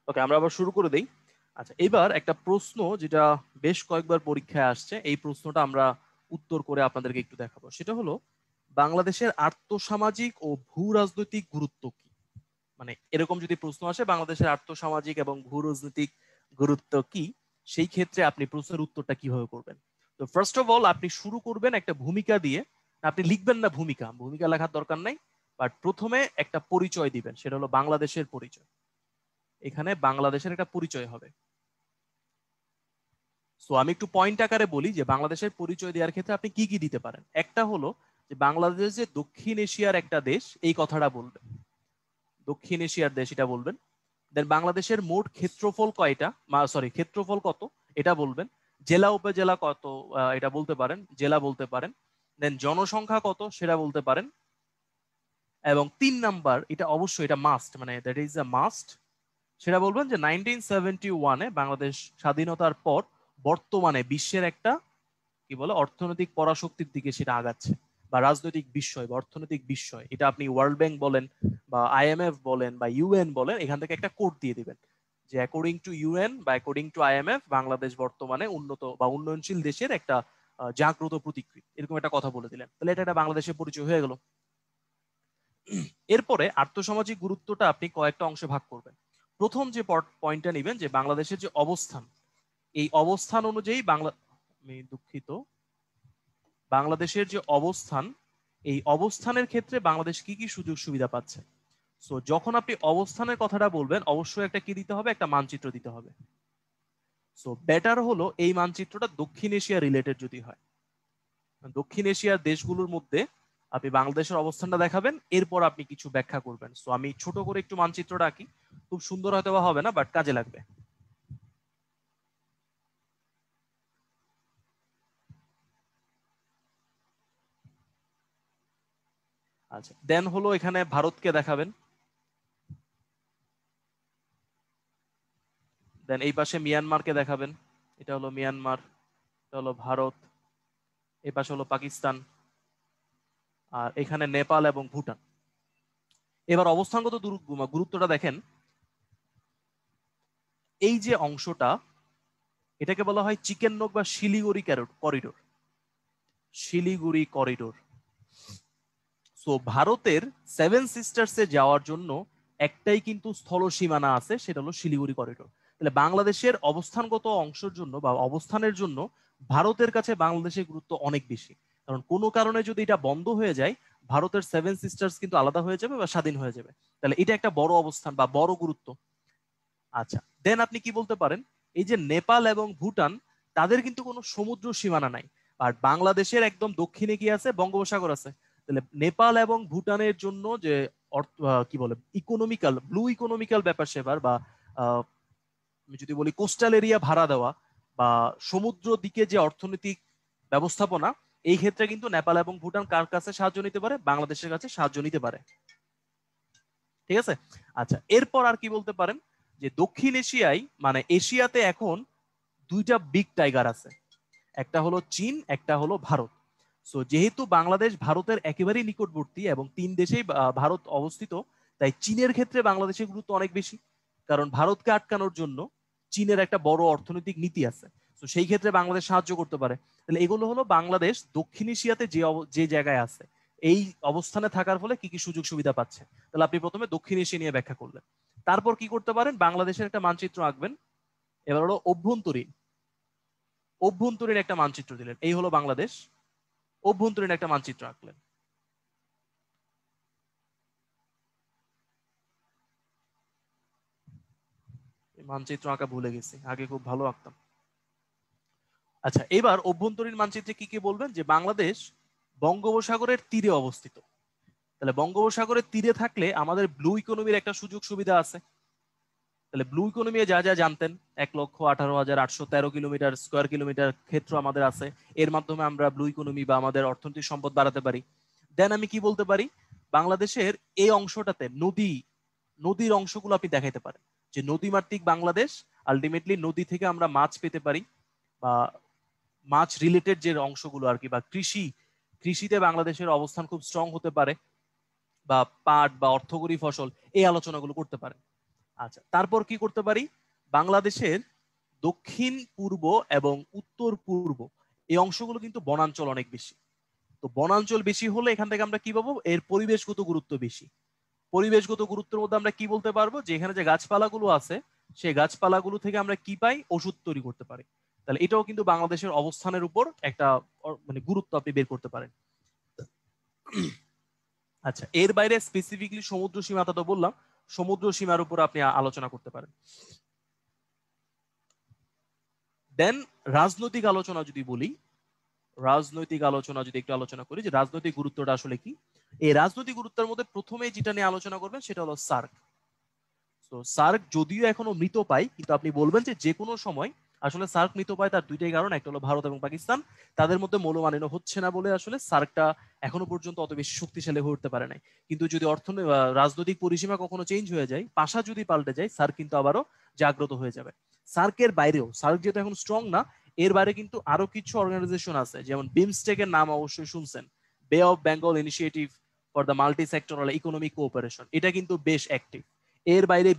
ওকে, আমরা আবার শুরু করে দেই। আচ্ছা, এবার একটা প্রশ্ন যেটা বেশ কয়েকবার পরীক্ষায় আসছে, এই প্রশ্নটা আমরা উত্তর করে আপনাদেরকে একটু দেখাবো। সেটা হলো বাংলাদেশের আর্থসামাজিক ও ভূ রাজনৈতিক গুরুত্ব কি। মানে এরকম যদি প্রশ্ন আসে বাংলাদেশের আর্থসামাজিক এবং ভূ রাজনৈতিক গুরুত্ব কি, সেই ক্ষেত্রে আপনি প্রশ্নের উত্তরটা কিভাবে করবেন। তো ফার্স্ট অফ অল আপনি শুরু করবেন একটা ভূমিকা দিয়ে। আপনি লিখবেন না ভূমিকা, ভূমিকা লেখার দরকার নাই, বাট প্রথমে একটা পরিচয় দিবেন, সেটা হলো বাংলাদেশের পরিচয়। এখানে বাংলাদেশের একটা পরিচয় হবে। সো আমি একটু পয়েন্ট আকারে বলি যে বাংলাদেশের পরিচয় দেওয়ার ক্ষেত্রে আপনি কি কি দিতে পারেন। একটা হলো যে বাংলাদেশ যে দক্ষিণ এশিয়ার একটা দেশ, এই কথাটা বলবেন, দক্ষিণ এশিয়ার দেশ এটা বলবেন। দেন বাংলাদেশের মোট ক্ষেত্রফল কয়টা, সরি ক্ষেত্রফল কত এটা বলবেন। জেলা উপজেলা কত এটা বলতে পারেন, জেলা বলতে পারেন। দেন জনসংখ্যা কত সেটা বলতে পারেন। এবং 3 নাম্বার, এটা অবশ্যই এটা মাস্ট, মানে দ্যাট ইজ আ মাস্ট, সেটা বলবেন যে 1971-এ বাংলাদেশ স্বাধীনতার পর বর্তমানে বিশ্বের একটা কি বলে অর্থনৈতিক পরাশক্তির দিকে সেটা আগাচ্ছে, বা রাজনৈতিক বিস্ময় বা অর্থনৈতিক বিস্ময়, এটা আপনি ওয়ার্ল্ড ব্যাংক বলেন বা IMF বলেন বা UN বলেন, এখান থেকে একটা কোড দিয়ে দিবেন যে অ্যাকর্ডিং টু UN বা অ্যাকর্ডিং টু IMF বাংলাদেশ বর্তমানে উন্নত বা উন্নয়নশীল দেশের একটা জাগ্রত প্রতিকৃতি, এরকম একটা কথা বলে দিলেন। তাহলে এটা একটা বাংলাদেশের পরিচয় হয়ে গেল। এরপরে আর্থসামাজিক গুরুত্বটা আপনি কয়েকটা অংশে ভাগ করবেন। প্রথম যে পয়েন্টটা নেবেন যে বাংলাদেশের যে অবস্থান, এই অবস্থান অনুযায়ী আমি দুঃখিত, বাংলাদেশের যে অবস্থান, এই অবস্থানের ক্ষেত্রে বাংলাদেশ কি কি সুযোগ সুবিধা পাচ্ছে। সো যখন আপনি অবস্থানের কথাটা বলবেন অবশ্যই একটা কি দিতে হবে, একটা মানচিত্র দিতে হবে। সো বেটার হলো এই মানচিত্রটা দক্ষিণ এশিয়া রিলেটেড যদি হয়, দক্ষিণ এশিয়ার দেশগুলোর মধ্যে আপনি বাংলাদেশের অবস্থানটা দেখাবেন, এরপর আপনি কিছু ব্যাখ্যা করবেন। সো আমি ছোট করে একটু মানচিত্রটা আঁকি, খুব সুন্দর হয়তো বা হবে না, বাট কাজে লাগবে। আচ্ছা, দেন হলো এখানে ভারতকে দেখাবেন, দেন এই পাশে মিয়ানমারকে দেখাবেন, এটা হলো মিয়ানমার, এটা হলো ভারত, এই পাশে হলো পাকিস্তান, আর এখানে নেপাল এবং ভুটান। এবার অবস্থানগত গুরুত্বটা দেখেন, এই যে অংশটা এটাকে বলা হয় চিকেন নক বা Siliguri corridor, Siliguri corridor. So ভারতের 7 সিস্টার্সে যাওয়ার জন্য একটাই কিন্তু স্থল সীমানা আছে, সেটা হলো শিলিগুড়ি করিডোর। তাহলে বাংলাদেশের অবস্থানগত অংশের জন্য বা অবস্থানের জন্য ভারতের কাছে বাংলাদেশের গুরুত্ব অনেক বেশি, কারণ কোনো কারণে যদি এটা বন্ধ হয়ে যায় ভারতের 7 সিস্টার্স কিন্তু আলাদা হয়ে যাবে বা স্বাধীন হয়ে যাবে। তাহলে এটা একটা বড় অবস্থান বা বড় গুরুত্ব। আচ্ছা, দেন আপনি কি বলতে পারেন, এই যে নেপাল এবং ভুটান, তাদের কিন্তু কোনো সমুদ্র সীমানা নাই, আর বাংলাদেশের একদম দক্ষিণে কি আছে, বঙ্গোপসাগর আছে। তাহলে নেপাল এবং ভুটানের জন্য যে কি বলে ইকোনমিক্যাল, ব্লু ইকোনমিক্যাল ব্যাপার সেবার বা আমি যদি বলি কোস্টাল এরিয়া ভাড়া দেওয়া বা সমুদ্র দিকে যে অর্থনৈতিক ব্যবস্থাপনা, এই ক্ষেত্রে কিন্তু নেপাল এবং ভুটান কার কাছে সাহায্য নিতে পারে, বাংলাদেশের কাছে সাহায্য নিতে পারে। ঠিক আছে। আচ্ছা, এরপর আর কি বলতে পারেন যে দক্ষিণ এশিয়ায় মানে এশিয়াতে এখন 2টা বিগ টাইগার আছে, একটা হলো চীন, একটা হলো ভারত। সো যেহেতু বাংলাদেশ ভারতের একেবারেই নিকটবর্তী এবং 3 দেশেই ভারত অবস্থিত, তাই চীনের ক্ষেত্রে বাংলাদেশের গুরুত্ব অনেক বেশি, কারণ ভারতকে আটকানোর জন্য চীনের একটা বড় অর্থনৈতিক নীতি আছে। তো সেই ক্ষেত্রে বাংলাদেশ সাহায্য করতে পারে। তাহলে এগুলো হলো বাংলাদেশ দক্ষিণ এশিয়াতে যে জায়গায় আছে, এই অবস্থানে থাকার ফলে কি কি সুযোগ সুবিধা পাচ্ছে। তাহলে আপনি প্রথমে দক্ষিণ এশিয়া নিয়ে ব্যাখ্যা করলেন। তারপর কি করতে পারেন, বাংলাদেশের একটা মানচিত্র আঁকবেন। এবার হলো অভ্যন্তরীণ একটা মানচিত্র দিলেন, এই হলো বাংলাদেশ, অভ্যন্তরীণ একটা মানচিত্র আঁকলেন। মানচিত্র আঁকা ভুলে গেছি, আগে খুব ভালো আঁকতাম। আচ্ছা, এবার অভ্যন্তরীণ মানচিত্রে কি কি বলবেন, যে বাংলাদেশ বঙ্গোপসাগরের তীরে অবস্থিত। তাহলে বঙ্গোপসাগরের তীরে থাকলে আমাদের ব্লু ইকোনমির একটা সুযোগ সুবিধা আছে। তাহলে ব্লু ইকোনমি যা যা জানতেন, 1,18,813 কিলোমিটার স্কোয়ার কিলোমিটার ক্ষেত্র আমাদের আছে, এর মাধ্যমে আমরা ব্লু ইকোনমি বা আমাদের অর্থনৈতিক সম্পদ বাড়াতে পারি। দেন আমি কি বলতে পারি, বাংলাদেশের এই অংশটাতে নদীর অংশগুলো আপনি দেখাইতে পারেন, যে নদীমাতৃক বাংলাদেশ, আলটিমেটলি নদী থেকে আমরা মাছ পেতে পারি, বা মাছ রিলেটেড যে অংশগুলো আর কি, বা কৃষিতে বাংলাদেশের অবস্থান খুব স্ট্রং হতে পারে, বা পাট বা অর্থকরী ফসল, এই আলোচনাগুলো করতে পারে। আচ্ছা, তারপর কি করতে পারি, বাংলাদেশের দক্ষিণ পূর্ব এবং উত্তর পূর্ব এই অংশগুলো কিন্তু বনাঞ্চল অনেক বেশি। তো বনাঞ্চল বেশি হলে এখান থেকে আমরা কি পাবো, এর পরিবেশগত গুরুত্ব বেশি। পরিবেশগত গুরুত্বের মধ্যে আমরা কি বলতে পারবো, যে এখানে যে গাছপালাগুলো আছে, সেই গাছপালাগুলো থেকে আমরা কি পাই, ওষুধ তৈরি করতে পারি। তাহলে এটাও কিন্তু বাংলাদেশের অবস্থানের উপর একটা মানে গুরুত্ব আপনি বের করতে পারেন। আচ্ছা, এর বাইরে স্পেসিফিকলি সমুদ্র সীমাটা তো বললাম, সমুদ্র সীমার উপর আপনি আলোচনা করতে পারেন। দেন রাজনৈতিক আলোচনা যদি বলি, একটু আলোচনা করি যে রাজনৈতিক গুরুত্বটা আসলে কি। এই রাজনৈতিক গুরুত্বের মধ্যে প্রথমে যেটা নিয়ে আলোচনা করবেন সেটা হলো সার্ক। তো সার্ক যদিও এখনো মৃত পায়, কিন্তু আপনি বলবেন যে কোনো সময় আসলে সার্ক মৃত পায়, তার দুইটাই কারণ, একটা হলো ভারত এবং পাকিস্তান, তাদের মধ্যে মনোমালিন্য হচ্ছে না বলে আসলে সার্কটা এখনো পর্যন্ত অত বেশি শক্তিশালী হয়ে উঠতে পারে নাই। কিন্তু যদি রাজনৈতিক পরিসীমা কখনো চেঞ্জ হয়ে যায়, পাশা যদি পাল্টে যায়, সার্ক কিন্তু আবারও জাগ্রত হয়ে যাবে। সার্কের বাইরেও, সার্ক যেহেতু এখন স্ট্রং না, এর বাইরে কিন্তু আরো কিছু অর্গানাইজেশন আছে, যেমন বিমস্টেকের নাম অবশ্যই শুনছেন, বে of Bengal initiative for the multi sectoral economic cooperation, এটা কিন্তু বেশ অ্যাক্টিভ। এর বাইরে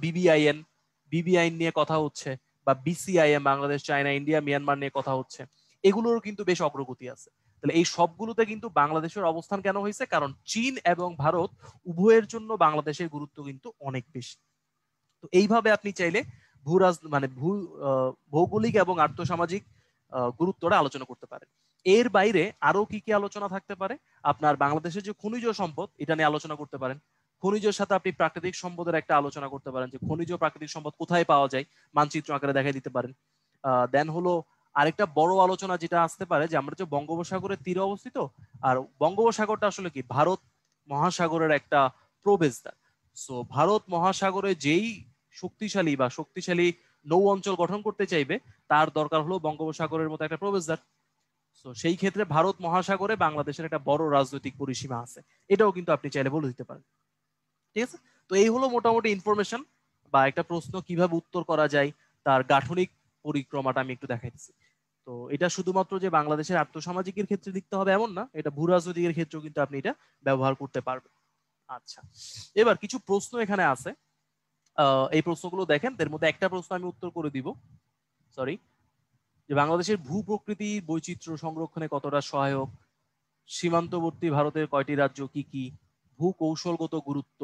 বিবিআইন নিয়ে কথা হচ্ছে, বা বিসিআইএম, বাংলাদেশ চায়না ইন্ডিয়া মিয়ানমার নিয়ে কথা হচ্ছে, এগুলোর কিন্তু বেশ অগ্রগতি আছে। তাহলে এই সবগুলোতে কিন্তু বাংলাদেশের অবস্থান কেন হয়েছে, কারণ চীন এবং ভারত উভয়ের জন্য বাংলাদেশের গুরুত্ব কিন্তু অনেক বেশি। তো এইভাবে আপনি চাইলে ভৌগোলিক এবং আর্থসামাজিক গুরুত্বটা আলোচনা করতে পারেন। এর বাইরে আরো কি কি আলোচনা থাকতে পারে, আপনার বাংলাদেশের যে খনিজ সম্পদ, এটা নিয়ে আলোচনা করতে পারেন। খনিজের সাথে আপনি প্রাকৃতিক সম্পদের একটা আলোচনা করতে পারেন, যে খনিজ প্রাকৃতিক সম্পদ কোথায় পাওয়া যায়, মানচিত্র আকারে দেখাই দিতে পারেন। দেন হলো আরেকটা বড় আলোচনা যেটা আসতে পারে, যে আমরা যে বঙ্গোপসাগরের তীরে অবস্থিত, আর বঙ্গোপসাগরটা আসলে কি, ভারত মহাসাগরের একটা প্রবেশদ্বার। সো ভারত মহাসাগরে যেই শক্তিশালী নৌ অঞ্চল গঠন করতে চাইবে, তার দরকার হলো বঙ্গোপসাগরের মতো একটা প্রবেশদ্বার। তো সেই ক্ষেত্রে ভারত মহাসাগরে বাংলাদেশের একটা বড় রাজনৈতিক পরিসীমা আছে, এটাও কিন্তু আপনি চাইলে বলে দিতে পারেন। ঠিক আছে, তো এই হলো মোটামুটি ইনফরমেশন, বা একটা প্রশ্ন কিভাবে উত্তর করা যায় তার গাঠনিক পরিক্রমাটা আমি একটু দেখাইতেছি। তো এটা শুধুমাত্র যে বাংলাদেশের আর্থসামাজিকের ক্ষেত্রে লিখতে হবে এমন না, এটা ভূ রাজনৈতিকের ক্ষেত্রেও কিন্তু আপনি এটা ব্যবহার করতে পারবেন। আচ্ছা, এবার কিছু প্রশ্ন এখানে আছে, এই প্রশ্নগুলো দেখেন, এর মধ্যে একটা প্রশ্ন আমি উত্তর করে দিব, সরি, যে বাংলাদেশের ভূ প্রকৃতি বৈচিত্র্য সংরক্ষণে কতটা সহায়ক, সীমান্তবর্তী ভারতের কয়টি রাজ্য কি কি, ভূ কৌশলগত গুরুত্ব,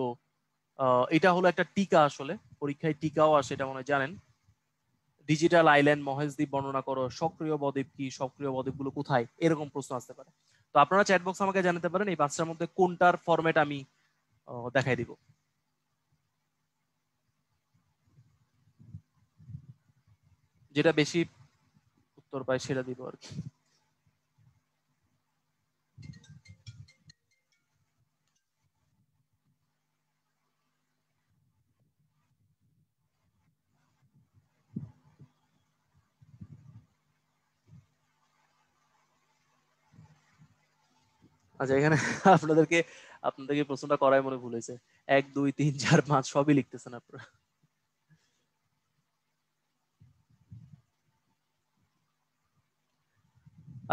এটা হলো একটা টিকা, আসলে পরীক্ষায় টিকাও আসে, এটা মনে হয় জানেন। ডিজিটাল আইল্যান্ড মহেশদ্বীপ বর্ণনা করো, সক্রিয় বদ্বীপ কি, সক্রিয় বদ্বীপগুলো কোথায়, এরকম প্রশ্ন আসতে পারে। তো আপনারা চ্যাট বক্স আমাকে জানাতে পারেন এই পাঁচটার মধ্যে কোনটার ফরম্যাট আমি দেখাই দিব। যেটা বেশি উত্তর পায় সেটা দিব আর কি। আচ্ছা, এখানে আপনাদেরকে প্রশ্নটা করাই মনে ভুল হয়েছে, 1 2 3 4 5 সবই লিখতেছেন আপনারা।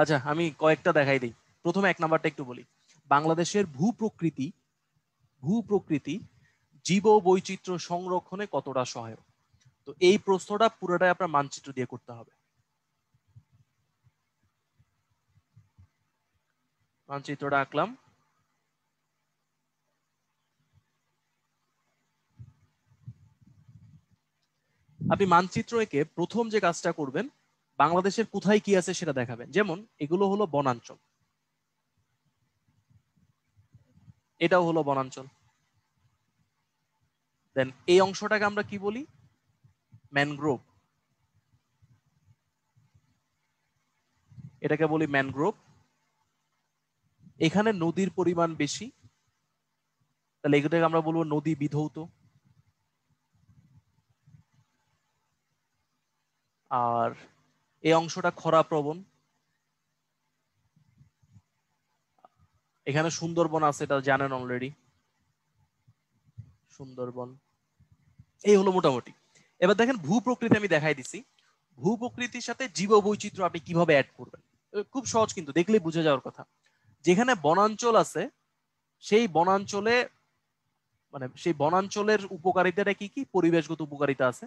আচ্ছা, আমি কয়েকটা দেখাই দিই। প্রথমে 1 নাম্বারটা একটু বলি, বাংলাদেশের ভূপ্রকৃতি জীব বৈচিত্র্য সংরক্ষণে কতটা সহায়ক। তো এই প্রশ্নটা পুরোটাই আপনার মানচিত্র দিয়ে করতে হবে। মানচিত্রটা আঁকলাম। আপনি মানচিত্র এঁকে প্রথম যে কাজটা করবেন, বাংলাদেশের কোথায় কি আছে সেটা দেখাবেন। যেমন এগুলো হলো বনাঞ্চল, এটাও হলো বনাঞ্চল। দেন এই অংশটাকে আমরা কি বলি? ম্যানগ্রোভ। এটাকে বলি ম্যানগ্রোভ। এখানে নদীর পরিমাণ বেশি, তাহলে এটাকে আমরা বলবো নদী বিধৌত। আর এই অংশটা খরা প্রবণ। এখানে সুন্দরবন আছে, এটা জানেন অলরেডি, সুন্দরবন। এই হলো মোটামুটি। এবার দেখেন ভূ প্রকৃতি আমি দেখাই দিছি। ভূ প্রকৃতির সাথে জীব বৈচিত্র্য আপনি কিভাবে অ্যাড করবেন, খুব সহজ, কিন্তু দেখলেই বুঝে যাওয়ার কথা। যেখানে বনাঞ্চল আছে সেই বনাঞ্চলে মানে সেই বনাঞ্চলের উপকারিতাটা কি কি? পরিবেশগত উপকারিতা আছে,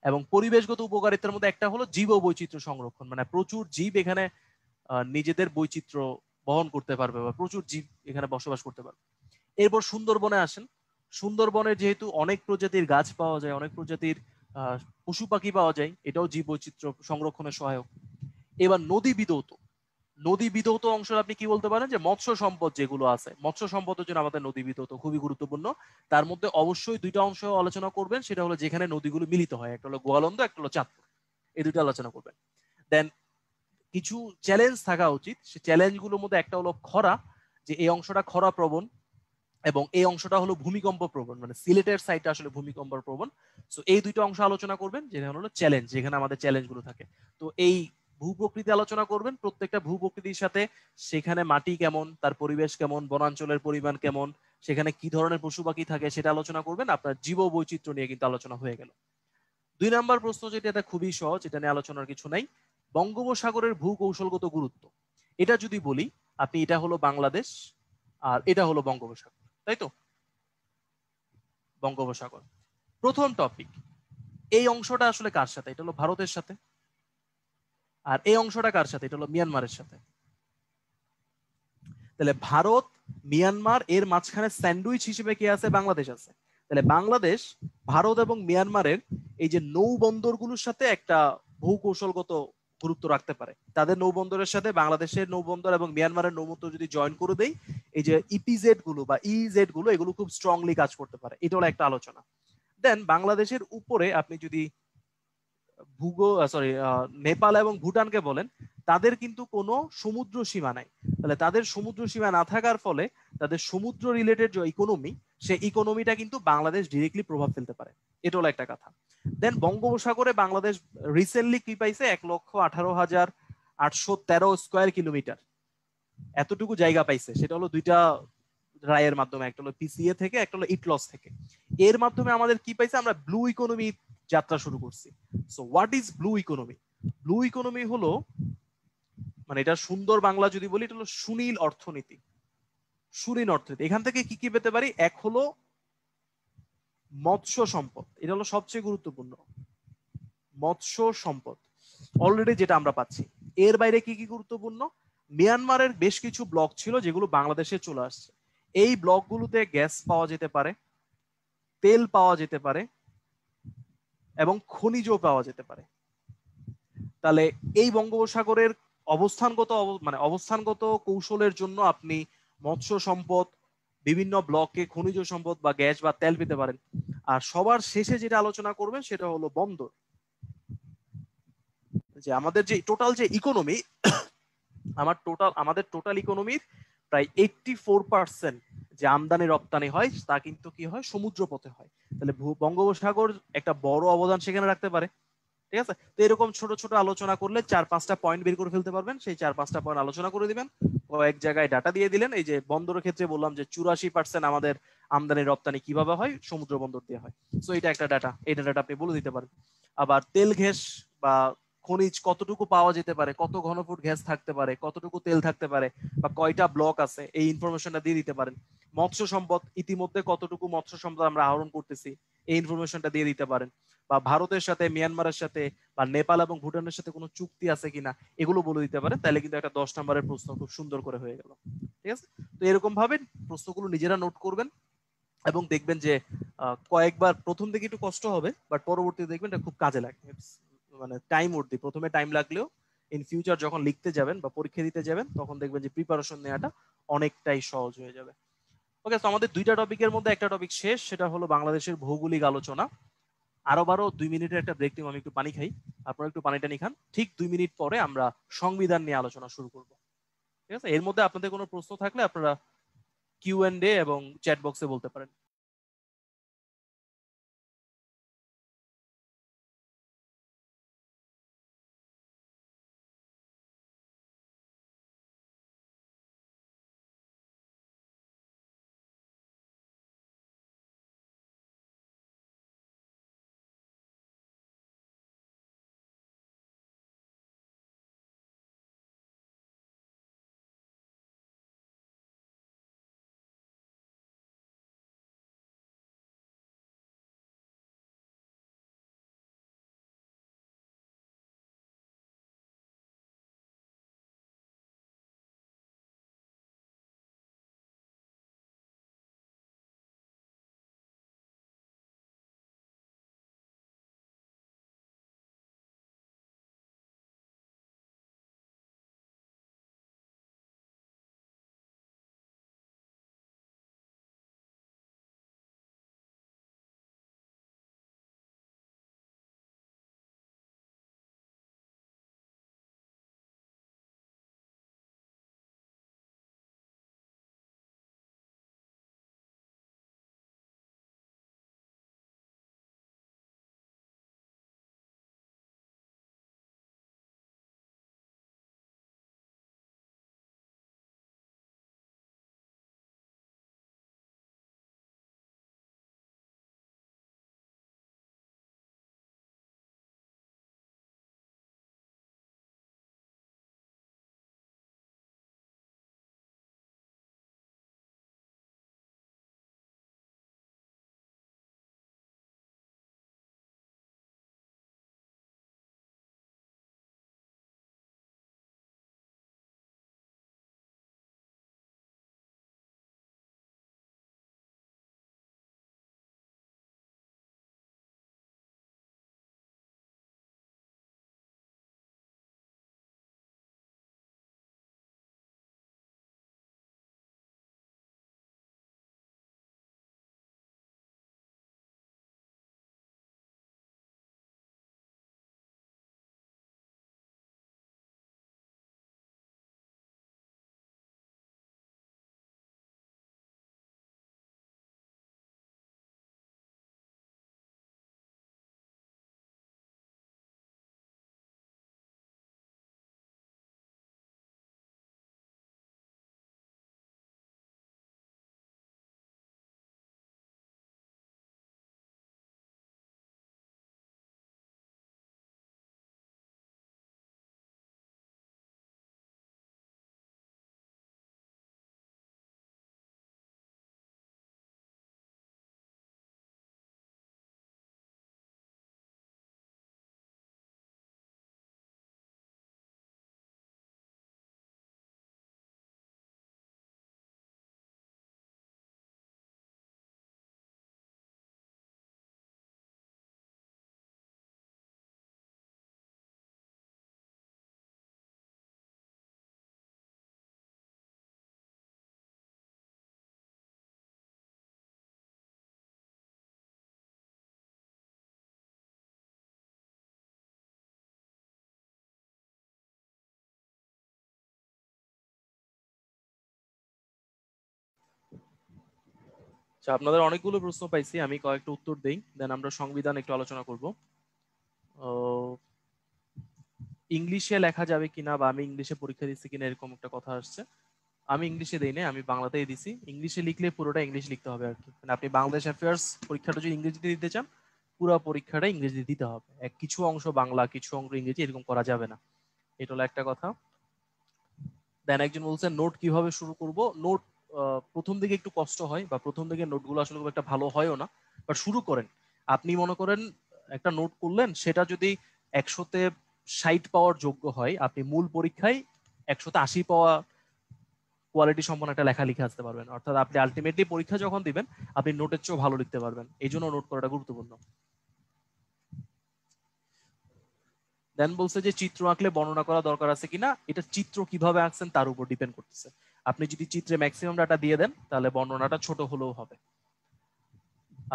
এবং পরিবেশগত উপকারিতার মধ্যে একটা হলো জীব বৈচিত্র্য সংরক্ষণ। মানে প্রচুর জীব এখানে নিজেদের বৈচিত্র্য বহন করতে পারবে বা প্রচুর জীব এখানে বসবাস করতে পারবে। এরপর সুন্দরবনে আসেন। সুন্দরবনে যেহেতু অনেক প্রজাতির গাছ পাওয়া যায়, অনেক প্রজাতির পশু পাখি পাওয়া যায়, এটাও জীব বৈচিত্র্য সংরক্ষণের সহায়ক। এবার নদী বিধৌত। নদী বিধৌত অংশ আপনি কি বলতে পারেন? যে মৎস্য সম্পদ যেগুলো আছে, মৎস্য সম্পদের জন্য আমাদের নদী বিধৌত খুবই গুরুত্বপূর্ণ। তার মধ্যে অবশ্যই দুইটা অংশ আলোচনা করবেন, সেটা হলো যেখানে নদীগুলো মিলিত হয়, একটা হলো গোয়ালন্দ, একটা হলো চাঁদপুর, এই দুটো আলোচনা করবেন। দেন কিছু চ্যালেঞ্জ থাকা উচিত, সেই চ্যালেঞ্জ গুলোর মধ্যে একটা হলো খরা, যে এই অংশটা খরা প্রবণ, এবং এই অংশটা হলো ভূমিকম্প প্রবণ, মানে সিলেটের সাইডটা আসলে ভূমিকম্প প্রবণ। সো এই দুইটা অংশ আলোচনা করবেন, যেখানে হলো চ্যালেঞ্জ, যেখানে আমাদের চ্যালেঞ্জ গুলো থাকে। তো এই ভূপ্রকৃতি আলোচনা করবেন, প্রত্যেকটা ভূপ্রকৃতির সাথে সেখানে মাটি কেমন, তার পরিবেশ কেমন, বনাঞ্চলের পরিমাণ কেমন, সেখানে কি ধরনের পশু পাখি থাকে সেটা আলোচনা করবেন। আপনার জীব বৈচিত্র্য নিয়ে কিন্তু আলোচনা হয়ে গেল। 2 নম্বর প্রশ্ন যেটা, এটা খুবই সহজ, এটা নিয়ে আলোচনার কিছু নাই। বঙ্গোপসাগরের ভূকৌশলগত গুরুত্ব। এটা যদি বলি আপনি, এটা হলো বাংলাদেশ আর এটা হলো বঙ্গোপসাগর, তাই তো? বঙ্গোপসাগর প্রথম টপিক। এই অংশটা আসলে কার সাথে? এটা হলো ভারতের সাথে। আর এই অংশটা কার সাথে? এটা হলো মিয়ানমারের সাথে। তাহলে ভারত, মিয়ানমার, এর মাঝখানে স্যান্ডউইচ হিসেবে কে আছে? বাংলাদেশ আছে। তাহলে বাংলাদেশ ভারত এবং মিয়ানমারের এই যে নৌবন্দরগুলোর সাথে একটা ভূকৌশলগত গুরুত্ব রাখতে পারে। তাদের নৌবন্দরের সাথে বাংলাদেশের নৌবন্দর এবং মিয়ানমারের নৌবন্দর যদি জয়েন করে দেই, এই যে ইপিজেড গুলো বা ইজেড গুলো, এগুলো খুব স্ট্রংলি কাজ করতে পারে। এটা হলো একটা আলোচনা। দেন বাংলাদেশের উপরে আপনি যদি নেপাল এবং ভুটানকে বলেন, তাদের কিন্তু কোনো সমুদ্র সীমা নাই। তাহলে তাদের সমুদ্র সীমা না থাকার ফলে তাদের সমুদ্র রিলেটেড যে ইকোনমি, সেই ইকোনমিটা কিন্তু বাংলাদেশ ডিরেক্টলি প্রভাব ফেলতে পারে। এটা হলো একটা কথা। দেন বঙ্গোপসাগরে বাংলাদেশ রিসেন্টলি কি পাইছে? 1,18,813 স্কোয়ার কিলোমিটার এতটুকু জায়গা পাইছে। সেটা হলো দুইটা রায়ের মাধ্যমে, একটা হলো পিসিএ থেকে, একটা হলো ইটলস থেকে। এর মাধ্যমে আমাদের কি পাইছে? আমরা ব্লু ইকোনমি যাত্রা শুরু করছি। So what is blue economy? Blue economy হলো, মানে এটা সুন্দর বাংলা যদি বলি, এটা হলো সুনীল অর্থনীতি। সুনীল অর্থনীতি এখান থেকে কি কি পেতে পারি? এক হলো মৎস্য সম্পদ, এটা হলো সবচেয়ে গুরুত্বপূর্ণ, মৎস্য সম্পদ অলরেডি যেটা আমরা পাচ্ছি। এর বাইরে কি কি গুরুত্বপূর্ণ? মিয়ানমারের বেশ কিছু ব্লক ছিল যেগুলো বাংলাদেশে চলে আসছে। এই ব্লকগুলোতে গ্যাস পাওয়া যেতে পারে, তেল পাওয়া যেতে পারে, এবং খনিজ পাওয়া যেতে পারে। তাহলে এই বঙ্গোপসাগরের অবস্থানগত কৌশলের জন্য আপনি মৎস্য সম্পদ, বিভিন্ন ব্লকে খনিজ সম্পদ বা গ্যাস বা তেল পেতে পারেন। আর সবার শেষে যেটা আলোচনা করবেন সেটা হলো বন্দর। যে আমাদের যে টোটাল যে ইকোনমি, আমাদের টোটাল ইকোনমির প্রায় 84% যে আমদানি রপ্তানি হয়, তা কিন্তু কি হয়? সমুদ্র পথে হয়। তাহলে বঙ্গোপসাগর একটা বড় অবদান সেখানে রাখতে পারে। ঠিক আছে? তো এরকম ছোট ছোট আলোচনা করলে 4-5টা পয়েন্ট বের করে ফেলতে পারবেন। সেই 4-5টা পয়েন্ট আলোচনা করে দিবেন, কয়েক জায়গায় ডাটা দিয়ে দিলেন। এই যে বন্দরের ক্ষেত্রে বললাম যে 84% আমাদের আমদানি রপ্তানি কিভাবে হয়? সমুদ্র বন্দর দিয়ে হয়। সো এটা একটা ডাটা, এই ডাটাটা আপনি বলে দিতে পারেন। আবার তেল গ্যাস বা খনিজ কতটুকু পাওয়া যেতে পারে, কত ঘনফুট গ্যাস থাকতে পারে, কতটুকু তেল থাকতে পারে, বা কয়টা ব্লক আছে, এই ইনফরমেশনটা দিয়ে দিতে পারেন। মৎস্য সম্পদ ইতিমধ্যে কতটুকু মৎস্য সম্পদ আমরা আহরণ করতেছি এই ইনফরমেশনটা দিয়ে দিতে পারেন, বা ভারতের সাথে মিয়ানমারের সাথে বা নেপাল এবং ভুটানের সাথে কোনো চুক্তি আছে কিনা এগুলো বলে দিতে পারেন। তাহলে কিন্তু একটা 10 নম্বরের প্রশ্ন খুব সুন্দর করে হয়ে গেল। ঠিক আছে, তো এরকম ভাবে প্রশ্নগুলো নিজেরা নোট করবেন এবং দেখবেন যে কয়েকবার প্রথম দিকে একটু কষ্ট হবে, বাট পরবর্তীতে দেখবেন এটা খুব কাজে লাগে। মানে টাইম ওর্থি, প্রথমে টাইম লাগলেও ইন ফিউচার যখন লিখতে যাবেন বা পরীক্ষা দিতে যাবেন তখন দেখবেন যে প্রিপারেশন নেওয়াটা অনেকটাই সহজ হয়ে যাবে। ওকে, তো আমাদের দুইটা টপিকের মধ্যে একটা টপিক শেষ, সেটা হলো বাংলাদেশের ভৌগোলিক আলোচনা। আরো 2 মিনিটের একটা ব্রেক নিব, আমি একটু পানি খাই, আপনারা একটু পানিটা নিয়ে খান। ঠিক 2 মিনিট পরে আমরা সংবিধান নিয়ে আলোচনা শুরু করব। ঠিক আছে, এর মধ্যে আপনাদের কোনো প্রশ্ন থাকলে আপনারা Q&A এবং চ্যাট বক্সে বলতে পারেন। আচ্ছা, আপনাদের অনেকগুলো প্রশ্ন পাইছি, আমি কয়েকটা উত্তর দেই, দেন আমরা সংবিধান একটু আলোচনা করব। ইংলিশে লেখা যাবে কিনা বা আমি ইংলিশে পরীক্ষা দিচ্ছি কিনা এরকম একটা কথা আসছে। আমি ইংলিশে দেই না, আমি বাংলাতেই দিছি। ইংলিশে লিখলে পুরোটা ইংলিশ লিখতে হবে আর কি, মানে আপনি বাংলাদেশ অ্যাফেয়ার্স পরীক্ষাটা যদি ইংরেজিতে দিতে চান পুরো পরীক্ষাটা ইংরেজিতে দিতে হবে। কিছু অংশ বাংলা কিছু অংশ ইংরেজি এরকম করা যাবে না, এটা হলো একটা কথা। দেন একজন বলছে নোট কিভাবে শুরু করব। নোট প্রথম দিকে একটু কষ্ট হয় বা প্রথম দিকে নোটগুলো আসলে খুব একটা ভালো হয়ও না, বাট শুরু করেন। আপনি মনে করেন একটা নোট করলেন, সেটা যদি 100-তে 60 পাওয়ার যোগ্য হয়, আপনি মূল পরীক্ষায় 100-তে 80 পাওয়া কোয়ালিটি সম্পন্ন একটা লেখা লিখে আসতে পারবেন। অর্থাৎ আপনি আলটিমেটলি পরীক্ষা যখন দিবেন আপনি নোটের চেয়েও ভালো লিখতে পারবেন। এই জন্য নোট করাটা গুরুত্বপূর্ণ। দেন বলছে যে চিত্র আঁকলে বর্ণনা করা দরকার আছে কিনা। এটা চিত্র কিভাবে আঁকছেন তার উপর ডিপেন্ড করতেছে। আপনি যদি চিত্রে ম্যাক্সিমাম ডাটা দিয়ে দেন তাহলে বর্ণনাটা ছোট হলেও হবে।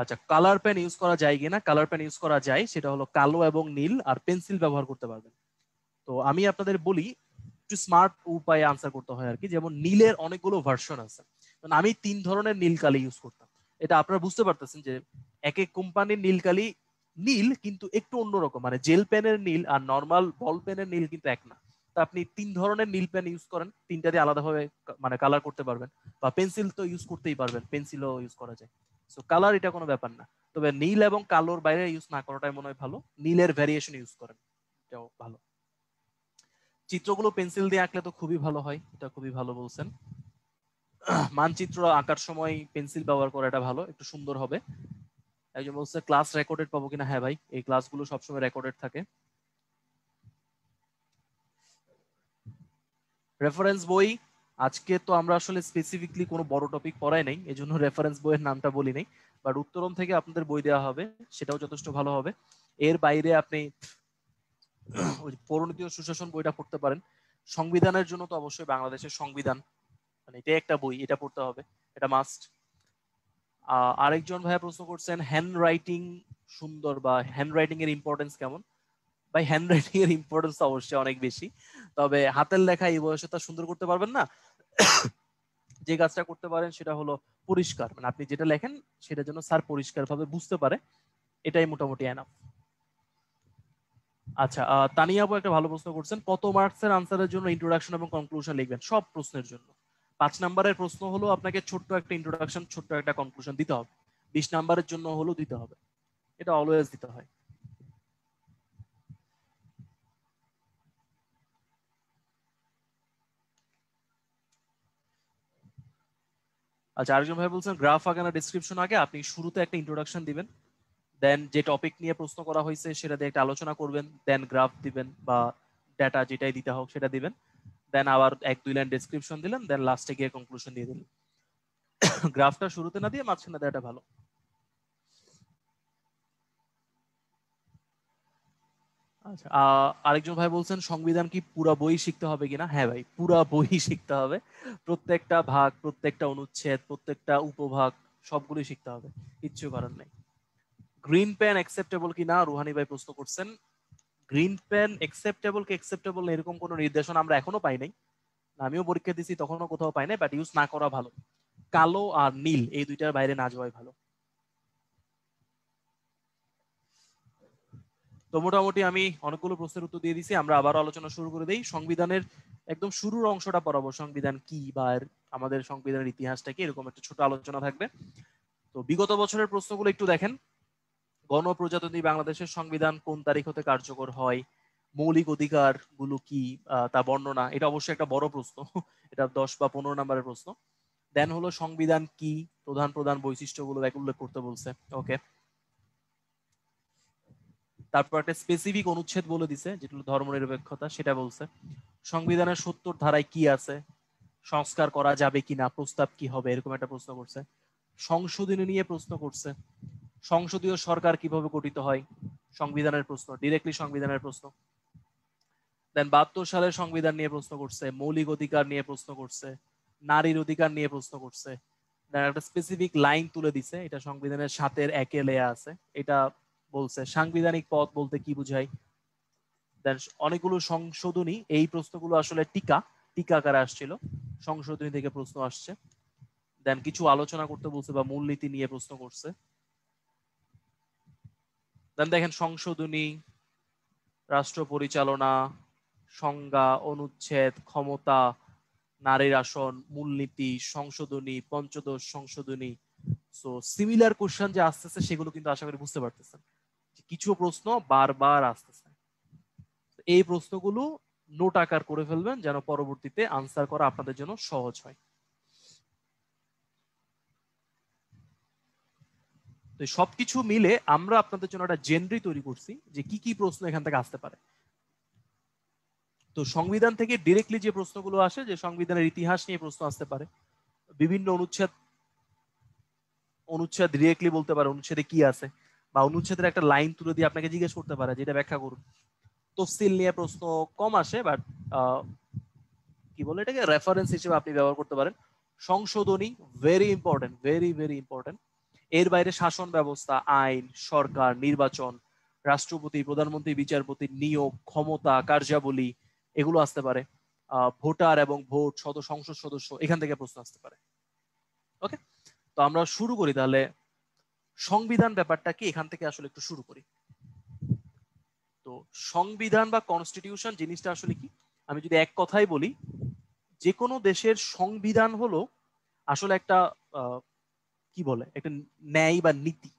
আচ্ছা, কালার পেন ইউজ করা যায় কিনা। কালার পেন ইউজ করা যায়, সেটা হলো কালো এবং নীল, আর পেন্সিল ব্যবহার করতে পারবেন। তো আমি আপনাদের বলি একটু স্মার্ট উপায়ে আনসার করতে হয় আর কি। যেমন নীলের অনেকগুলো ভার্সন আছে, আমি 3 ধরনের নীল কালি ইউজ করতাম। এটা আপনারা বুঝতে পারতেছেন যে এক এক কোম্পানির নীল কালি নীল কিন্তু একটু অন্যরকম, মানে জেল পেনের নীল আর নর্মাল বল পেনের নীল কিন্তু এক না। তো আপনি 3 ধরনের নীল পেন ইউজ করেন, 3টা দিয়ে আলাদাভাবে মানে কালার করতে পারবেন। বা পেন্সিল তো ইউজ করতেই পারবেন, পেন্সিলও ইউজ করা যায়। সো কালার এটা কোনো ব্যাপার না, তবে নীল এবং কালোর বাইরে ইউজ না করাটাই মনে হয় ভালো। নীলের ভ্যারিয়েশন ইউজ করেন, এটাও ভালো। চিত্রগুলো পেন্সিল দিয়ে আঁকলে তো খুবই ভালো হয়, এটা খুবই ভালো বলছেন। মানচিত্র আঁকার সময় পেন্সিল ব্যবহার করাটা ভালো, একটু সুন্দর হবে। একজন বলছে ক্লাস রেকর্ডেড পাবো কিনা। হ্যাঁ ভাই, এই ক্লাসগুলো সবসময় রেকর্ডেড থাকে। রেফারেন্স বই, আজকে তো আমরা আসলে স্পেসিফিকলি কোনো বড় টপিক পড়াই নাই, এজন্য রেফারেন্স বইয়ের নামটা বলি নাই। বাট উত্তরণ থেকে আপনাদের বই দেওয়া হবে, সেটাও যথেষ্ট ভালো হবে। এর বাইরে আপনি ওই পরিণতি ও সুশাসন বইটা পড়তে পারেন। সংবিধানের জন্য তো অবশ্যই বাংলাদেশের সংবিধান, মানে এটা একটা বই, এটা পড়তে হবে, এটা মাস্ট। আরেকজন ভাইয়া প্রশ্ন করছেন হ্যান্ড রাইটিং সুন্দর বা হ্যান্ড রাইটিং এর ইম্পর্টেন্স কেমন। ভাই, হ্যান্ড রাইটিং এর ইম্পর্টেন্স অবশ্যই অনেক বেশি, তবে হাতের লেখা এই বয়সে তা সুন্দর করতে পারবেন না। যে কাজটা করতে পারেন সেটা হলো পরিষ্কার, মানে আপনি যেটা লেখেন সেটা যেন স্যার পরিষ্কার ভাবে বুঝতে পারে, এটাই মোটামুটি এনাফ। আচ্ছা, তানিয়া আপু একটা ভালো প্রশ্ন করছেন, কত মার্কসের আনসারের জন্য ইন্ট্রোডাকশন এবং কনক্লুশন লিখবেন? সব প্রশ্নের জন্য। 5 নাম্বারের প্রশ্ন হলো আপনাকে ছোট্ট একটা ইন্ট্রোডাকশন, ছোট্ট একটা কনক্লুশন দিতে হবে। 20 নাম্বারের জন্য হলো দিতে হবে, এটা অলওয়েজ দিতে হয়। আচ্ছা, আরেকজন ভাই বলছেন গ্রাফ আগে না ডেসক্রিপশন আগে। আপনি শুরুতে একটা ইন্ট্রোডাকশন দিবেন, দেন যে টপিক নিয়ে প্রশ্ন করা হয়েছে সেটা দিয়ে একটা আলোচনা করবেন, দেন গ্রাফ দিবেন বা ডেটা যেটাই দিতে হোক সেটা দিবেন, দেন আবার 1-2 লাইন ডেসক্রিপশন দিলেন, দেন লাস্টে গিয়ে কনক্লুশন দিয়ে দিলেন। গ্রাফটা শুরুতে না দিয়ে মাঝখানে দেওয়াটা ভালো। আচ্ছা, আরেকজন ভাই বলছেন সংবিধান কি পুরা বই শিখতে হবে কিনা। হ্যাঁ ভাই, পুরা বই শিখতে হবে, প্রত্যেকটা ভাগ, প্রত্যেকটা অনুচ্ছেদ, প্রত্যেকটা উপভাগ সবগুলোই শিখতে হবে, কিচ্ছু করার নেই। গ্রিন পেন অ্যাকসেপ্টেবল কিনা রুহানি ভাই প্রশ্ন করছেন। গ্রিন পেন অ্যাকসেপ্টেবল কি অ্যাকসেপ্টেবল না এরকম কোনো নির্দেশনা আমরা এখনো পাই নাই, আমিও পরীক্ষা দিছি তখনও কোথাও পাই নাই, বাট ইউজ না করা ভালো। কালো আর নীল এই দুইটার বাইরে না যাওয়াই ভালো। তো মোটামুটি আমি অনেকগুলো প্রশ্নের উত্তর দিয়ে দিছি, আমরা আবার আলোচনা শুরু করে দেই। সংবিধানের একদম শুরুর অংশটা পড়াবো, সংবিধান কি বা আমাদের সংবিধানের ইতিহাসটা কি, এরকম একটা ছোট আলোচনা থাকবে। তো বিগত বছরের প্রশ্নগুলো একটু দেখেন। গণপ্রজাতন্ত্রী বাংলাদেশের সংবিধান কোন তারিখ হতে কার্যকর হয়, মৌলিক অধিকার গুলো কি তা বর্ণনা, এটা অবশ্যই একটা বড় প্রশ্ন, এটা 10 বা 15 নম্বরের প্রশ্ন। দেন হলো সংবিধান কি, প্রধান প্রধান বৈশিষ্ট্যগুলো উল্লেখ করতে বলছে, ওকে। তারপর একটা স্পেসিফিক অনুচ্ছেদ বলে দিছে যেটা হলো ধর্মনিরপেক্ষতা, সেটা বলছে। সংবিধানের 70 ধারায় কি আছে, সংস্কার করা যাবে কিনা, প্রস্তাব কি হবে, এরকম একটা প্রশ্ন করছে। সংশোধনী নিয়ে প্রশ্ন করছে, সংসদীয় সরকার কিভাবে গঠিত হয়, সংবিধানের প্রশ্ন, ডিরেক্টলি সংবিধানের প্রশ্ন। দেন 72 সালের সংবিধান নিয়ে প্রশ্ন করছে, মৌলিক অধিকার নিয়ে প্রশ্ন করছে, নারীর অধিকার নিয়ে প্রশ্ন করছে। দেন একটা স্পেসিফিক লাইন তুলে দিছে, এটা সংবিধানের 7-এর 1-এ লেয়া আছে, এটা বলছে সাংবিধানিক পদ বলতে কি বুঝায়। দেন অনেকগুলো সংশোধনী, এই প্রশ্নগুলো আসলে টিকা আকারে আসছিল, সংশোধনী থেকে প্রশ্ন আসছে। দেন কিছু আলোচনা করতে বলছে বা মূলনীতি নিয়ে প্রশ্ন করছে। দেন দেখেন সংশোধনী, রাষ্ট্র পরিচালনা, সংজ্ঞা, অনুচ্ছেদ, ক্ষমতা, নারীর আসন, মূলনীতি, সংশোধনী, পঞ্চদশ সংশোধনী। সো সিমিলার কোশ্চেন যে আসতেছে সেগুলো কিন্তু আশা করি বুঝতে পারতেছেন, কিছু প্রশ্ন বারবার আসতেছে। এই প্রশ্নগুলো নোট আকার করে ফেলবেন যেন পরবর্তীতে আনসার করা আপনাদের জন্য সহজ হয়। তো সবকিছু মিলে আমরা আপনাদের জন্য একটা জেনরি তৈরি করছি যে কি কি প্রশ্ন এখান থেকে আসতে পারে। তো সংবিধান থেকে ডিরেক্টলি যে প্রশ্নগুলো আসে, যে সংবিধানের ইতিহাস নিয়ে প্রশ্ন আসতে পারে, বিভিন্ন অনুচ্ছেদ ডিরেক্টলি বলতে পারে অনুচ্ছেদে কি আছে, বা অনুচ্ছেদের একটা লাইন তুলে দিয়ে আপনাকে জিজ্ঞেস করতে পারে যেটা ব্যাখ্যা করুন। তফসিল নিয়ে প্রশ্ন কম আসে, বাট কি বলে এটাকে রেফারেন্স হিসেবে আপনি ব্যবহার করতে পারেন। সংশোধনী very important, very very important. এর বাইরে শাসন ব্যবস্থা, আইন, সরকার, নির্বাচন, রাষ্ট্রপতি, প্রধানমন্ত্রী, বিচারপতি, নিয়োগ, ক্ষমতা, কার্যাবলী, এগুলো আসতে পারে। ভোটার এবং ভোট, সংসদ সদস্য, এখান থেকে প্রশ্ন আসতে পারে। ওকে, তো আমরা শুরু করি তাহলে। সংবিধান ব্যাপারটা কি, এখান থেকে আসলে একটু শুরু করি। তো সংবিধান বা কনস্টিটিউশন জিনিসটা আসলে কি, আমি যদি এক কথাই বলি, যে কোনো দেশের সংবিধান হলো আসলে একটা কি বলে, একটা ন্যায় বা নীতি,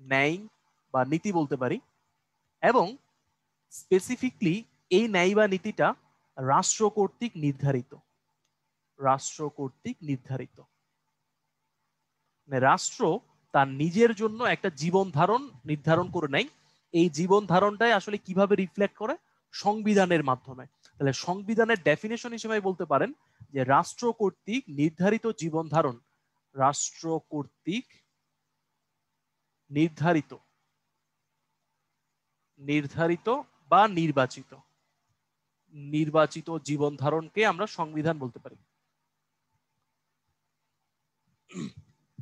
ন্যায় বা নীতি বলতে পারি। এবং স্পেসিফিকলি এই ন্যায় বা নীতিটা রাষ্ট্র কর্তৃক নির্ধারিত, রাষ্ট্র কর্তৃক নির্ধারিত। রাষ্ট্র তার নিজের জন্য একটা জীবন ধারণ নির্ধারণ করে নেয়। এই জীবন ধারণটাই আসলে কিভাবে রিফ্লেক্ট করে, সংবিধানের মাধ্যমে। তাহলে সংবিধানের ডেফিনেশন হিসেবে বলতে পারেন যে রাষ্ট্র কর্তৃক নির্ধারিত জীবন ধারণ, রাষ্ট্র কর্তৃক নির্ধারিত, নির্ধারিত বা নির্বাচিত, নির্বাচিত জীবন ধারণকে আমরা সংবিধান বলতে পারি।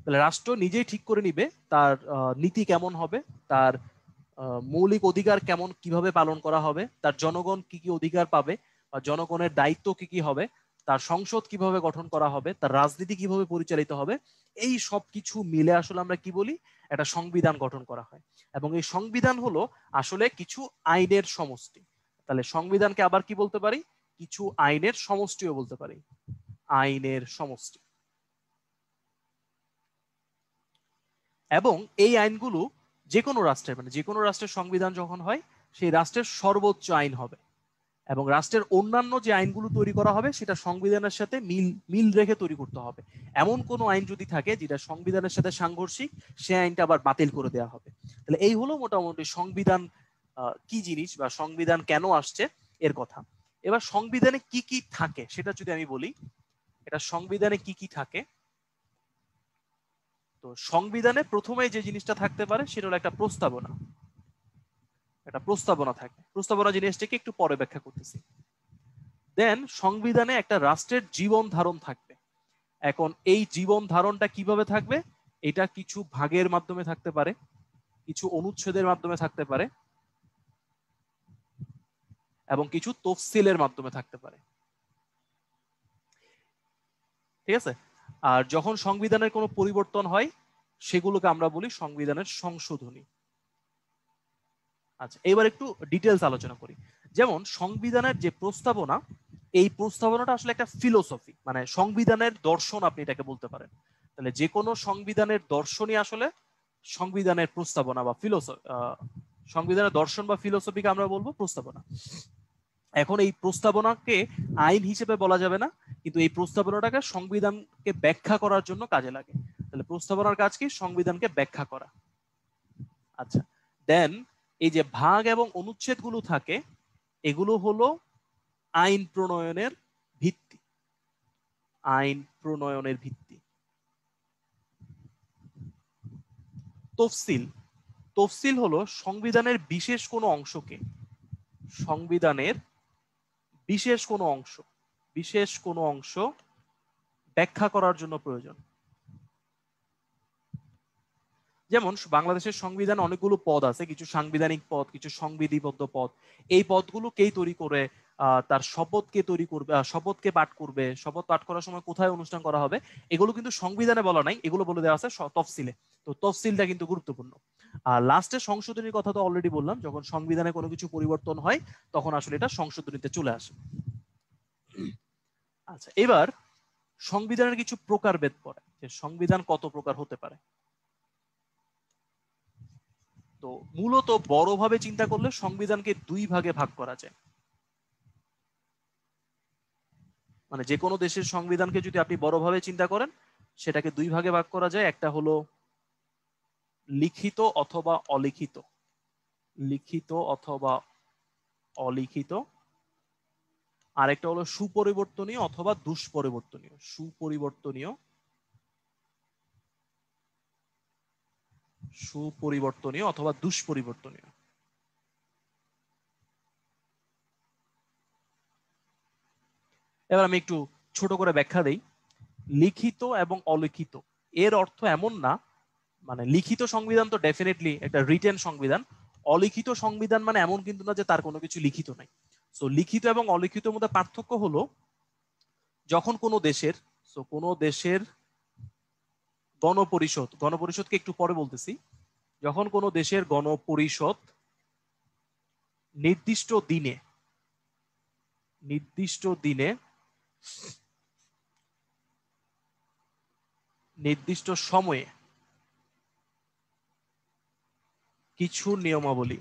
তাহলে রাষ্ট্র নিজেই ঠিক করে নিবে তার নীতি কেমন হবে, তার মৌলিক অধিকার কেমন কিভাবে পালন করা হবে, তার জনগণ কি কি অধিকার পাবে, বা জনগণের দায়িত্ব কি কি হবে, তার সংসদ কিভাবে গঠন করা হবে, তার রাজনীতি কিভাবে পরিচালিত হবে, এই সব কিছু মিলে আসলে আমরা কি বলি, একটা সংবিধান গঠন করা হয়। এবং এই সংবিধান হলো আসলে কিছু আইনের সমষ্টি। তাহলে সংবিধানকে আবার কি বলতে পারি, কিছু আইনের সমষ্টিও বলতে পারি, আইনের সমষ্টি। এবং এই আইনগুলো যে কোনো রাষ্ট্রের, মানে যে কোনো রাষ্ট্রের সংবিধান যখন হয়, সেই রাষ্ট্রের সর্বোচ্চ আইন হবে। এবং রাষ্ট্রের অন্যান্য যে আইনগুলো তৈরি করা হবে সেটা সংবিধানের সাথে মিল রেখে তৈরি করতে হবে। এমন কোনো আইন যদি থাকে যেটা সংবিধানের সাথে সাংঘর্ষিক, সে আইনটা আবার বাতিল করে দেওয়া হবে। তাহলে এই হলো মোটামুটি সংবিধান কি জিনিস বা সংবিধান কেন আসছে এর কথা। এবার সংবিধানে কি কি থাকে সেটা যদি আমি বলি, এটা সংবিধানে কি কি থাকে। তো সংবিধানে প্রথমে যে জিনিসটা থাকতে পারে সেটা হলো একটা প্রস্তাবনা, একটা প্রস্তাবনা থাকে। প্রস্তাবনা জিনিসটাকে একটু পরে ব্যাখ্যা করতেছি। দেন সংবিধানে একটা রাষ্ট্রের জীবন ধারণ থাকবে। এখন এই জীবন ধারণটা কিভাবে থাকবে, এটা কিছু ভাগের মাধ্যমে থাকতে পারে, কিছু অনুচ্ছেদের মাধ্যমে থাকতে পারে, এবং কিছু তফসিলের মাধ্যমে থাকতে পারে। ঠিক আছে। আর যখন সংবিধানের কোনো পরিবর্তন হয় সেগুলোকে আমরা বলি সংবিধানের সংশোধনী। আচ্ছা, এবার একটু ডিটেলস আলোচনা করি। যেমন সংবিধানের যে প্রস্তাবনা, এই প্রস্তাবনাটা আসলে একটা ফিলোসফি, মানে সংবিধানের দর্শন আপনি এটাকে বলতে পারেন। তাহলে যে কোনো সংবিধানের দর্শনই আসলে সংবিধানের প্রস্তাবনা বা ফিলোসফি। সংবিধানের দর্শন বা ফিলোসফিকে আমরা বলবো প্রস্তাবনা। এখন এই প্রস্তাবনাকে আইন হিসেবে বলা যাবে না, কিন্তু এই প্রস্তাবনাটাকে সংবিধানকে ব্যাখ্যা করার জন্য কাজে লাগে। তাহলে প্রস্তাবনার কাজ কি, সংবিধানকে ব্যাখ্যা করা। আচ্ছা, দেন এই যে ভাগ এবং অনুচ্ছেদ গুলো থাকে, এগুলো হলো আইন প্রণয়নের ভিত্তি, আইন প্রণয়নের ভিত্তি। তফসিল, তফসিল হলো সংবিধানের বিশেষ কোনো অংশকে, সংবিধানের বিশেষ কোনো অংশ, বিশেষ কোনো অংশ ব্যাখ্যা করার জন্য প্রয়োজন। যেমন বাংলাদেশের সংবিধানে অনেকগুলো পদ আছে, কিছু সাংবিধানিক পদ, কিছু সংবিধিবদ্ধ পদ। এই পদগুলো কে তৈরি করে, তার শপথ কে তৈরি করবে, শপথ কে পাঠ করবে, শপথ পাঠ করার সময় কোথায় অনুষ্ঠান করা হবে, এগুলো কিন্তু সংবিধানে বলা নাই, এগুলো বলে দেওয়া আছে তফসিলে। তো তফসিলটা কিন্তু গুরুত্বপূর্ণ। আর লাস্টে সংশোধনীর কথা তো অলরেডি বললাম, যখন সংবিধানে কোনো কিছু পরিবর্তন হয় তখন আসলে এটা সংশোধনীতে চলে আসে। আচ্ছা, এবার সংবিধানের কিছু প্রকারভেদ পড়ে, যে সংবিধান কত প্রকার হতে পারে। তো মূলত বড়ভাবে চিন্তা করলে সংবিধানকে দুই ভাগে ভাগ করা যায়। মানে যে কোনো দেশের সংবিধানকে যদি আপনি বড়ভাবে চিন্তা করেন, সেটাকে দুই ভাগে ভাগ করা যায়। একটা হলো লিখিত অথবা অলিখিত, লিখিত অথবা অলিখিত। আরেকটা হলো সুপরিবর্তনীয় অথবা দুষ্পরিবর্তনীয়, সুপরিবর্তনীয়, সুপরিবর্তনীয় অথবা দুষ্পরিবর্তনীয়। এবার আমি একটু ছোট করে ব্যাখ্যা দেই। লিখিত এবং অলিখিত এর অর্থ এমন না, মানে লিখিত সংবিধান তো ডেফিনেটলি একটা রিটেন সংবিধান, অলিখিত সংবিধান মানে এমন কিন্তু না যে তার কোনো কিছু লিখিত নাই। সো লিখিত এবং অলিখিতের মধ্যে পার্থক্য হলো যখন কোনো দেশের, সো কোনো দেশের গণপরিষদ, গণপরিষদকে একটু পরে বলতেছি, যখন কোনো দেশের গণপরিষদ নির্দিষ্ট দিনে, নির্দিষ্ট দিনে নির্দিষ্ট সময়ে কিছু নিয়মাবলী,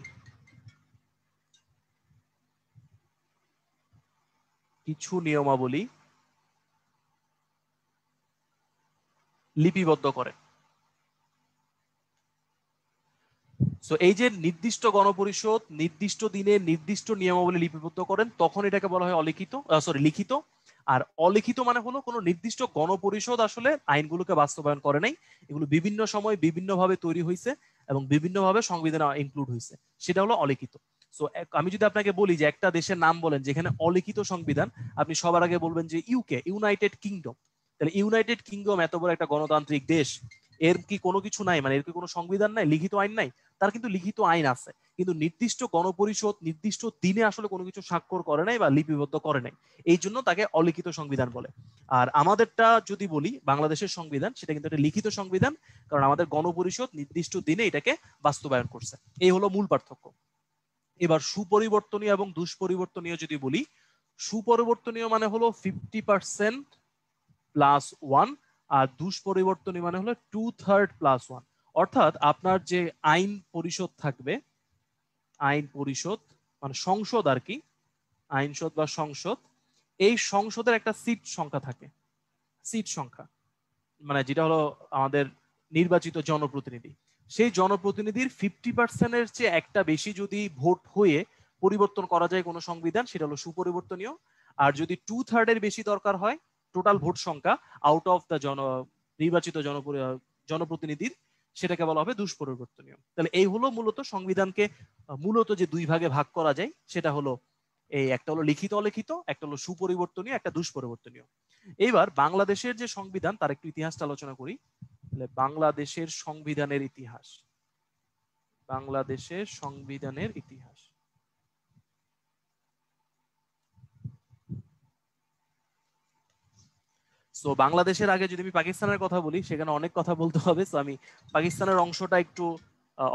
কিছু নিয়মাবলী লিপিবদ্ধ করে। সো এই যে নির্দিষ্ট গণপরিষদ নির্দিষ্ট দিনে নির্দিষ্ট নিয়মাবলী লিপিবদ্ধ করেন, তখন এটাকে বলা হয় অলিখিত, লিখিত। আর অলিখিত মানে হলো কোনো নির্দিষ্ট গণপরিষদ আসলে আইনগুলোকে বাস্তবায়ন করে নাই, এগুলো বিভিন্ন সময় বিভিন্নভাবে তৈরি হয়েছে এবং বিভিন্নভাবে সংবিধানে ইনক্লুড হয়েছে, সেটা হলো অলিখিত। সো আমি যদি আপনাকে বলি যে একটা দেশের নাম বলেন যেখানে অলিখিত সংবিধান, আপনি সবার আগে বলবেন যে ইউকে, ইউনাইটেড কিংডম। তাহলে ইউনাইটেড কিংডম এত বড় একটা গণতান্ত্রিক দেশ, এর কি কোনো কিছু নাই, মানে এর কি কোনো সংবিধান নাই, লিখিত আইন নাই? তার কিন্তু লিখিত আইন আছে, কিন্তু নির্দিষ্ট গণপরিষদ নির্দিষ্ট দিনে আসলে কোনো কিছু স্বাক্ষর করে নাই বা লিপিবদ্ধ করে নাই, এই জন্য তাকে অলিখিত সংবিধান বলে। আর আমাদেরটা যদি বলি বাংলাদেশের সংবিধান, সেটা কিন্তু একটা লিখিত সংবিধান, কারণ আমাদের গণপরিষদ নির্দিষ্ট দিনে এটাকে বাস্তবায়ন করছে। এই হলো মূল পার্থক্য। এবার সুপরিবর্তনীয় এবং দুষ্পরিবর্তনীয় যদি বলি, সুপরিবর্তনীয় মানে হলো 50% +1, আর দুষ্পরিবর্তনীয় মানে হলো 2/3 +1। অর্থাৎ আপনার যে আইন পরিষদ থাকবে, আইন পরিষদ মানে সংসদ আর কি, আইনসদ বা সংসদ, এই সংসদের একটা সিট সংখ্যা থাকে, সিট সংখ্যা মানে যেটা হলো আমাদের নির্বাচিত জনপ্রতিনিধি, সেই জনপ্রতিনিধির 50%-এর চেয়ে একটা বেশি যদি ভোট হয়ে পরিবর্তন করা যায় কোনো সংবিধান, সেটা হলো সুপরিবর্তনীয়। আর যদি 2/3-এর বেশি দরকার হয় টোটাল ভোট সংখ্যা আউট অফ দ্য নির্বাচিত জনপ্রতিনিধির, সেটাকে বলা হবে দুষ্পরিবর্তনীয়। তাহলে এই হলো মূলত সংবিধানকে মূলত যে দুই ভাগে ভাগ করা যায়, সেটা হলো এই একটা হলো লিখিত অলিখিত, একটা হলো সুপরিবর্তনীয়, একটা দুষ্পরিবর্তনীয়। এইবার বাংলাদেশের যে সংবিধান তার একটু ইতিহাসটা আলোচনা করি। বাংলাদেশের সংবিধানের ইতিহাস, বাংলাদেশের সংবিধানের ইতিহাস। সো বাংলাদেশের আগে যদি আমি পাকিস্তানের কথা বলি, সেখানে অনেক কথা বলতে হবে, সো আমি পাকিস্তানের অংশটা একটু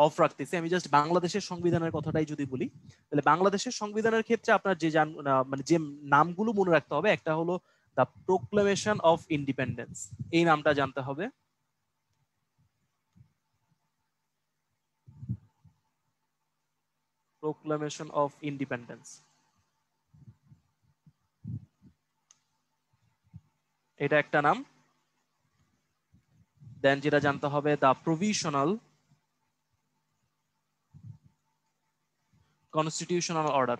অফ রাখতেছি। আমি জাস্ট বাংলাদেশের সংবিধানের কথাটাই যদি বলি, তাহলে বাংলাদেশের সংবিধানের ক্ষেত্রে আপনার যে মানে যে নামগুলো মনে রাখতে হবে, একটা হলো দ্য প্রোক্লেমেশন অফ ইন্ডিপেন্ডেন্স, এই নামটা জানতে হবে। প্রোক্লেমেশন অফ ইন্ডিপেন্ডেন্স, এটা একটা নাম। দেন যেটা জানতে হবে দ্য প্রভিশনাল কনস্টিটিউশনাল অর্ডার,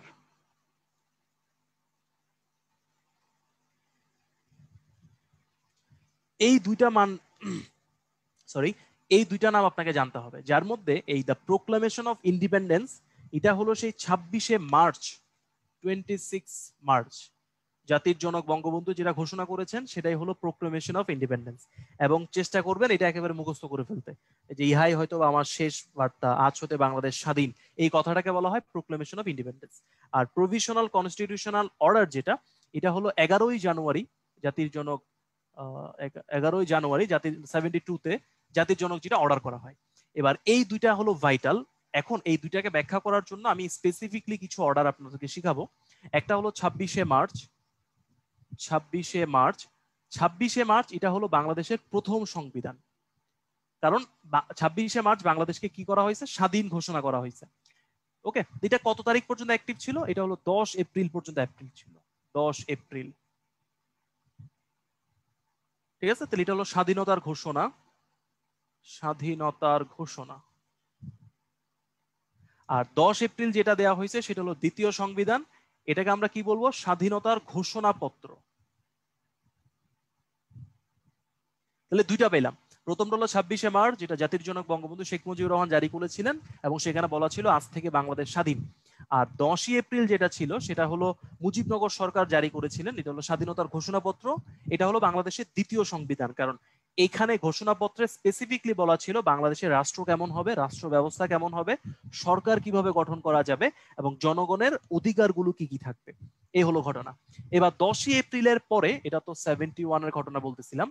এই দুইটা এই দুইটা নাম আপনাকে জানতে হবে, যার মধ্যে এই দ্য প্রোক্লামেশন অফ ইন্ডিপেন্ডেন্স, এটা হলো সেই 26শে মার্চ, 26 মার্চ জাতির জনক বঙ্গবন্ধু যেটা ঘোষণা করেছেন, সেটাই হলো প্রোক্লামেশন অফ ইন্ডিপেন্ডেন্স। এবং চেষ্টা করবেন এটা একেবারে মুখস্থ করে ফেলতে, যে ইহাই হয়তো আমার শেষ বার্তা, আজ হতে বাংলাদেশ স্বাধীন, এই কথাটাকে বলা হয় প্রোক্লামেশন অফ ইন্ডিপেন্ডেন্স। আর প্রভিশনাল কনস্টিটিউশনাল অর্ডার যেটা, এটা হলো 11ই জানুয়ারি জাতির জনক, 11ই জানুয়ারি জাতির 72-তে জাতির জনক যেটা অর্ডার করা হয়। এবার এই দুইটা হলো ভাইটাল। এখন এই দুইটাকে ব্যাখ্যা করার জন্য আমি স্পেসিফিকলি কিছু অর্ডার আপনাদেরকে শিখাবো। একটা হলো 26শে মার্চ, 26শে মার্চ, 26শে মার্চ এটা হলো বাংলাদেশের প্রথম সংবিধান, কারণ 26শে মার্চ বাংলাদেশকে কি করা হয়েছে, স্বাধীন ঘোষণা করা হয়েছে। ওকে, এটা কত তারিখ পর্যন্ত অ্যাক্টিভ ছিল? এটা হলো 10 এপ্রিল পর্যন্ত অ্যাক্টিভ ছিল, 10 এপ্রিল। ঠিক আছে, তাহলে এটা হলো স্বাধীনতার ঘোষণা, স্বাধীনতার ঘোষণা। আর 10 এপ্রিল যেটা দেওয়া হয়েছে সেটা হলো দ্বিতীয় সংবিধান, এটাকে আমরা কি বলবো? স্বাধীনতার ঘোষণাপত্র। তাহলে দুইটা পেলাম। প্রথমটা হলো 26শে মার্চ, যেটা জাতির জনক বঙ্গবন্ধু শেখ মুজিবুর রহমান জারি করেছিলেন এবং সেখানে বলা ছিল আজ থেকে বাংলাদেশ স্বাধীন। আর 10ই এপ্রিল যেটা ছিল সেটা হলো মুজিবনগর সরকার জারি করেছিলেন, এটা হলো স্বাধীনতার ঘোষণাপত্র। এটা হলো বাংলাদেশের দ্বিতীয় সংবিধান, কারণ এখানে ঘোষণাপত্রে স্পেসিফিকলি বলা ছিল বাংলাদেশের রাষ্ট্র কেমন হবে, রাষ্ট্র ব্যবস্থা কেমন হবে, সরকার কিভাবে গঠন করা যাবে এবং জনগণের অধিকারগুলো কি কি থাকবে। এই হলো ঘটনা। এবার 10ই এপ্রিলের পরে, এটা তো 71-এর ঘটনা বলতেছিলাম,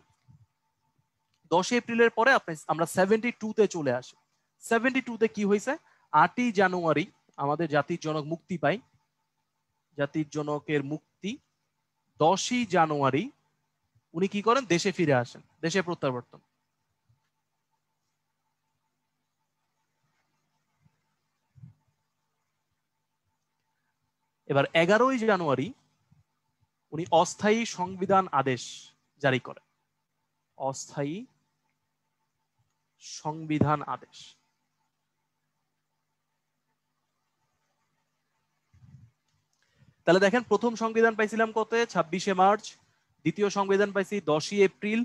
10 এপ্রিলের পরে আমরা 72-তে চলে আসি। 72-তে কি হয়েছে? 8ই জানুয়ারি আমাদের জাতির জনক মুক্তি পায়, জাতির জনকের মুক্তি। 10ই জানুয়ারি উনি কি করেন? দেশে ফিরে আসেন, দেশে প্রত্যাবর্তন। এবার 11ই জানুয়ারি উনি অস্থায়ী সংবিধান আদেশ জারি করেন, অস্থায়ী সংবিধান আদেশ। তাহলে দেখেন, প্রথম সংবিধান পাইছিলাম কত? 26শে মার্চ। দ্বিতীয় সংবিধান পাইছি 10ই এপ্রিল।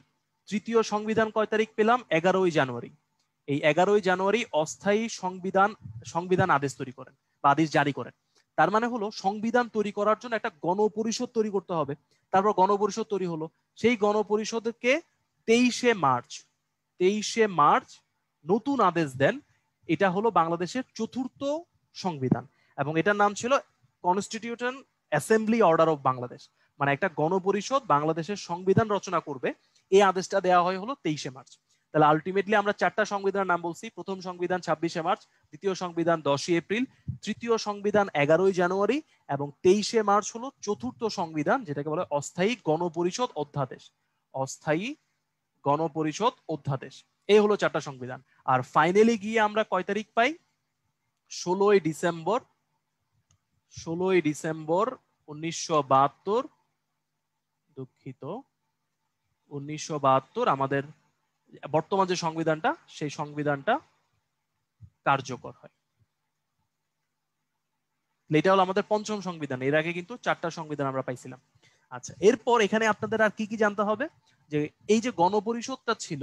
তৃতীয় সংবিধান কয় তারিখ পেলাম? 11ই জানুয়ারি। এই 11ই জানুয়ারি অস্থায়ী সংবিধান আদেশ তৈরি করেন বা আদেশ জারি করেন। তার মানে হলো সংবিধান তৈরি করার জন্য একটা গণপরিষদ তৈরি করতে হবে। তারপর গণপরিষদ তৈরি হলো, সেই গণপরিষদকে 23শে মার্চ নতুন আদেশ দেন। এটা হলো বাংলাদেশের চতুর্থ সংবিধান এবং এটার নাম ছিল constitution assembly order of Bangladesh. মানে একটা গণপরিষদ বাংলাদেশের সংবিধান রচনা করবে, এই আদেশটা দেওয়া হয় হলো 23শে মার্চ। তাহলে আলটিমেটলি আমরা 4টা সংবিধানের নাম বলছি। প্রথম সংবিধান 26শে মার্চ, দ্বিতীয় সংবিধান 10ই এপ্রিল, তৃতীয় সংবিধান 11ই জানুয়ারি এবং 23শে মার্চ হলো চতুর্থ সংবিধান, যেটাকে বলে অস্থায়ী গণপরিষদ অধ্যাদেশ। অস্থায়ী গণপরিষদ অধ্যাদেশ, এই হলো 4টা সংবিধান। আর ফাইনালি গিয়ে আমরা কয় তারিখ পাই? 16ই ডিসেম্বর 1972, দুঃখিত 1972 আমাদের বর্তমান যে সংবিধানটা, সেই সংবিধানটা কার্যকর হয়। এটা হলো আমাদের পঞ্চম সংবিধান। এর আগে কিন্তু 4টা সংবিধান আমরা পাইছিলাম। আচ্ছা, এরপর এখানে আপনাদের আর কি কি জানতে হবে? যে এই যে গণপরিষদটা ছিল,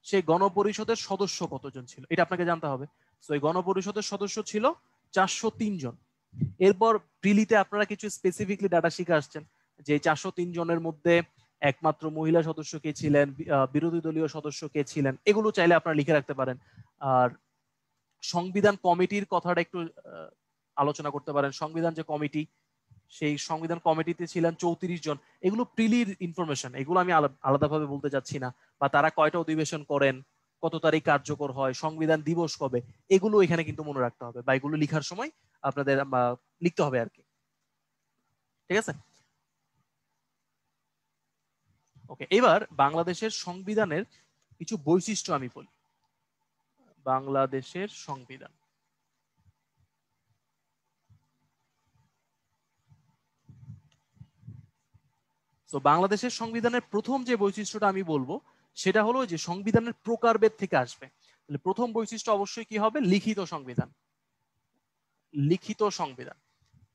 সেই গণপরিষদের সদস্য কতজন ছিল এটা আপনাকে জানতে হবে। তো এই গণপরিষদের সদস্য ছিল 403 জন। এরপর প্রিলিতে আপনারা কিছু স্পেসিফিকলি ডাটা শিখে আসছেন যে 403 জনের মধ্যে একমাত্র মহিলা সদস্য কে ছিলেন, বিরোধী দলীয় সদস্য কে ছিলেন, এগুলো চাইলে আপনারা লিখে রাখতে পারেন। আর সংবিধান কমিটির কথাটা একটু আলোচনা করতে পারেন। সংবিধান যে কমিটি, সেই সংবিধান কমিটিতে ছিলেন 34 জন। এগুলো প্রিলির ইনফরমেশন, এগুলো আমি আলাদাভাবে বলতে যাচ্ছি না। বা তারা কয়টা অধিবেশন করেন, কত তারিখ কার্যকর হয়, সংবিধান দিবস কবে, এগুলো এখানে কিন্তু মনে রাখতে হবে বা এগুলো লিখার সময় আপনাদের লিখতে হবে আর কি। ঠিক আছে? ওকে, এবার বাংলাদেশের সংবিধানের কিছু বৈশিষ্ট্য আমি বলি। বাংলাদেশের সংবিধান, তো বাংলাদেশের সংবিধানের প্রথম যে বৈশিষ্ট্যটা আমি বলবো সেটা হলো যে সংবিধানের প্রকারভেদ থেকে আসবে। তাহলে প্রথম বৈশিষ্ট্য অবশ্যই কি হবে? লিখিত সংবিধান। লিখিত সংবিধান।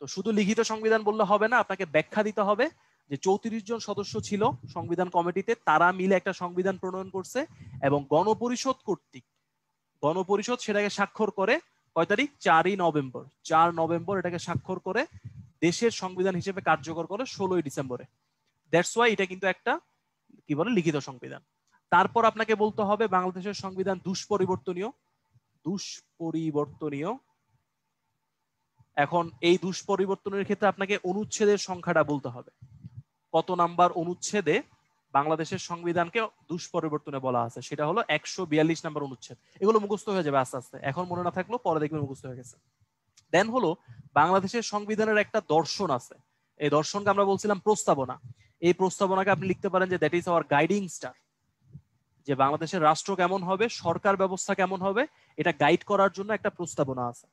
তো শুধু লিখিত সংবিধান বললে হবে না, আপনাকে ব্যাখ্যা দিতে হবে যে 34 জন সদস্য ছিল সংবিধান কমিটিতে, তারা মিলে একটা সংবিধান প্রণয়ন করছে এবং গণপরিষদ কর্তৃক, গণপরিষদ সেটাকে স্বাক্ষর করে কয় তারিখ? 4 নভেম্বর এটাকে স্বাক্ষর করে দেশের সংবিধান হিসেবে কার্যকর করে 16 ডিসেম্বরে। দ্যাটস ওয়াই এটা কিন্তু একটা কি বলে? লিখিত সংবিধান। তারপর আপনাকে বলতে হবে বাংলাদেশের সংবিধান দুষ্পরিবর্তনীয়। দুষ্পরিবর্তনীয়। এখন এই দুষ্পরিবর্তনের ক্ষেত্রে আপনাকে অনুচ্ছেদের সংখ্যাটা বলতে হবে, কত নাম্বার অনুচ্ছেদে বাংলাদেশের সংবিধানকে দুষ্পরিবর্তনে বলা আছে। সেটা হলো 142 নাম্বার অনুচ্ছেদ। এগুলো মুখস্থ হয়ে যাবে আস্তে আস্তে, এখন মনে না থাকলেও পরে দেখবেন মুখস্থ হয়ে গেছে। দেন হলো বাংলাদেশের সংবিধানের একটা দর্শন আছে, এই দর্শনকে আমরা বলছিলাম প্রস্তাবনা। এই প্রস্তাবনাকে আপনি লিখতে পারেন যে that is our guiding star, যে বাংলাদেশের রাষ্ট্র কেমন হবে, সরকার ব্যবস্থা কেমন হবে, এটা গাইড করার জন্য একটা প্রস্তাবনা আছে।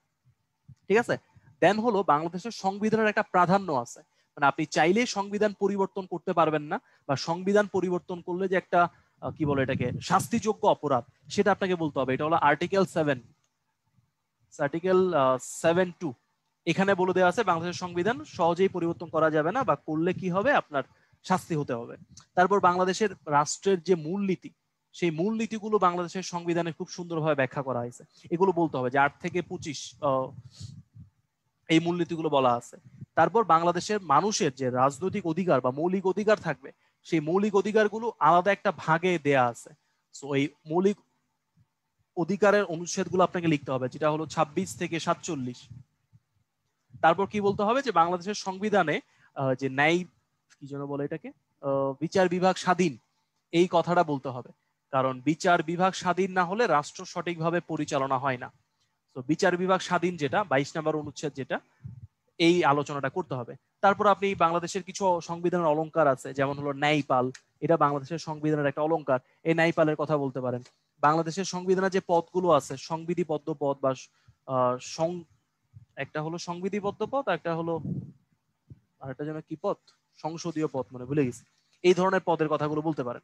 ঠিক আছে? দেন হলো বাংলাদেশের সংবিধানের একটা প্রাধান্য আছে, মানে আপনি চাইলে সংবিধান পরিবর্তন করতে পারবেন না, বা সংবিধান পরিবর্তন করলে যে একটা কি বলে এটাকে শাস্তিযোগ্য অপরাধ, সেটা আপনাকে বলতে হবে। এটা হলো আর্টিকেল 7(2). এখানে বলে দেওয়া আছে বাংলাদেশের সংবিধান সহজেই পরিবর্তন করা যাবে না, বা করলে কি হবে, আপনার শাস্তি হতে হবে। তারপর বাংলাদেশের রাষ্ট্রের যে মূলনীতি, সেই মূলনীতিগুলো বাংলাদেশের সংবিধানে খুব সুন্দরভাবে ব্যাখ্যা করা হয়েছে। এগুলো বলতে হবে যে 8 থেকে 25 এই মূলনীতিগুলো বলা আছে। তারপর বাংলাদেশের মানুষের যে রাজনৈতিক অধিকার বা মৌলিক অধিকার থাকবে, সেই মৌলিক অধিকারগুলো আলাদা একটা ভাগে দেয়া আছে। সো এই মৌলিক অধিকারের অনুচ্ছেদগুলো আপনাকে লিখতে হবে, যেটা হলো 26 থেকে 47। তারপর কি বলতে হবে যে বাংলাদেশের সংবিধানে যে ন্যায় কি যেন বলে এটাকে বিচার বিভাগ স্বাধীন, এই কথাটা বলতে হবে। কারণ বিচার বিভাগ স্বাধীন না হলে রাষ্ট্র সঠিকভাবে পরিচালনা হয় না। তো বিচার বিভাগ স্বাধীন, যেটা 22 নম্বর অনুচ্ছেদ, যেটা এই আলোচনাটা করতে হবে। তারপর আপনি বাংলাদেশের কিছু সংবিধানের অলংকার আছে, যেমন হলো ন্যায়পাল, এটা বাংলাদেশের সংবিধানের একটা অলংকার। এই ন্যায়পালের কথা বলতে পারেন। বাংলাদেশের সংবিধানের যে পদগুলো আছে, সংবিধিবদ্ধ পদ বা একটা হলো সংবিধিবদ্ধ পদ, একটা হলো আরেকটা যেন কি পদ, সংসদীয় পদ, মানে ভুলে গেছি। এই ধরনের পদের কথাগুলো বলতে পারেন।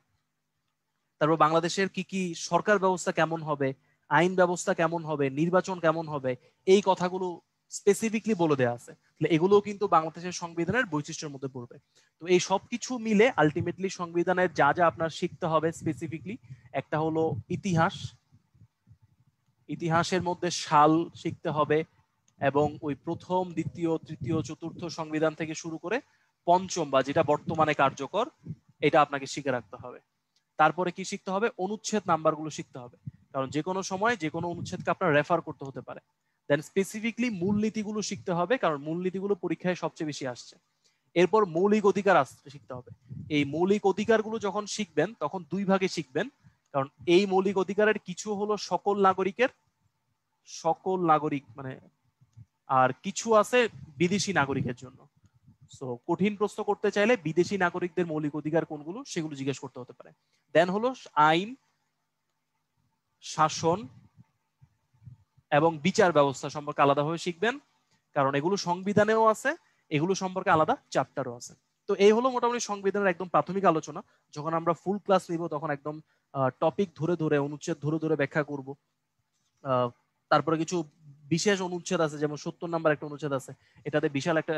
তারপর বাংলাদেশের কি কি সরকার ব্যবস্থা কেমন হবে, আইন ব্যবস্থা কেমন হবে, নির্বাচন কেমন হবে, এই কথাগুলো স্পেসিফিকলি বলে দেওয়া আছে। এগুলোও কিন্তু বাংলাদেশের সংবিধানের বৈশিষ্ট্যের মধ্যে পড়বে। তো এই সবকিছু মিলে আলটিমেটলি সংবিধানের যা যা আপনার শিখতে হবে স্পেসিফিকলি, একটা হলো ইতিহাস, ইতিহাসের মধ্যে সাল শিখতে হবে, এবং ওই প্রথম, দ্বিতীয়, তৃতীয়, চতুর্থ সংবিধান থেকে শুরু করে পঞ্চম বা যেটা বর্তমানে কার্যকর, এটা আপনাকে শিখে রাখতে হবে। তারপরে কি শিখতে হবে, অনুচ্ছেদ নাম্বারগুলো শিখতে হবে, কারণ যে কোনো সময় যে কোনো অনুচ্ছেদকে আপনার রেফার করতে হতে পারে। দেন স্পেসিফিকলি মূলনীতিগুলো শিখতে হবে, কারণ মূলনীতিগুলো পরীক্ষায় সবচেয়ে বেশি আসছে। এরপর মৌলিক অধিকার শিখতে হবে। এই মৌলিক অধিকারগুলো যখন শিখবেন তখন দুই ভাগে শিখবেন, কারণ এই মৌলিক অধিকারের কিছু হলো সকল নাগরিক মানে, আর কিছু আছে বিদেশি নাগরিকের জন্য। সো কঠিন প্রশ্ন করতে চাইলে বিদেশি নাগরিকদের মৌলিক অধিকার কোনগুলো সেগুলো জিজ্ঞেস করতে হতে পারে। দেন হলো আইন, শাসন এবং বিচার ব্যবস্থা সম্পর্কে আলাদাভাবে শিখবেন, কারণ এগুলো সংবিধানেও আছে, এগুলো সম্পর্কে আলাদা চ্যাপ্টারও আছে। তো এই হলো মোটামুটি সংবিধানের একদম প্রাথমিক আলোচনা। যখন আমরা ফুল ক্লাস নিব তখন একদম টপিক ধরে ধরে, অনুচ্ছেদ ধরে ধরে ব্যাখ্যা করব। তারপরে কিছু বিশেষ অনুচ্ছেদ আছে, যেমন 70 নাম্বার একটা অনুচ্ছেদ আছে, এটাতে বিশাল একটা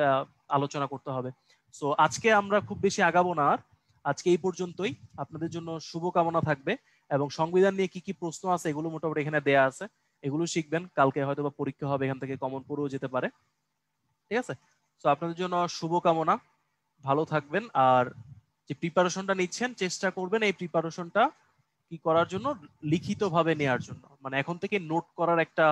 আলোচনা করতে হবে। সো আজকে আমরা খুব বেশি আগাবো না, আর আজকে এই পর্যন্তই। আপনাদের জন্য শুভকামনা থাকবে, এবং সংবিধান নিয়ে কি কি প্রশ্ন আছে এগুলো মোটামুটি এখানে দেয়া আছে, এগুলো শিখবেন। কালকে হয়তো বা পরীক্ষা হবে, এখান থেকে কমন পড়েও যেতে পারে। ঠিক আছে? সো আপনাদের জন্য শুভকামনা, ভালো থাকবেন। আর যে প্রিপারেশনটা নিচ্ছেন, চেষ্টা করবেন এই প্রিপারেশনটা কি করার জন্য, লিখিত ভাবে নেওয়ার জন্য, মানে এখন থেকে নোট করার একটা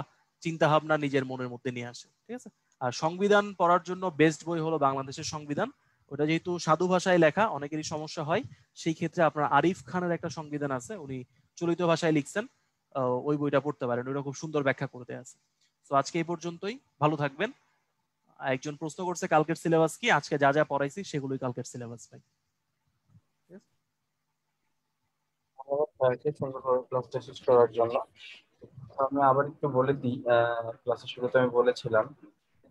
চিন্তা ভাবনা নিজের মনের মধ্যে নিয়ে আসে। ঠিক আছে? আর সংবিধান পড়ার জন্য বেস্ট বই হলো বাংলাদেশের সংবিধান। ওটা যেহেতু সাধু ভাষায় লেখা, অনেকেরই সমস্যা হয়, সেই ক্ষেত্রে আপনার আরিফ খানের একটা সংবিধান আছে, উনি চলিত ভাষায় লিখছেন, ওই বইটা পড়তে পারেন, ওইটা খুব সুন্দর ব্যাখ্যা করে দেয়া আছে। তো আজকে এই পর্যন্তই, ভালো থাকবেন। একজন প্রশ্ন করছে কালকের সিলেবাস কি, আজকে যা যা পড়াইছি সেগুলোই কালকের সিলেবাস ভাই। সুন্দরভাবে ক্লাসটা শেষ করার জন্য আমি আবার একটু বলে দিই, ক্লাসের শুরুতে আমি বলেছিলাম,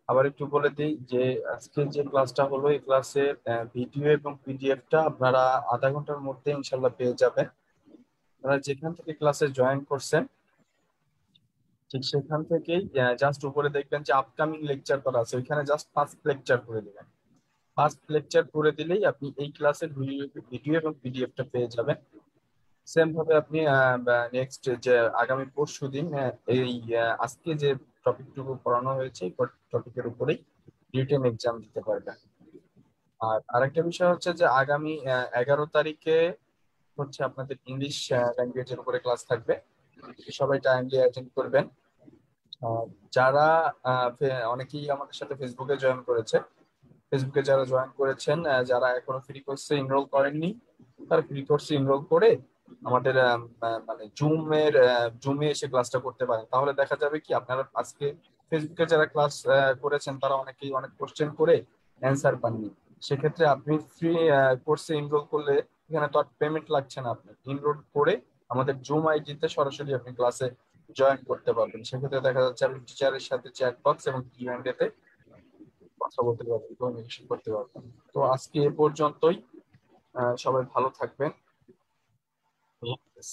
আবার একটু বলে দিই যে আজকে যে ক্লাসটা হলো, এই ক্লাসের ভিডিও এবং পিডিএফটা আপনারা আধা ঘন্টার মধ্যে ইনশাল্লাহ পেয়ে যাবেন। আপনারা যেখান থেকে ক্লাসে জয়েন করছেন ঠিক সেখান থেকেই জাস্ট উপরে দেখবেন যে আপকামিং লেকচার করা আছে, ওইখানে জাস্ট ফার্স্ট লেকচার করে দিবেন। ফার্স্ট লেকচার করে দিলেই আপনি এই ক্লাসের ভিডিও এবং পিডিএফটা পেয়ে যাবেন। সেম ভাবে আপনি নেক্সট যে আগামী পরশুদিন এই আজকে যে টপিকটুকু পড়ানো হয়েছে এই টপিকের উপরেই রিটেন এক্সাম দিতে পারবেন। আর আরেকটা বিষয় হচ্ছে যে আগামী 11 তারিখে হচ্ছে আপনাদের ইংলিশ ল্যাঙ্গুয়েজের উপরে ক্লাস থাকবে, সবাই টাইমলি অ্যাটেন্ড করবেন। যারা অনেকেই আমাদের সাথে ফেসবুকে জয়েন করেছে, ফেসবুকে যারা জয়েন করেছেন, যারা এখনো ফ্রি কোর্সে এনরোল করেননি, তারা ফ্রি কোর্সে এনরোল করে আমাদের মানে জুমে এসে ক্লাসটা করতে পারেন। তাহলে দেখা যাবে কি আপনারা আজকে ফেসবুকে যারা ক্লাস করেছেন তারা অনেকেই অনেক কোশ্চেন করে অ্যান্সার পাননি। সেক্ষেত্রে আপনি ফ্রি কোর্সে এনরোল করলে এখানে তো আর পেমেন্ট লাগছে না, আপনি এনরোল করে আমাদের জুম আইডিতে সরাসরি আপনি ক্লাসে জয়েন করতে পারবেন। সেক্ষেত্রে দেখা যাচ্ছে আপনি টিচারের সাথে চ্যাট বক্স এবং কিউএনডি তে কথা বলতে পারবেন, কমিউনিকেশন করতে পারবেন। তো আজকে এ পর্যন্তই, সবাই ভালো থাকবেন। হাফেজ।